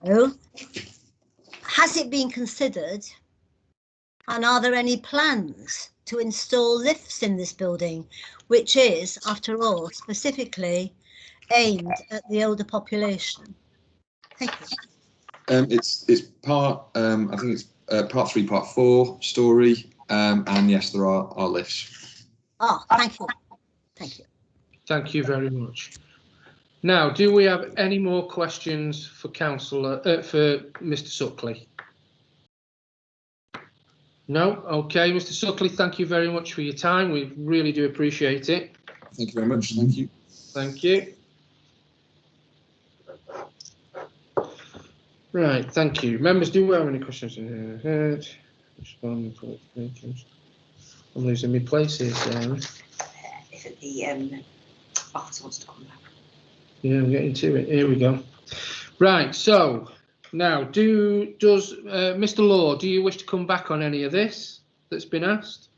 has it been considered, and are there any plans to install lifts in this building, which is, after all, specifically aimed at the older population? Thank you. It's part, I think it's part 3, part 4 story, and yes, there are lifts. Oh, thank you. Thank you. Thank you very much. Now, do we have any more questions for Councillor, for Mr. Suckley? No? Okay, Mr. Suckley, thank you very much for your time. We really do appreciate it. Thank you very much. Thank you. Thank you. Right, thank you. Members, do we have any questions? I'm losing my place here, Sarah. If the officer wants to come back. Yeah, I'm getting to it. Here we go. Right, so now does Mr. Law, do you wish to come back on any of this that's been asked?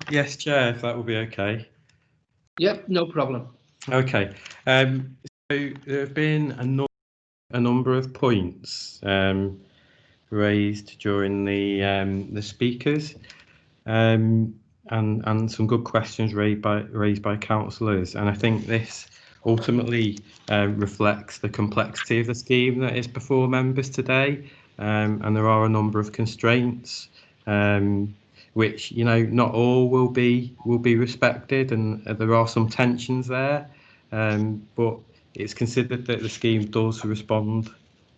Yes, Chair, if that will be okay. Yep, no problem. Okay. So there have been a number of points raised during the speakers, and some good questions raised by councillors, and I think this ultimately reflects the complexity of the scheme that is before members today, and there are a number of constraints which, you know, not all will be respected, and there are some tensions there, but it's considered that the scheme does respond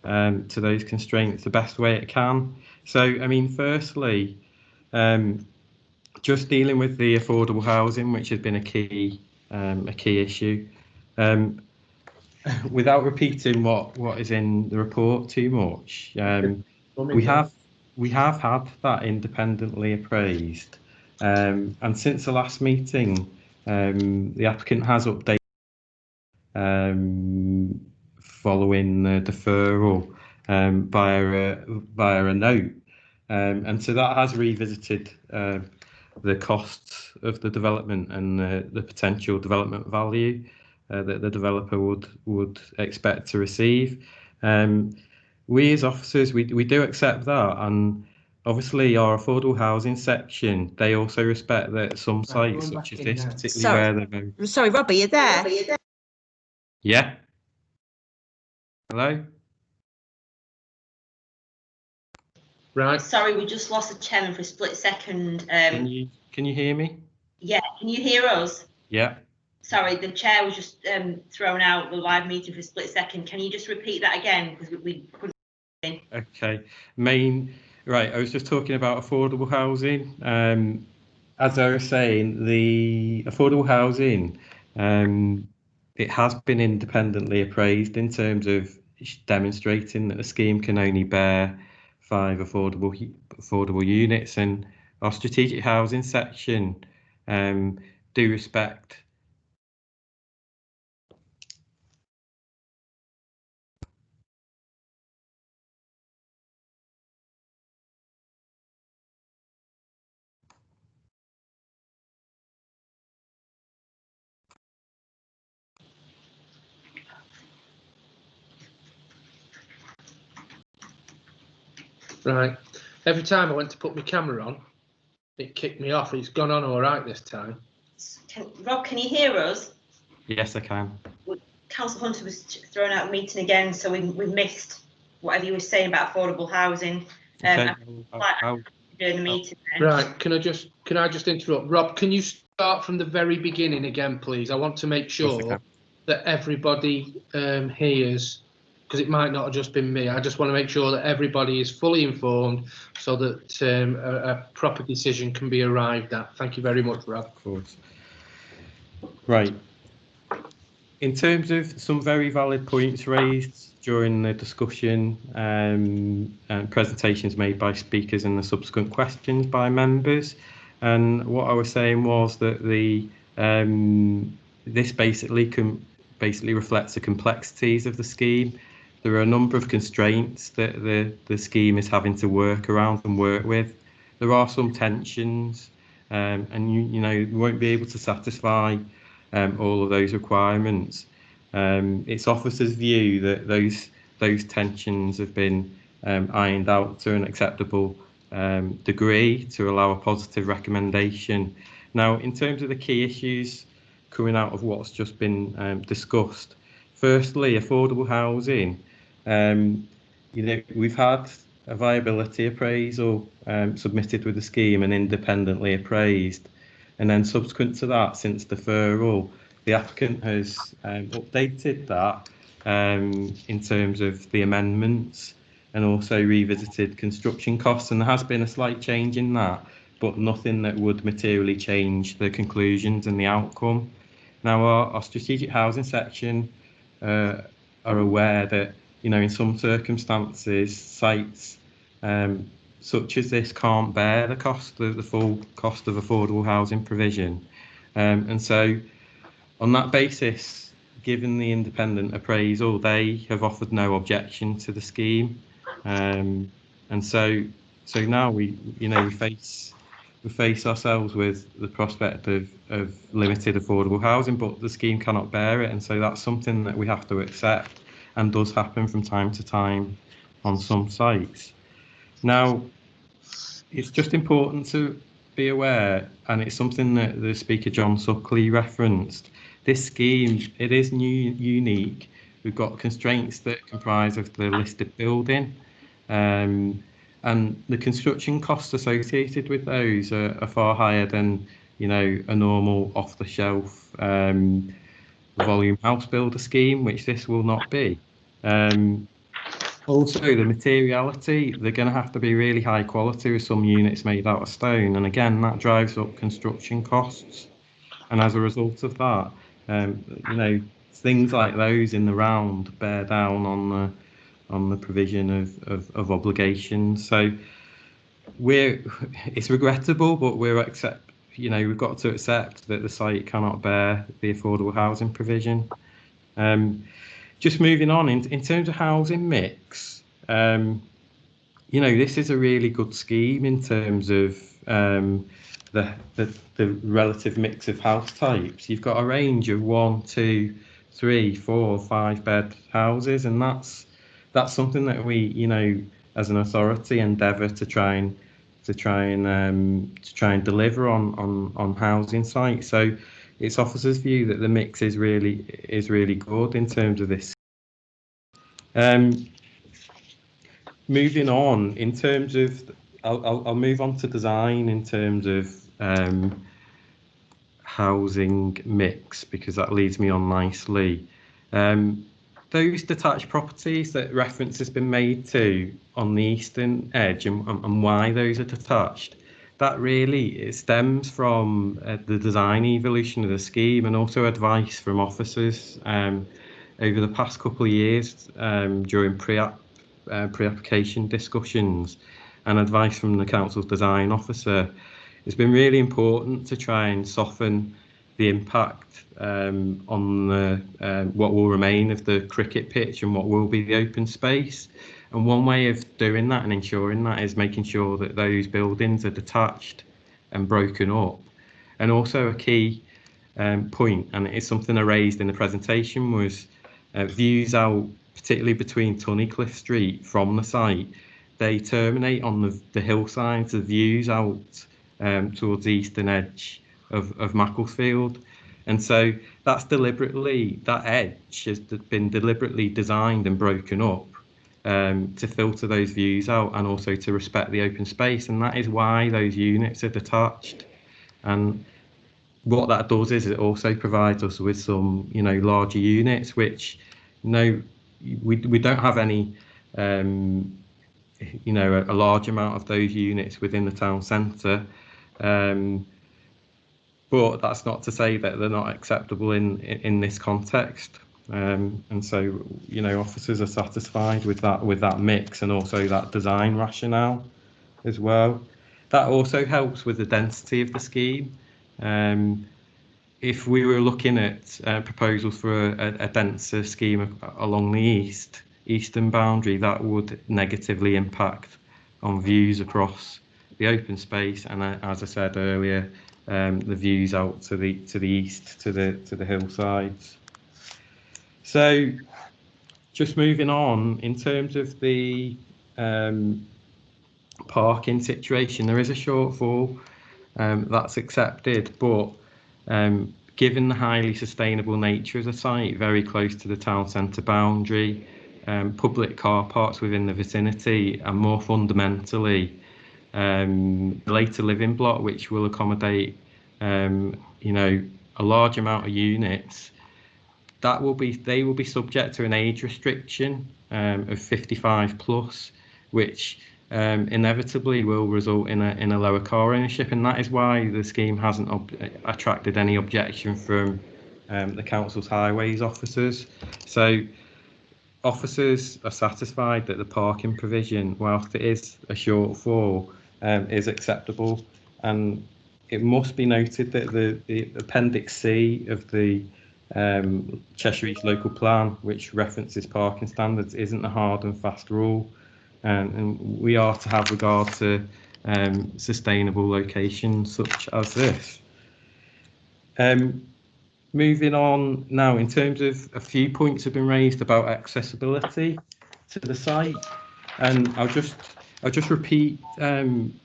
to those constraints the best way it can. So, I mean, firstly, just dealing with the affordable housing, which has been a key issue. Without repeating what is in the report too much, we have had that independently appraised, and since the last meeting, the applicant has updated following the deferral via a note, and so that has revisited the costs of the development and the potential development value that the developer would expect to receive. We as officers, we do accept that, and obviously our affordable housing section, they also respect that some sites such as this, particularly where they're... Sorry, Robbie, you're there? Yeah. Hello? Right. Sorry, we just lost the chairman for a split second. Can you hear me? Yeah, can you hear us? Yeah. Sorry, the chair was just thrown out the live meeting for a split second. Can you just repeat that again? Because we couldn't. Okay. Right, I was just talking about affordable housing. As I was saying, the affordable housing, it has been independently appraised in terms of demonstrating that the scheme can only bear 5 affordable units, and our strategic housing section do respect Right. Every time I went to put my camera on, it kicked me off. It's gone on all right this time. Rob, can you hear us? Yes, I can. Councillor Hunter was thrown out of the meeting again, so we missed whatever you were saying about affordable housing. Okay. During the meeting. Right. Can I just interrupt? Rob, can you start from the very beginning again, please? I want to make sure that everybody hears, because it might not have just been me. I just want to make sure that everybody is fully informed so that a proper decision can be arrived at. Thank you very much, Rob. Of course. Right. In terms of some very valid points raised during the discussion and presentations made by speakers and the subsequent questions by members, and what I was saying was that this basically reflects the complexities of the scheme. There are a number of constraints that the scheme is having to work around and work with. There are some tensions, and you won't be able to satisfy all of those requirements. It's officers' view that those tensions have been ironed out to an acceptable degree to allow a positive recommendation. Now, in terms of the key issues coming out of what's just been discussed, firstly, affordable housing. We've had a viability appraisal submitted with the scheme and independently appraised, and then subsequent to that, since deferral, the applicant has updated that in terms of the amendments and also revisited construction costs, and there has been a slight change in that, but nothing that would materially change the conclusions and the outcome. Now, our strategic housing section are aware that in some circumstances, sites such as this can't bear the full cost of affordable housing provision, and so on that basis, given the independent appraisal, they have offered no objection to the scheme, and so now we face ourselves with the prospect of limited affordable housing, but the scheme cannot bear it, and so that's something that we have to accept, and does happen from time to time on some sites. Now, it's just important to be aware, and it's something that the speaker John Suckley referenced. This scheme, it is unique. We've got constraints that comprise of the listed building, and the construction costs associated with those are far higher than a normal off-the-shelf volume house builder scheme, which this will not be. Also, the materiality, they're going to have to be really high quality with some units made out of stone, and again that drives up construction costs, and as a result of that, things like those in the round bear down on the provision of obligations. So it's regrettable, but we've got to accept that the site cannot bear the affordable housing provision. Just moving on, in terms of housing mix, this is a really good scheme in terms of the relative mix of house types. You've got a range of 1, 2, 3, 4, 5 bed houses, and that's something that we, as an authority, endeavour to try and deliver on housing sites. So it's officers' view that the mix is really good in terms of this. Moving on, in terms of, I'll move on to design in terms of housing mix, because that leads me on nicely. Those detached properties that reference has been made to on the eastern edge, and why those are detached, that really stems from the design evolution of the scheme, and also advice from officers over the past couple of years during pre-application discussions, and advice from the council's design officer. It's been really important to try and soften the impact on the what will remain of the cricket pitch and what will be the open space. And one way of doing that and ensuring that is making sure that those buildings are detached and broken up. And also a key point, and it's something I raised in the presentation, was views out, particularly between Tunnicliffe Street from the site. They terminate on the hillsides, the views out towards the eastern edge of Macclesfield. And so that's deliberately, that edge has been deliberately designed and broken up to filter those views out, and also to respect the open space. And that is why those units are detached. And what that does is it also provides us with some, larger units, which, we don't have any, a large amount of those units within the town centre. But that's not to say that they're not acceptable in this context. And so, officers are satisfied with that mix, and also that design rationale as well. That also helps with the density of the scheme. If we were looking at proposals for a denser scheme along the eastern boundary, that would negatively impact on views across the open space, and as I said earlier, the views out to the east, to the hillsides. So, just moving on, in terms of the parking situation, there is a shortfall that's accepted, but given the highly sustainable nature of the site, very close to the town centre boundary, public car parks within the vicinity, and more fundamentally, later living block, which will accommodate, a large amount of units, they will be subject to an age restriction of 55 plus, which inevitably will result in a lower car ownership, and that is why the scheme hasn't attracted any objection from the council's highways officers. So officers are satisfied that the parking provision, whilst it is a shortfall, is acceptable. And it must be noted that the Appendix C of the Cheshire East local plan, which references parking standards, isn't a hard and fast rule, and we are to have regard to sustainable locations such as this. Moving on now, in terms of a few points have been raised about accessibility to the site, and I'll just repeat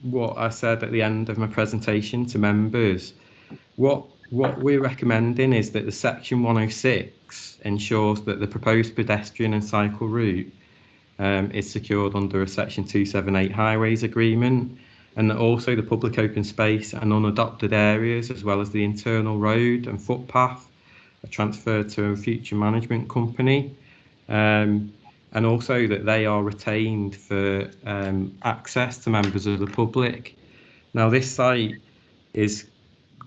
what I said at the end of my presentation to members. What we're recommending is that the Section 106 ensures that the proposed pedestrian and cycle route is secured under a Section 278 highways agreement, and that also the public open space and unadopted areas, as well as the internal road and footpath, are transferred to a future management company, and also that they are retained for access to members of the public. Now, this site is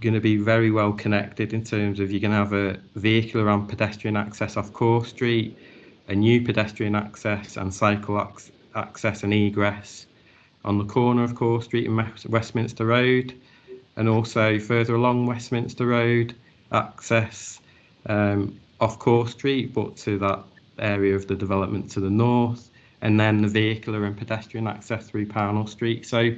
going to be very well connected in terms of you're going to have a vehicular and pedestrian access off Coare Street, a new pedestrian access and cycle access and egress on the corner of Coare Street and Westminster Road, and also further along Westminster Road, access off Coare Street, but to that area of the development to the north, and then the vehicular and pedestrian access through Pownall Street. So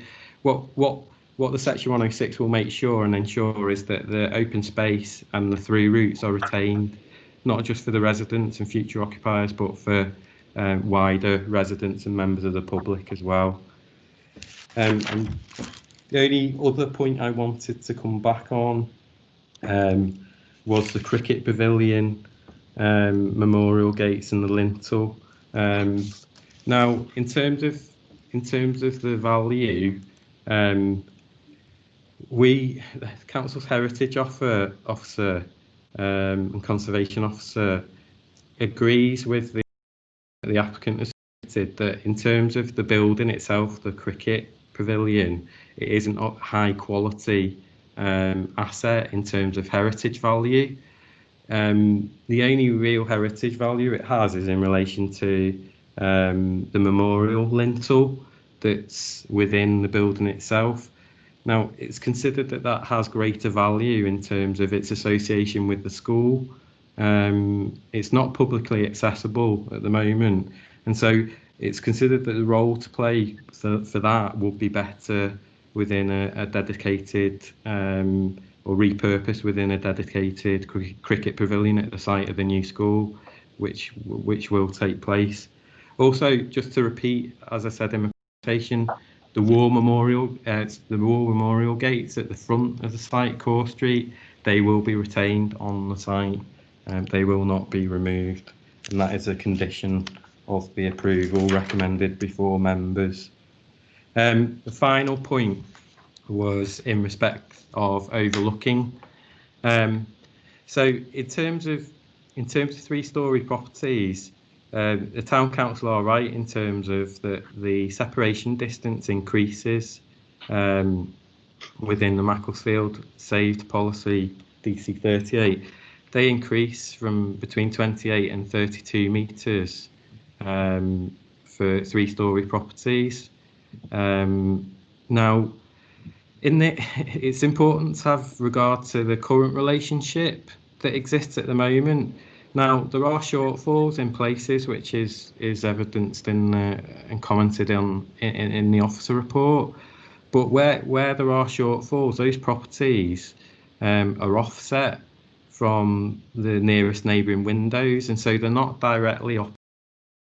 what the Section 106 will make sure and ensure is that the open space and the through routes are retained, not just for the residents and future occupiers, but for wider residents and members of the public as well. And the only other point I wanted to come back on was the cricket pavilion, memorial gates and the lintel. Now, in terms of the value, the council's heritage officer and conservation officer agrees with the applicant has stated that in terms of the building itself, the cricket pavilion, it isn't a high quality asset in terms of heritage value. The only real heritage value it has is in relation to the memorial lintel that's within the building itself. Now, it's considered that that has greater value in terms of its association with the school. It's not publicly accessible at the moment, and so it's considered that the role to play for that would be better within a dedicated or repurposed within a dedicated cricket pavilion at the site of the new school, which will take place. Also, just to repeat, as I said in my presentation, the war memorial gates at the front of the site, Coare Street, they will be retained on the site. They will not be removed, and that is a condition of the approval recommended before members. The final point was in respect of overlooking. So in terms of 3-storey properties, the town council are right in terms of the separation distance increases within the Macclesfield saved policy DC 38. They increase from between 28 and 32 metres for 3-storey properties. Now, it's important to have regard to the current relationship that exists at the moment. Now, there are shortfalls in places, which is evidenced and commented on in the officer report. But where there are shortfalls, those properties are offset from the nearest neighbouring windows, and so they're not directly up.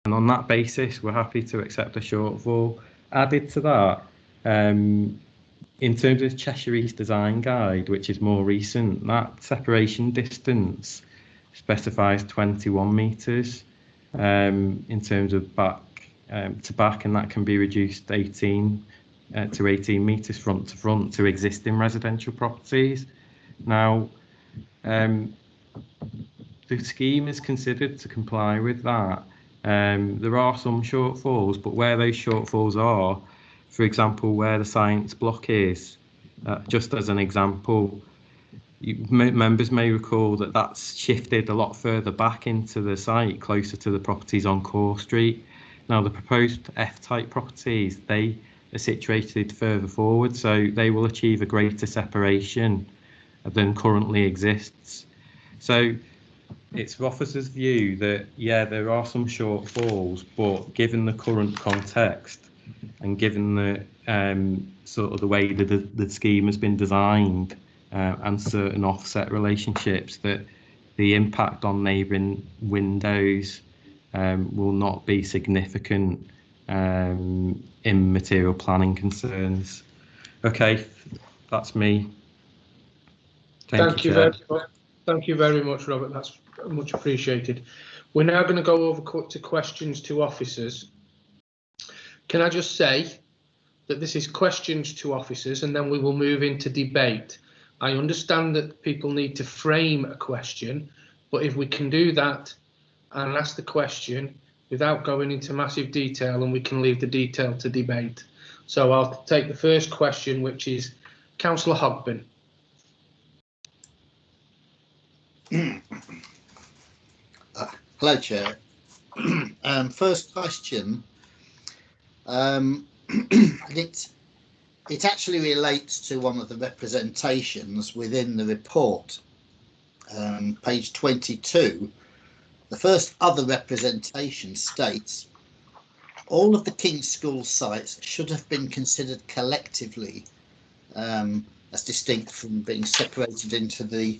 And on that basis, we're happy to accept a shortfall. Added to that, in terms of Cheshire East design guide, which is more recent, that separation distance specifies 21 metres in terms of back to back, and that can be reduced 18 to 18 metres front to front to existing residential properties. Now, the scheme is considered to comply with that. There are some shortfalls, but where those shortfalls are, for example, where the science block is, just as an example, members may recall that that's shifted a lot further back into the site, closer to the properties on Coare Street. Now, the proposed F-type properties, they are situated further forward, so they will achieve a greater separation than currently exists. So it's the officer's view that, yeah, there are some shortfalls, but given the current context and given the sort of the way that the scheme has been designed and certain offset relationships, that the impact on neighbouring windows will not be significant in material planning concerns. Okay, that's me. Thank you very much. Thank you very much, Robert. That's much appreciated. We're now going to go over to questions to officers. Can I just say that this is questions to officers, and then we will move into debate. I understand that people need to frame a question, but if we can do that and ask the question without going into massive detail, and we can leave the detail to debate. So I'll take the first question, which is Councillor Hogben. Hello, Chair. First question. It actually relates to one of the representations within the report, page 22. The first other representation states, all of the King's School sites should have been considered collectively as distinct from being separated into the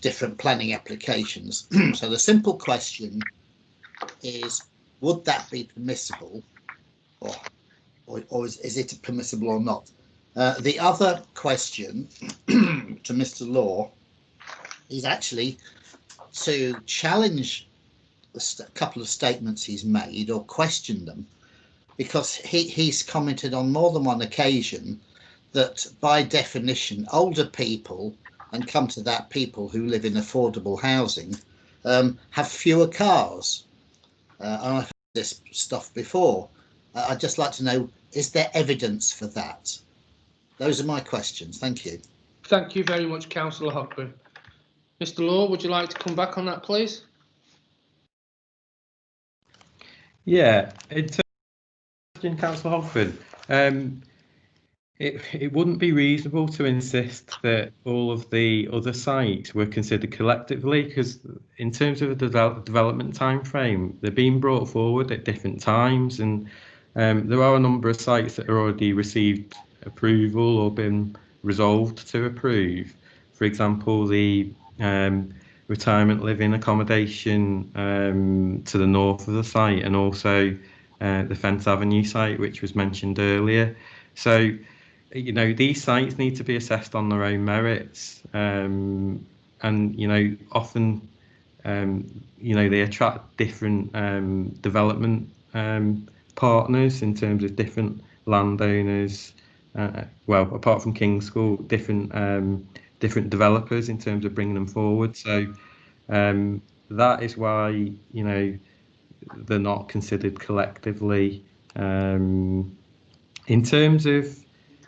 different planning applications. So the simple question is, would that be permissible, or is it permissible or not? The other question to Mr. Law is actually to challenge a couple of statements he's made or question them, because he's commented on more than one occasion that by definition, older people, and come to that, people who live in affordable housing, have fewer cars. And I've heard this stuff before. I'd just like to know, is there evidence for that? Those are my questions. Thank you. Thank you very much, Councillor Hogben. Mr. Law, would you like to come back on that, please? Yeah, in terms of Councillor Hogben, it wouldn't be reasonable to insist that all of the other sites were considered collectively, because in terms of the development time frame, they're being brought forward at different times, and there are a number of sites that are already received approval or been resolved to approve. For example, the retirement living accommodation to the north of the site, and also the Fence Avenue site, which was mentioned earlier. So, you know, these sites need to be assessed on their own merits, and, you know, often, you know, they attract different development partners in terms of different landowners, well, apart from King's School, different developers in terms of bringing them forward. So that is why, you know, they're not considered collectively. In terms of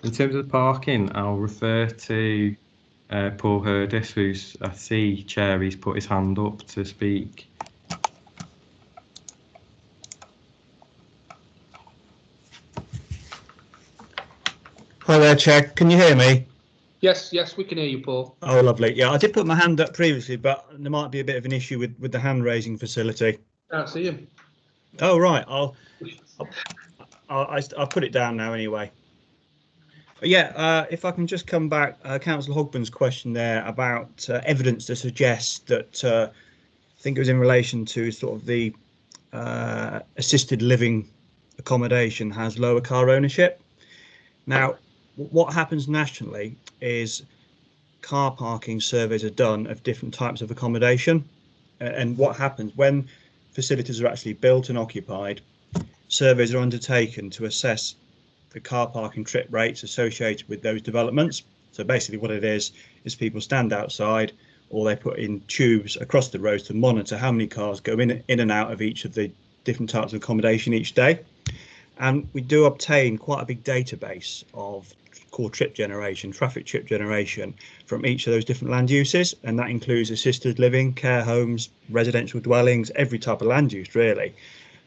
the parking, I'll refer to Paul Hurdis, who's, I see, Chair, he's put his hand up to speak. Hi there, Chair. Can you hear me? Yes, we can hear you, Paul. Oh, lovely. Yeah, I did put my hand up previously, but there might be a bit of an issue with the hand raising facility. Can't see him. Oh, right. I'll put it down now anyway. Yeah, if I can just come back, Councillor Hogben's question there about evidence to suggest that, I think it was in relation to sort of the assisted living accommodation has lower car ownership. Now, what happens nationally is car parking surveys are done of different types of accommodation, and what happens when facilities are actually built and occupied, surveys are undertaken to assess the car parking trip rates associated with those developments. So basically what it is people stand outside, or they put in tubes across the roads to monitor how many cars go in and out of each of the different types of accommodation each day. And we do obtain quite a big database of core trip generation, traffic trip generation from each of those different land uses, and that includes assisted living, care homes, residential dwellings, every type of land use really.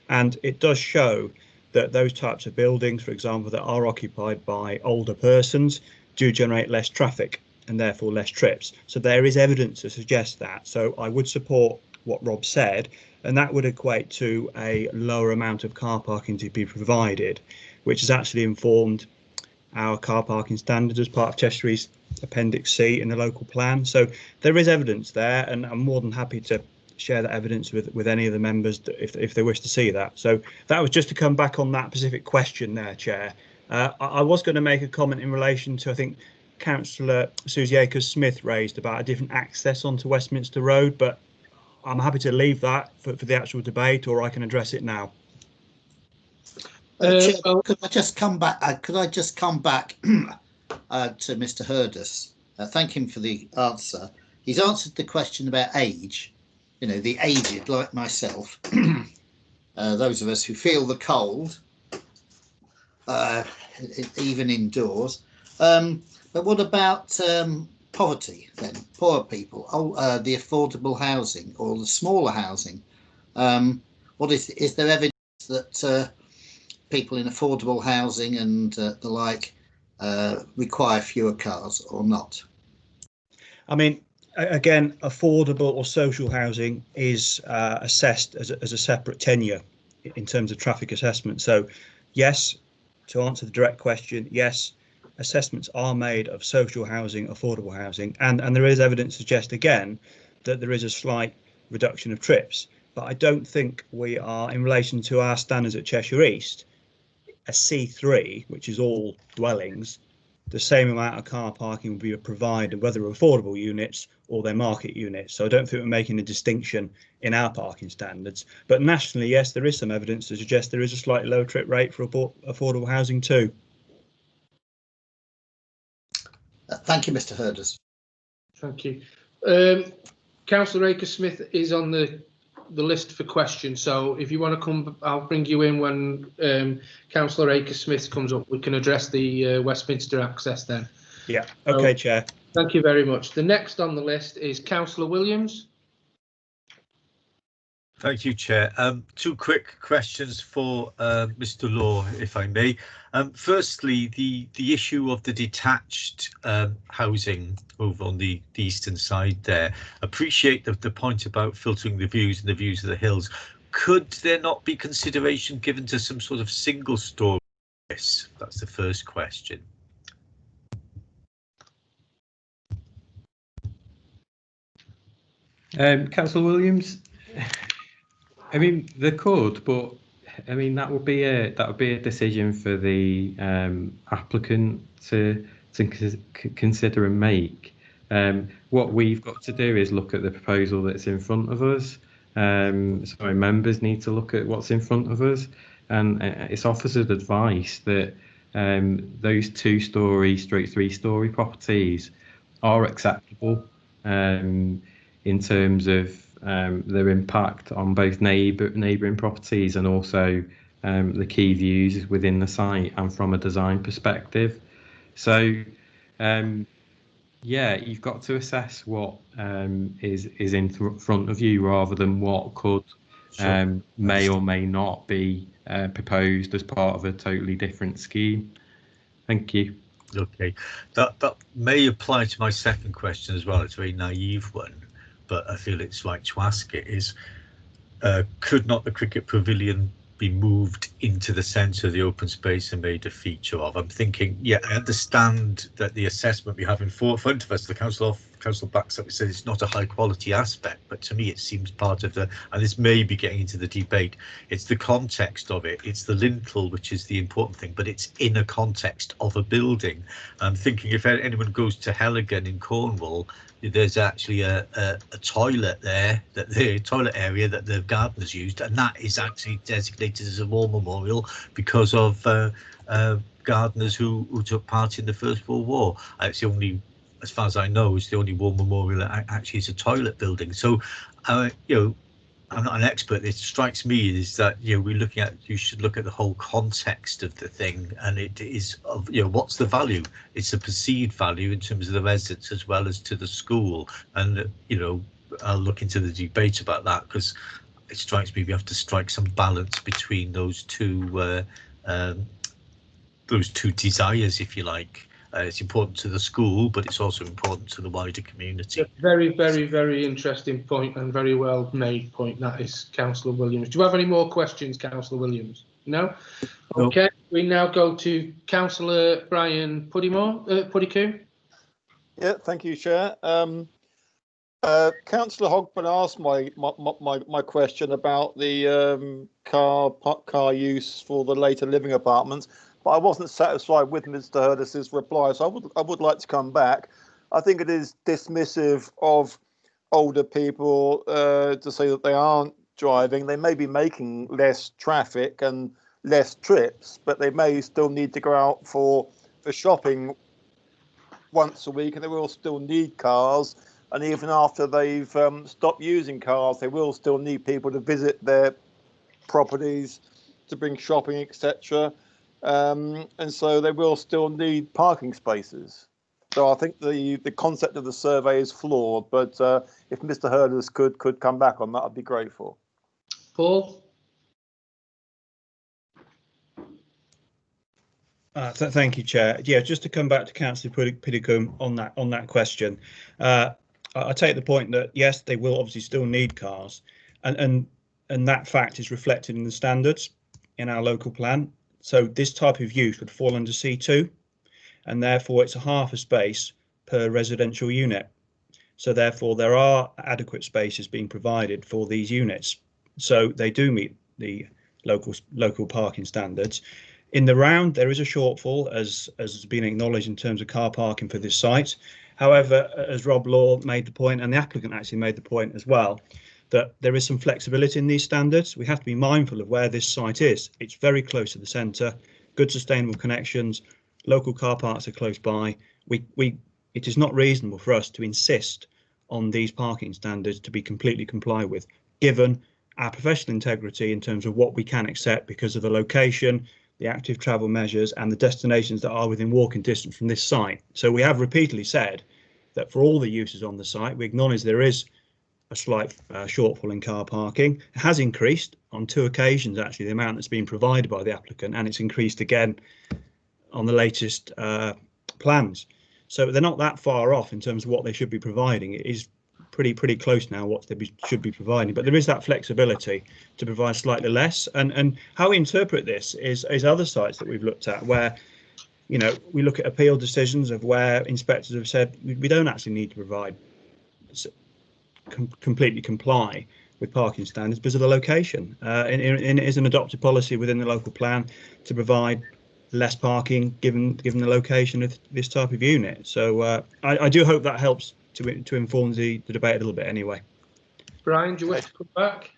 And it does show that those types of buildings, for example, that are occupied by older persons, do generate less traffic and therefore less trips. So there is evidence to suggest that. So I would support what Rob said, and that would equate to a lower amount of car parking to be provided, which has actually informed our car parking standards as part of Cheshire East Appendix C in the local plan. So there is evidence there, and I'm more than happy to share that evidence with any of the members if they wish to see that. So that was just to come back on that specific question there, Chair. I was going to make a comment in relation to, I think, Councillor Susie Akers-Smith raised about a different access onto Westminster Road, but I'm happy to leave that for the actual debate, or I can address it now. Chair, could I just come back? To Mr. Hurdis? Thank him for the answer. He's answered the question about age. You know, the aged like myself, those of us who feel the cold, even indoors. But what about poverty then? Poor people, the affordable housing or the smaller housing? What is there evidence that people in affordable housing and the like require fewer cars or not? I mean, again, affordable or social housing is assessed as a separate tenure in terms of traffic assessment. So yes, to answer the direct question, yes, assessments are made of social housing, affordable housing, and there is evidence to suggest again that there is a slight reduction of trips. But I don't think we are, in relation to our standards at Cheshire East, a C3, which is all dwellings, the same amount of car parking will be provided, whether affordable units or their market units. So I don't think we're making a distinction in our parking standards. But nationally, yes, there is some evidence to suggest there is a slightly lower trip rate for affordable housing too. Thank you, Mr. Herders. Thank you. Councillor Akers-Smith is on the list for questions, so if you want to come, I'll bring you in when Councillor Akers-Smith comes up. We can address the Westminster access then. Yeah, okay, Chair. Thank you very much. The next on the list is Councillor Williams. Thank you, Chair. Two quick questions for Mr. Law, if I may. Firstly, the issue of the detached housing over on the eastern side there. Appreciate the point about filtering the views and the views of the hills. Could there not be consideration given to some sort of single story? Yes, that's the first question. Councillor Williams, I mean, they could, but I mean that would be a decision for the applicant to consider and make. What we've got to do is look at the proposal that's in front of us. So members need to look at what's in front of us, and it's officer's advice that those 2-storey, 3-storey properties are acceptable in terms of their impact on both neighbouring properties and also the key views within the site and from a design perspective. So yeah, you've got to assess what is in front of you rather than what could may or may not be proposed as part of a totally different scheme. Thank you. Okay, that may apply to my second question as well. It's a very naive one, but I feel it's right to ask it, is could not the cricket pavilion be moved into the centre of the open space and made a feature of? I'm thinking, yeah, I understand that the assessment we have in front of us, the council backs up and says it's not a high quality aspect, but to me it seems part of the, and this may be getting into the debate, it's the context of it, it's the lintel which is the important thing, but it's in a context of a building. I'm thinking if anyone goes to Helligan in Cornwall, there's actually a toilet there, that the toilet area that the gardeners used, and that is actually designated as a war memorial because of gardeners who took part in the First World War. It's the only, as far as I know, it's the only war memorial that actually is a toilet building. So, you know, I'm not an expert. It strikes me is that, you know, you should look at the whole context of the thing, and it is of, you know, what's the value? It's a perceived value in terms of the residents as well as to the school, and you know, I'll look into the debate about that because it strikes me we have to strike some balance between those two desires, if you like. It's important to the school, but it's also important to the wider community. Very, very, very interesting point and very well made point. That is Councillor Williams. Do you have any more questions, Councillor Williams? No? Okay, no. We now go to Councillor Brian Puddicombe. Yeah, thank you, Chair. Councillor Hogben asked my question about the car use for the later living apartments. But I wasn't satisfied with Mr. Herders' reply, so I would like to come back. I think it is dismissive of older people to say that they aren't driving. They may be making less traffic and less trips, but they may still need to go out for shopping once a week, and they will still need cars. And even after they've stopped using cars, they will still need people to visit their properties, to bring shopping, etc. And so they will still need parking spaces. So I think the concept of the survey is flawed, but if Mr. Herders could come back on that, I'd be grateful. Paul? Thank you, Chair. Yeah, just to come back to Councillor Puddicombe on that question, I take the point that yes, they will obviously still need cars, and that fact is reflected in the standards in our local plan. So this type of use would fall under C2, and therefore it's a half a space per residential unit. So therefore there are adequate spaces being provided for these units. So they do meet the local parking standards. In the round, there is a shortfall, as has been acknowledged in terms of car parking for this site. However, as Rob Law made the point, and the applicant actually made the point as well, that there is some flexibility in these standards. We have to be mindful of where this site is. It's very close to the centre, good sustainable connections, local car parks are close by. We it is not reasonable for us to insist on these parking standards to be completely complied with, given our professional integrity in terms of what we can accept because of the location, the active travel measures and the destinations that are within walking distance from this site. So we have repeatedly said that for all the uses on the site, we acknowledge there is a slight shortfall in car parking. It has increased on 2 occasions, actually, the amount that's been provided by the applicant, and it's increased again on the latest plans. So they're not that far off in terms of what they should be providing. It is pretty close now what they should be providing, but there is that flexibility to provide slightly less. And how we interpret this is other sites that we've looked at where, you know, we look at appeal decisions of where inspectors have said we don't actually need to provide completely comply with parking standards because of the location. And it is an adopted policy within the local plan to provide less parking given the location of this type of unit. So I do hope that helps to inform the debate a little bit anyway. Brian, do you wish to come back?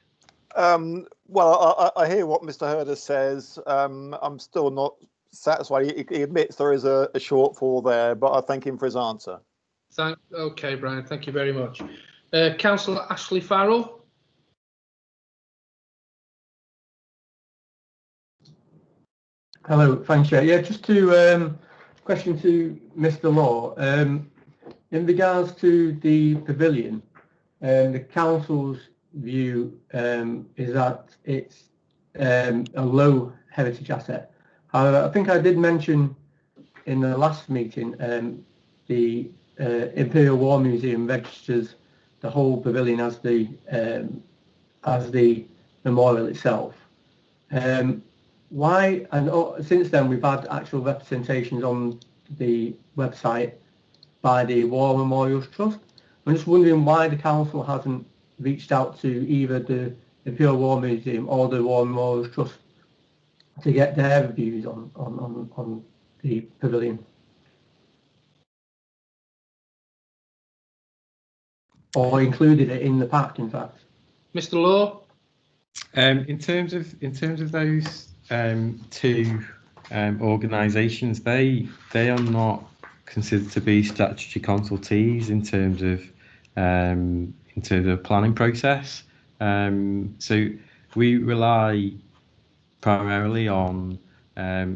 Well, I hear what Mr. Herder says. I'm still not satisfied. He admits there is a shortfall there, but I thank him for his answer. Okay, Brian, thank you very much. Councillor Ashley Farrell. Hello, thanks, Chair. Yeah, just to question to Mr. Law. In regards to the pavilion, the council's view is that it's a low heritage asset. However, I think I did mention in the last meeting the Imperial War Museum registers the whole pavilion as the memorial itself. Why? And since then we've had actual representations on the website by the War Memorials Trust. I'm just wondering why the council hasn't reached out to either the Imperial War Museum or the War Memorials Trust to get their views on the pavilion. Or included it in the pack, in fact. Mr. Law. In terms of those two organisations, they are not considered to be statutory consultees in terms of the planning process. So we rely primarily on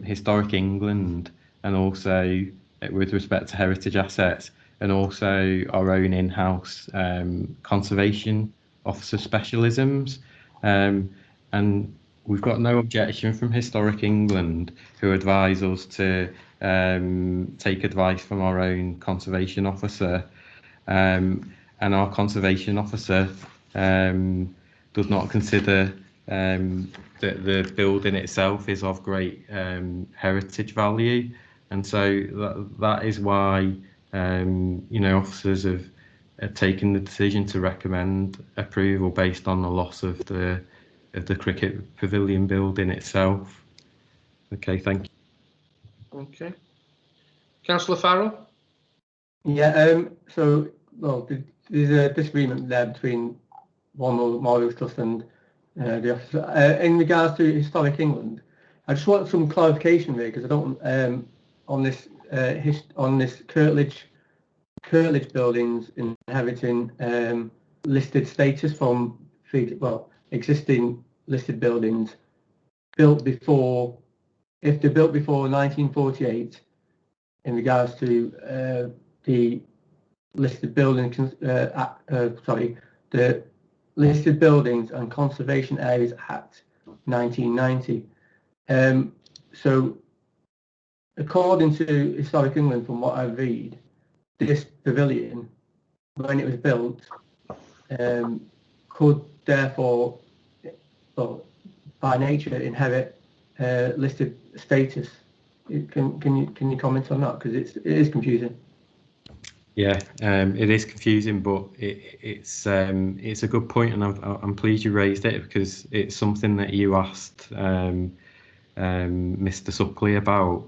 Historic England and also with respect to heritage assets, and also our own in-house conservation officer specialisms. And we've got no objection from Historic England, who advise us to take advice from our own conservation officer. And our conservation officer does not consider that the building itself is of great heritage value. And so that is why officers have taken the decision to recommend approval based on the loss of the cricket pavilion building itself. Okay, thank you. Okay. Councillor Farrell. Yeah. So, well, there's a disagreement there between War Memorials Trust and the officer. In regards to Historic England, I just want some clarification there, because I don't on this Curtilage buildings inheriting listed status from existing listed buildings built before, if they're built before 1948, in regards to the listed buildings, the Listed Buildings and Conservation Areas Act 1990. So according to Historic England, from what I read, this pavilion, when it was built, could therefore, by nature, inherit listed status. Can you comment on that, because it is confusing? Yeah, it is confusing, but it's a good point, and I'm pleased you raised it, because it's something that you asked Mr. Suckley about.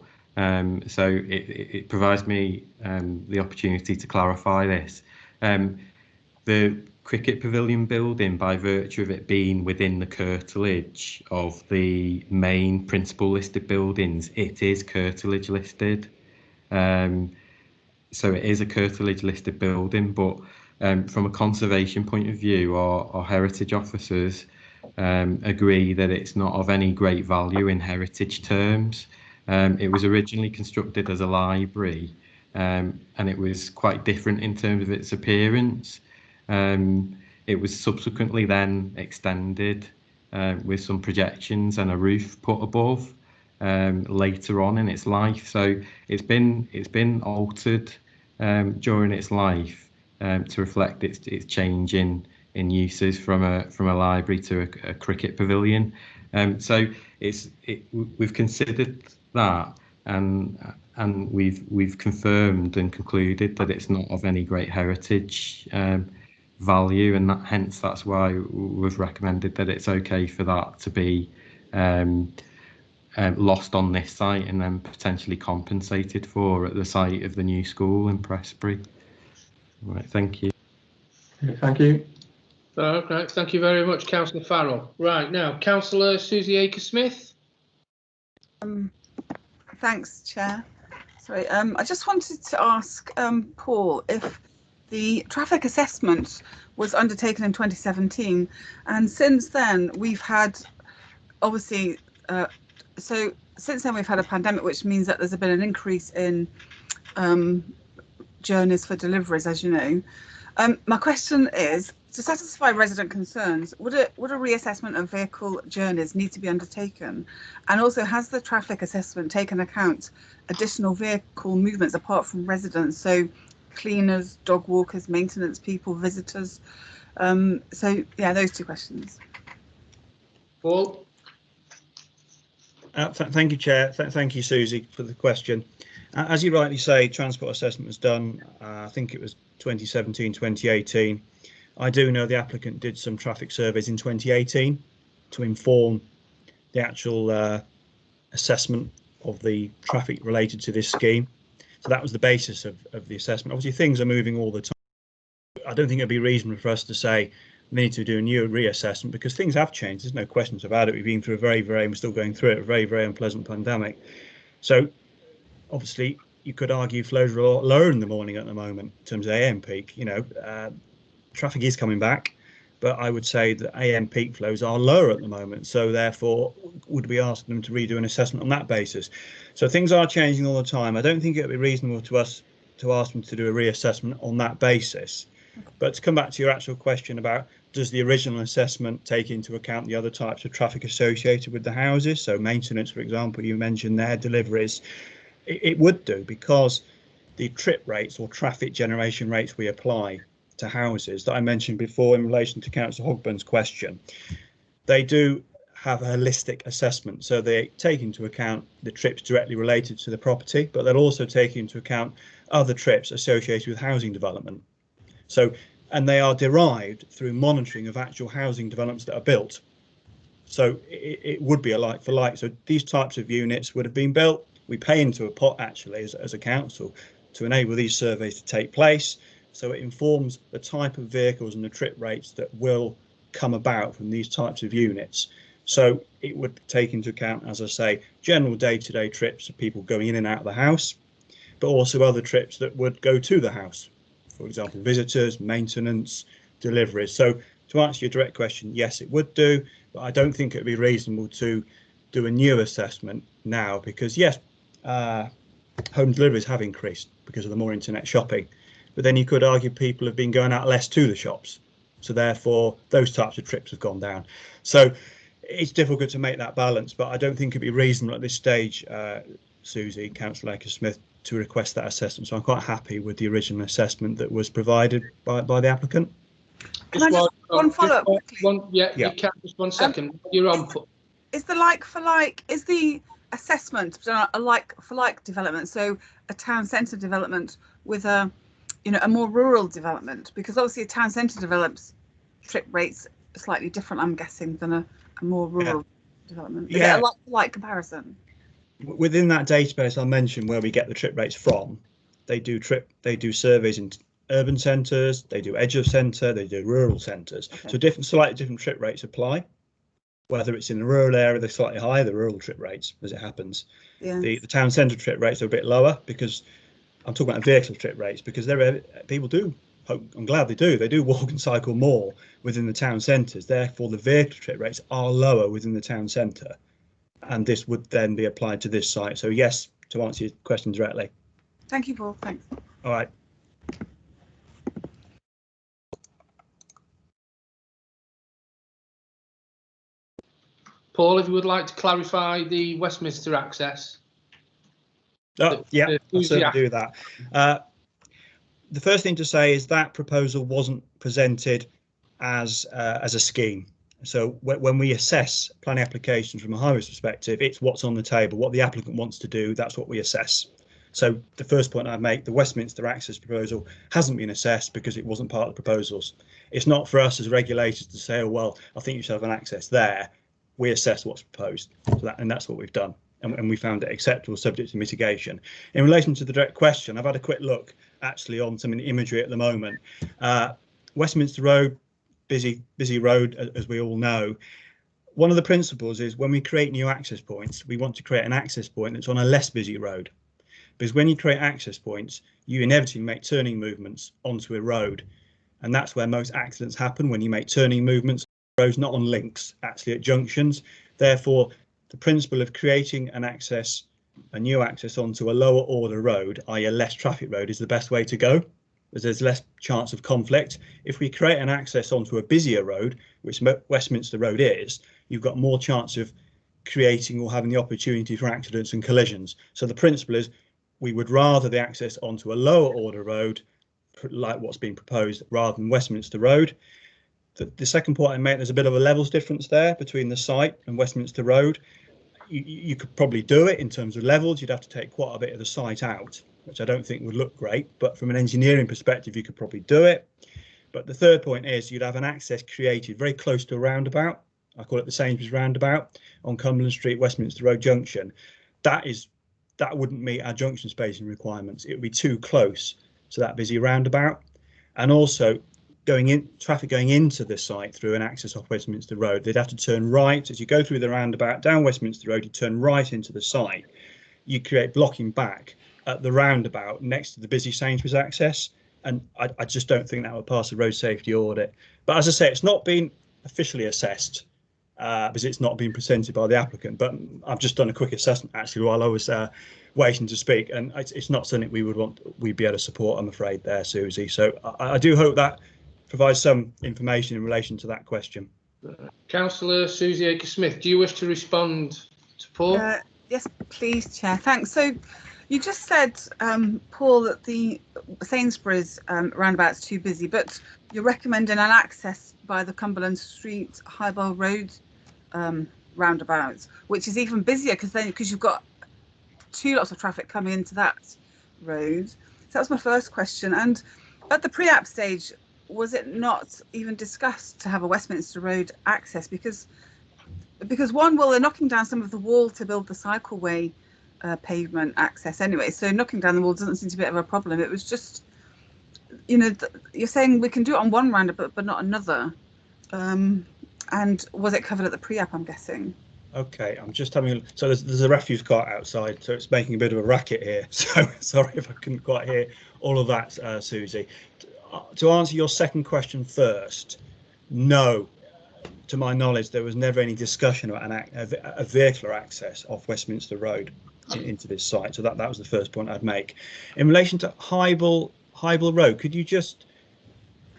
So it provides me the opportunity to clarify this. The cricket pavilion building, by virtue of it being within the curtilage of the main principal listed buildings, it is curtilage listed. so it is a curtilage listed building, but from a conservation point of view, our heritage officers agree that it's not of any great value in heritage terms. It was originally constructed as a library, and it was quite different in terms of its appearance. It was subsequently then extended with some projections and a roof put above later on in its life. So it's been altered during its life to reflect its change in uses from a library to a cricket pavilion. So we've considered that, and we've confirmed and concluded that it's not of any great heritage value, and hence that's why we've recommended that it's okay for that to be lost on this site and then potentially compensated for at the site of the new school in Prestbury. Right, thank you. Thank you. Okay, thank you very much, Councillor Farrell. Right, now, Councillor Susie Akers-Smith. Thanks, Chair. Sorry, I just wanted to ask Paul if the traffic assessment was undertaken in 2017, and since then we've had, obviously, since then we've had a pandemic, which means that there's been an increase in journeys for deliveries, as you know. My question is, to satisfy resident concerns, would a reassessment of vehicle journeys need to be undertaken? And also, has the traffic assessment taken account additional vehicle movements apart from residents, so cleaners, dog walkers, maintenance people, visitors? So yeah, those two questions. Paul? Thank you, Chair. Thank you, Susie, for the question. As you rightly say, transport assessment was done, I think it was 2017, 2018. I do know the applicant did some traffic surveys in 2018 to inform the actual assessment of the traffic related to this scheme. So that was the basis of the assessment. Obviously, things are moving all the time. I don't think it'd be reasonable for us to say we need to do a new reassessment, because things have changed. There's no questions about it. We've been through we're still going through it, a very, very unpleasant pandemic. So obviously, you could argue flows are a lot lower in the morning at the moment in terms of AM peak. You know, traffic is coming back, but I would say that AM peak flows are lower at the moment. So therefore, would we ask them to redo an assessment on that basis? So things are changing all the time. I don't think it would be reasonable to us to ask them to do a reassessment on that basis. But to come back to your actual question about, does the original assessment take into account the other types of traffic associated with the houses? So maintenance, for example, you mentioned there, deliveries. It would do, because the trip rates or traffic generation rates we apply to houses that I mentioned before in relation to Councillor Hogburn's question, they do have a holistic assessment. So they take into account the trips directly related to the property, but they'll also take into account other trips associated with housing development. So, and they are derived through monitoring of actual housing developments that are built. So it would be a like for like. So these types of units would have been built. We pay into a pot actually as a council to enable these surveys to take place. So it informs the type of vehicles and the trip rates that will come about from these types of units. So it would take into account, as I say, general day-to-day trips of people going in and out of the house, but also other trips that would go to the house. For example, visitors, maintenance, deliveries. So to answer your direct question, yes, it would do, but I don't think it would be reasonable to do a new assessment now, because yes, home deliveries have increased because of the more internet shopping, but then you could argue people have been going out less to the shops, so therefore those types of trips have gone down. So it's difficult to make that balance, but I don't think it'd be reasonable at this stage, Susie, Councillor Akers-Smith, to request that assessment. So I'm quite happy with the original assessment that was provided by the applicant. Can I just one follow-up quickly? Yeah, you can, just 1 second. You're on. Is the like for like, is the assessment a like for like development, so a town centre development with a, you know, a more rural development? Because obviously a town centre develops trip rates slightly different, I'm guessing, than a more rural development. Is it a like for like comparison? Within that database I mentioned where we get the trip rates from, they do surveys in urban centres, they do edge of centre, they do rural centres. Okay. So slightly different trip rates apply. Whether it's in the rural area, they're slightly higher, the rural trip rates, as it happens. Yes. The town centre trip rates are a bit lower, because I'm talking about vehicle trip rates, because people do, I'm glad they do walk and cycle more within the town centres. Therefore, the vehicle trip rates are lower within the town centre. And this would then be applied to this site. So yes, to answer your question directly. Thank you, Paul. Thanks. All right. Paul, if you would like to clarify the Westminster access. Yeah, I'll certainly do that. The first thing to say is that proposal wasn't presented as a scheme. So when we assess planning applications from a highways perspective, it's what's on the table, what the applicant wants to do, that's what we assess. So the first point I'd make, the Westminster access proposal hasn't been assessed because it wasn't part of the proposals. It's not for us as regulators to say, oh, well, I think you should have an access there. We assess what's proposed, and that's what we've done. And we found it acceptable subject to mitigation. In relation to the direct question, I've had a quick look actually on some imagery at the moment. Westminster Road, busy road, as we all know. One of the principles is when we create new access points, we want to create an access point that's on a less busy road. Because when you create access points, you inevitably make turning movements onto a road. And that's where most accidents happen, when you make turning movements on roads, not on links, actually at junctions. Therefore, the principle of creating a new access onto a lower order road, i.e. a less traffic road, is the best way to go, as there's less chance of conflict. If we create an access onto a busier road, which Westminster Road is, you've got more chance of creating or having the opportunity for accidents and collisions. So the principle is we would rather the access onto a lower order road, like what's being proposed, rather than Westminster Road. The second point I make, there's a bit of a levels difference there between the site and Westminster Road. You could probably do it in terms of levels. You'd have to take quite a bit of the site out, which I don't think would look great, but from an engineering perspective, you could probably do it. But the third point is you'd have an access created very close to a roundabout. I call it the Sainsbury's roundabout on Cumberland Street, Westminster Road Junction. That wouldn't meet our junction spacing requirements. It would be too close to that busy roundabout. And also traffic going into the site through an access off Westminster Road, they'd have to turn right as you go through the roundabout down Westminster Road. You turn right into the site. You create blocking back at the roundabout next to the busy Sainsbury's access, and I just don't think that would pass a road safety audit. But as I say, it's not been officially assessed because it's not been presented by the applicant. But I've just done a quick assessment actually while I was waiting to speak, and it's not something we'd be able to support, I'm afraid, there, Susie. So I do hope that provides some information in relation to that question. Councillor Susie Aker-Smith, do you wish to respond to Paul? Yes, please, Chair. Thanks. So you just said, Paul, that the Sainsbury's roundabout's too busy, but you're recommending an access by the Cumberland Street Highwell Road roundabout, which is even busier because you've got two lots of traffic coming into that road. So that was my first question. And at the pre-app stage, was it not even discussed to have a Westminster Road access? Because one, well, they're knocking down some of the wall to build the cycleway pavement access anyway, so knocking down the wall doesn't seem to be a bit of a problem. It was just, you're saying we can do it on one roundabout but not another, and was it covered at the pre-app, I'm guessing? Okay, I'm just having so there's a refuse cart outside, so it's making a bit of a racket here, so sorry if I couldn't quite hear all of that, Susie. To answer your second question first, no, to my knowledge, there was never any discussion about a vehicular access off Westminster Road into this site. So that was the first point I'd make. In relation to Highwell Road, could you just...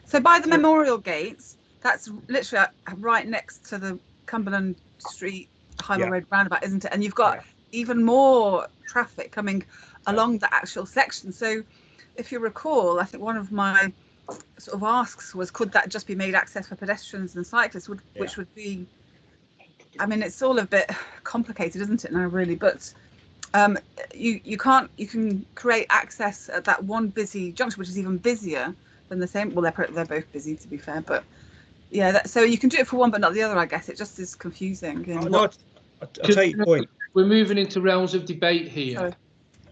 So by the Memorial Gates, that's literally right next to the Cumberland Street Highwell Road roundabout, isn't it? And you've got even more traffic coming along the actual section. So if you recall, I think one of my sort of asks was, could that just be made access for pedestrians and cyclists, which would be, I mean, it's all a bit complicated, isn't it now, really? But you can create access at that one busy junction, which is even busier than the same. Well, they're both busy, to be fair, but yeah. So you can do it for one, but not the other. I guess it just is confusing. I'll take your point. We're moving into realms of debate here.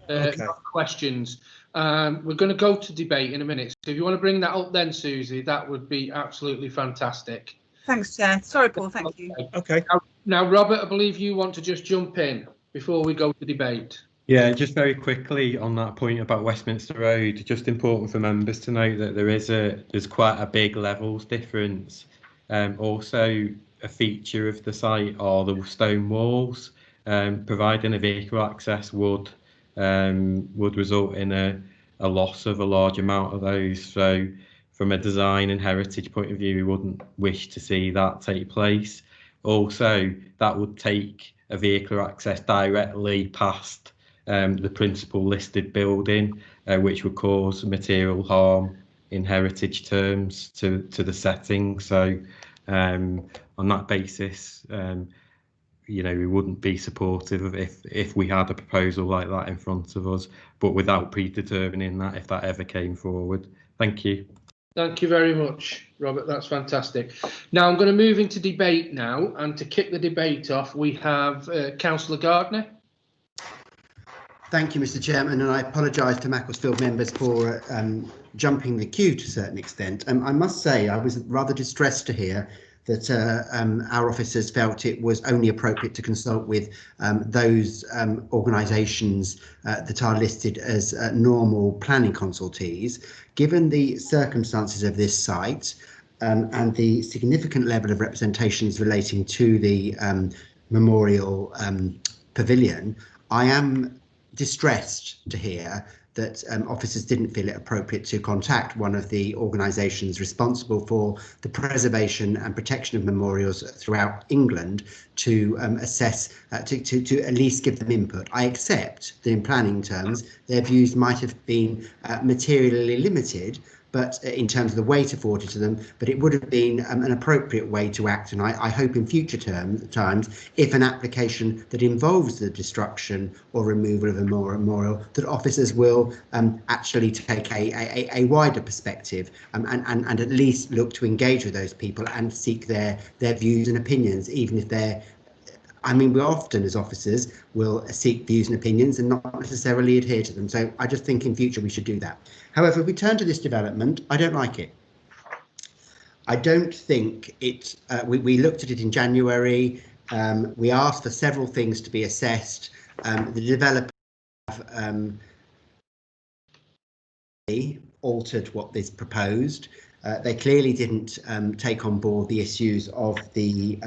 Okay. Not questions. We're going to go to debate in a minute. So if you want to bring that up then, Susie, that would be absolutely fantastic. Thanks, Chair. Sorry, Paul. Thank you. Okay. Now, Robert, I believe you want to just jump in before we go to debate. Yeah, just very quickly on that point about Westminster Road, just important for members to note that there's quite a big levels difference. Also, a feature of the site are the stone walls. Providing a vehicle access would result in a loss of a large amount of those. So, from a design and heritage point of view, we wouldn't wish to see that take place. Also, that would take a vehicle access directly past the principal listed building, which would cause material harm in heritage terms to the setting. So on that basis, you know, we wouldn't be supportive of if we had a proposal like that in front of us, but without predetermining that if that ever came forward. Thank you. Thank you very much, Robert. That's fantastic. Now I'm going to move into debate now, and to kick the debate off, we have Councillor Gardner. Thank you, Mr. Chairman, and I apologise to Macclesfield members for jumping the queue to a certain extent. I must say I was rather distressed to hear that our officers felt it was only appropriate to consult with those organisations that are listed as normal planning consultees. Given the circumstances of this site and the significant level of representations relating to the memorial pavilion, I am distressed to hear that officers didn't feel it appropriate to contact one of the organisations responsible for the preservation and protection of memorials throughout England to assess, to at least give them input. I accept that in planning terms, their views might have been materially limited, but in terms of the weight afforded to them, but it would have been an appropriate way to act. And I hope in future times, if an application that involves the destruction or removal of a memorial, that officers will actually take a wider perspective and at least look to engage with those people and seek their views and opinions, even if they're, I mean, we often as officers will seek views and opinions and not necessarily adhere to them. So I just think in future we should do that. However, if we turn to this development, I don't like it. I don't think it, we looked at it in January. We asked for several things to be assessed. The developer altered what is proposed. They clearly didn't take on board the issues of the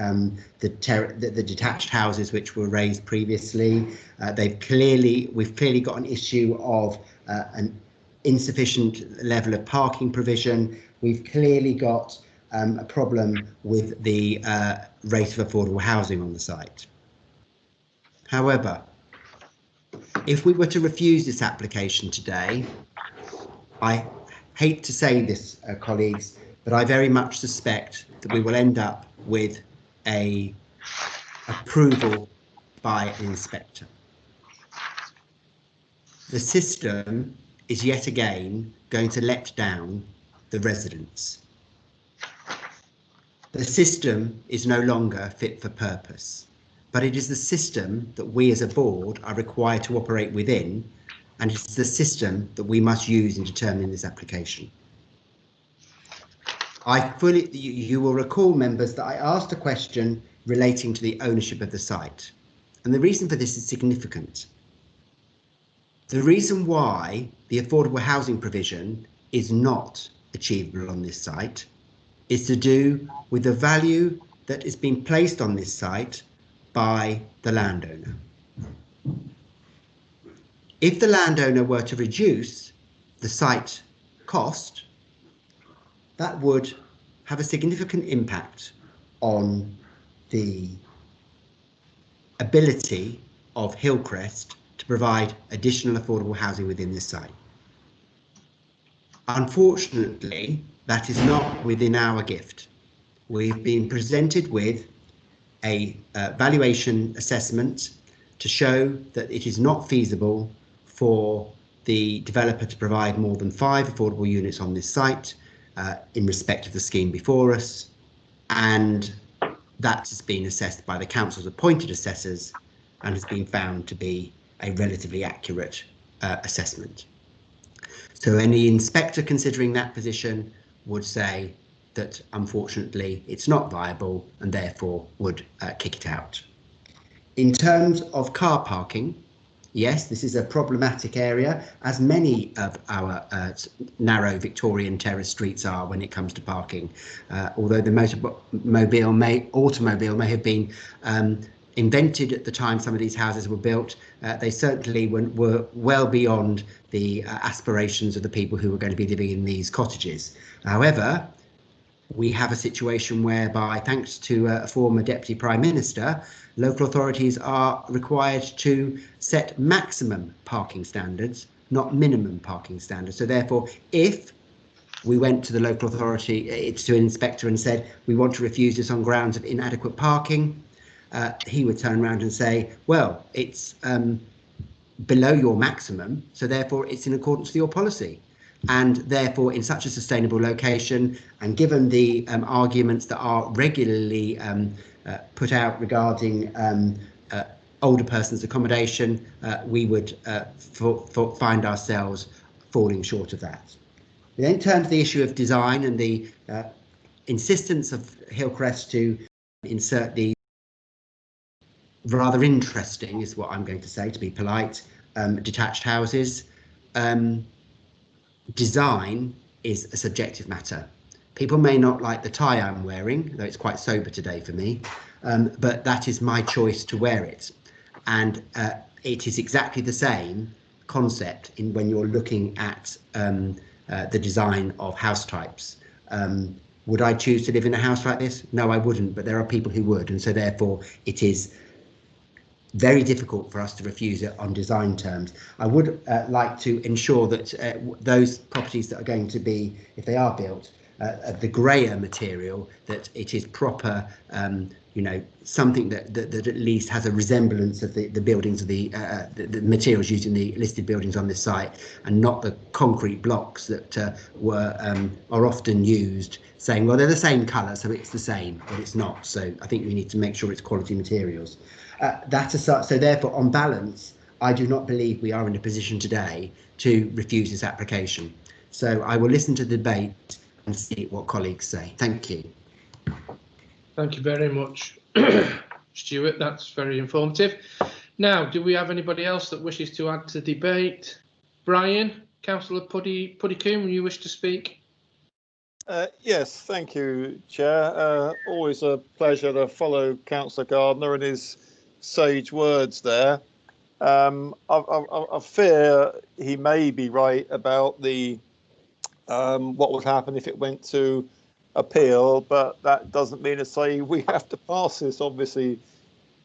detached houses which were raised previously. We've clearly got an issue of an insufficient level of parking provision. We've clearly got a problem with the rate of affordable housing on the site. However, if we were to refuse this application today, I hate to say this, colleagues, but I very much suspect that we will end up with a approval by an inspector. The system is yet again going to let down the residents. The system is no longer fit for purpose, but it is the system that we as a board are required to operate within, and it's the system that we must use in determining this application. You will recall, members, that I asked a question relating to the ownership of the site, and the reason for this is significant. The reason why the affordable housing provision is not achievable on this site is to do with the value that is being placed on this site by the landowner. If the landowner were to reduce the site cost, that would have a significant impact on the ability of Hillcrest to provide additional affordable housing within this site. Unfortunately, that is not within our gift. We've been presented with a valuation assessment to show that it is not feasible for the developer to provide more than 5 affordable units on this site in respect of the scheme before us, and that has been assessed by the council's appointed assessors and has been found to be a relatively accurate assessment. So any inspector considering that position would say that unfortunately it's not viable and therefore would kick it out. In terms of car parking, Yes, this is a problematic area, as many of our narrow Victorian terrace streets are when it comes to parking. Although the automobile may have been invented at the time some of these houses were built, they certainly were well beyond the aspirations of the people who were going to be living in these cottages. However, we have a situation whereby, thanks to a former Deputy Prime Minister, local authorities are required to set maximum parking standards, not minimum parking standards. So therefore, if we went to the local authority, to an inspector, and said, we want to refuse this on grounds of inadequate parking, he would turn around and say, well, it's below your maximum, so therefore it's in accordance with your policy. And therefore, in such a sustainable location, and given the arguments that are regularly put out regarding older persons' accommodation, we would find ourselves falling short of that. We then turn to the issue of design and the insistence of Hillcrest to insert the rather interesting, is what I'm going to say, to be polite, detached houses. Design is a subjective matter. People may not like the tie I'm wearing, though it's quite sober today for me, but that is my choice to wear it. And it is exactly the same concept when you're looking at the design of house types. Would I choose to live in a house like this? No, I wouldn't, but there are people who would, and so therefore it is very difficult for us to refuse it on design terms. I would like to ensure that those properties that are going to be, if they are built, the greyer material, that it is proper, you know, something that at least has a resemblance of the buildings of the materials used in the listed buildings on this site, and not the concrete blocks that are often used, saying, well, they're the same colour, so it's the same, but it's not. So I think we need to make sure it's quality materials. That aside, so therefore, on balance, I do not believe we are in a position today to refuse this application. So I will listen to the debate and see what colleagues say. Thank you. Thank you very much, Stuart. That's very informative. Now, do we have anybody else that wishes to add to the debate? Brian, Councillor Puddicombe, you wish to speak? Yes, thank you, Chair. Always a pleasure to follow Councillor Gardner and his sage words there. I fear he may be right about the what would happen if it went to appeal, but that doesn't mean to say we have to pass this. Obviously,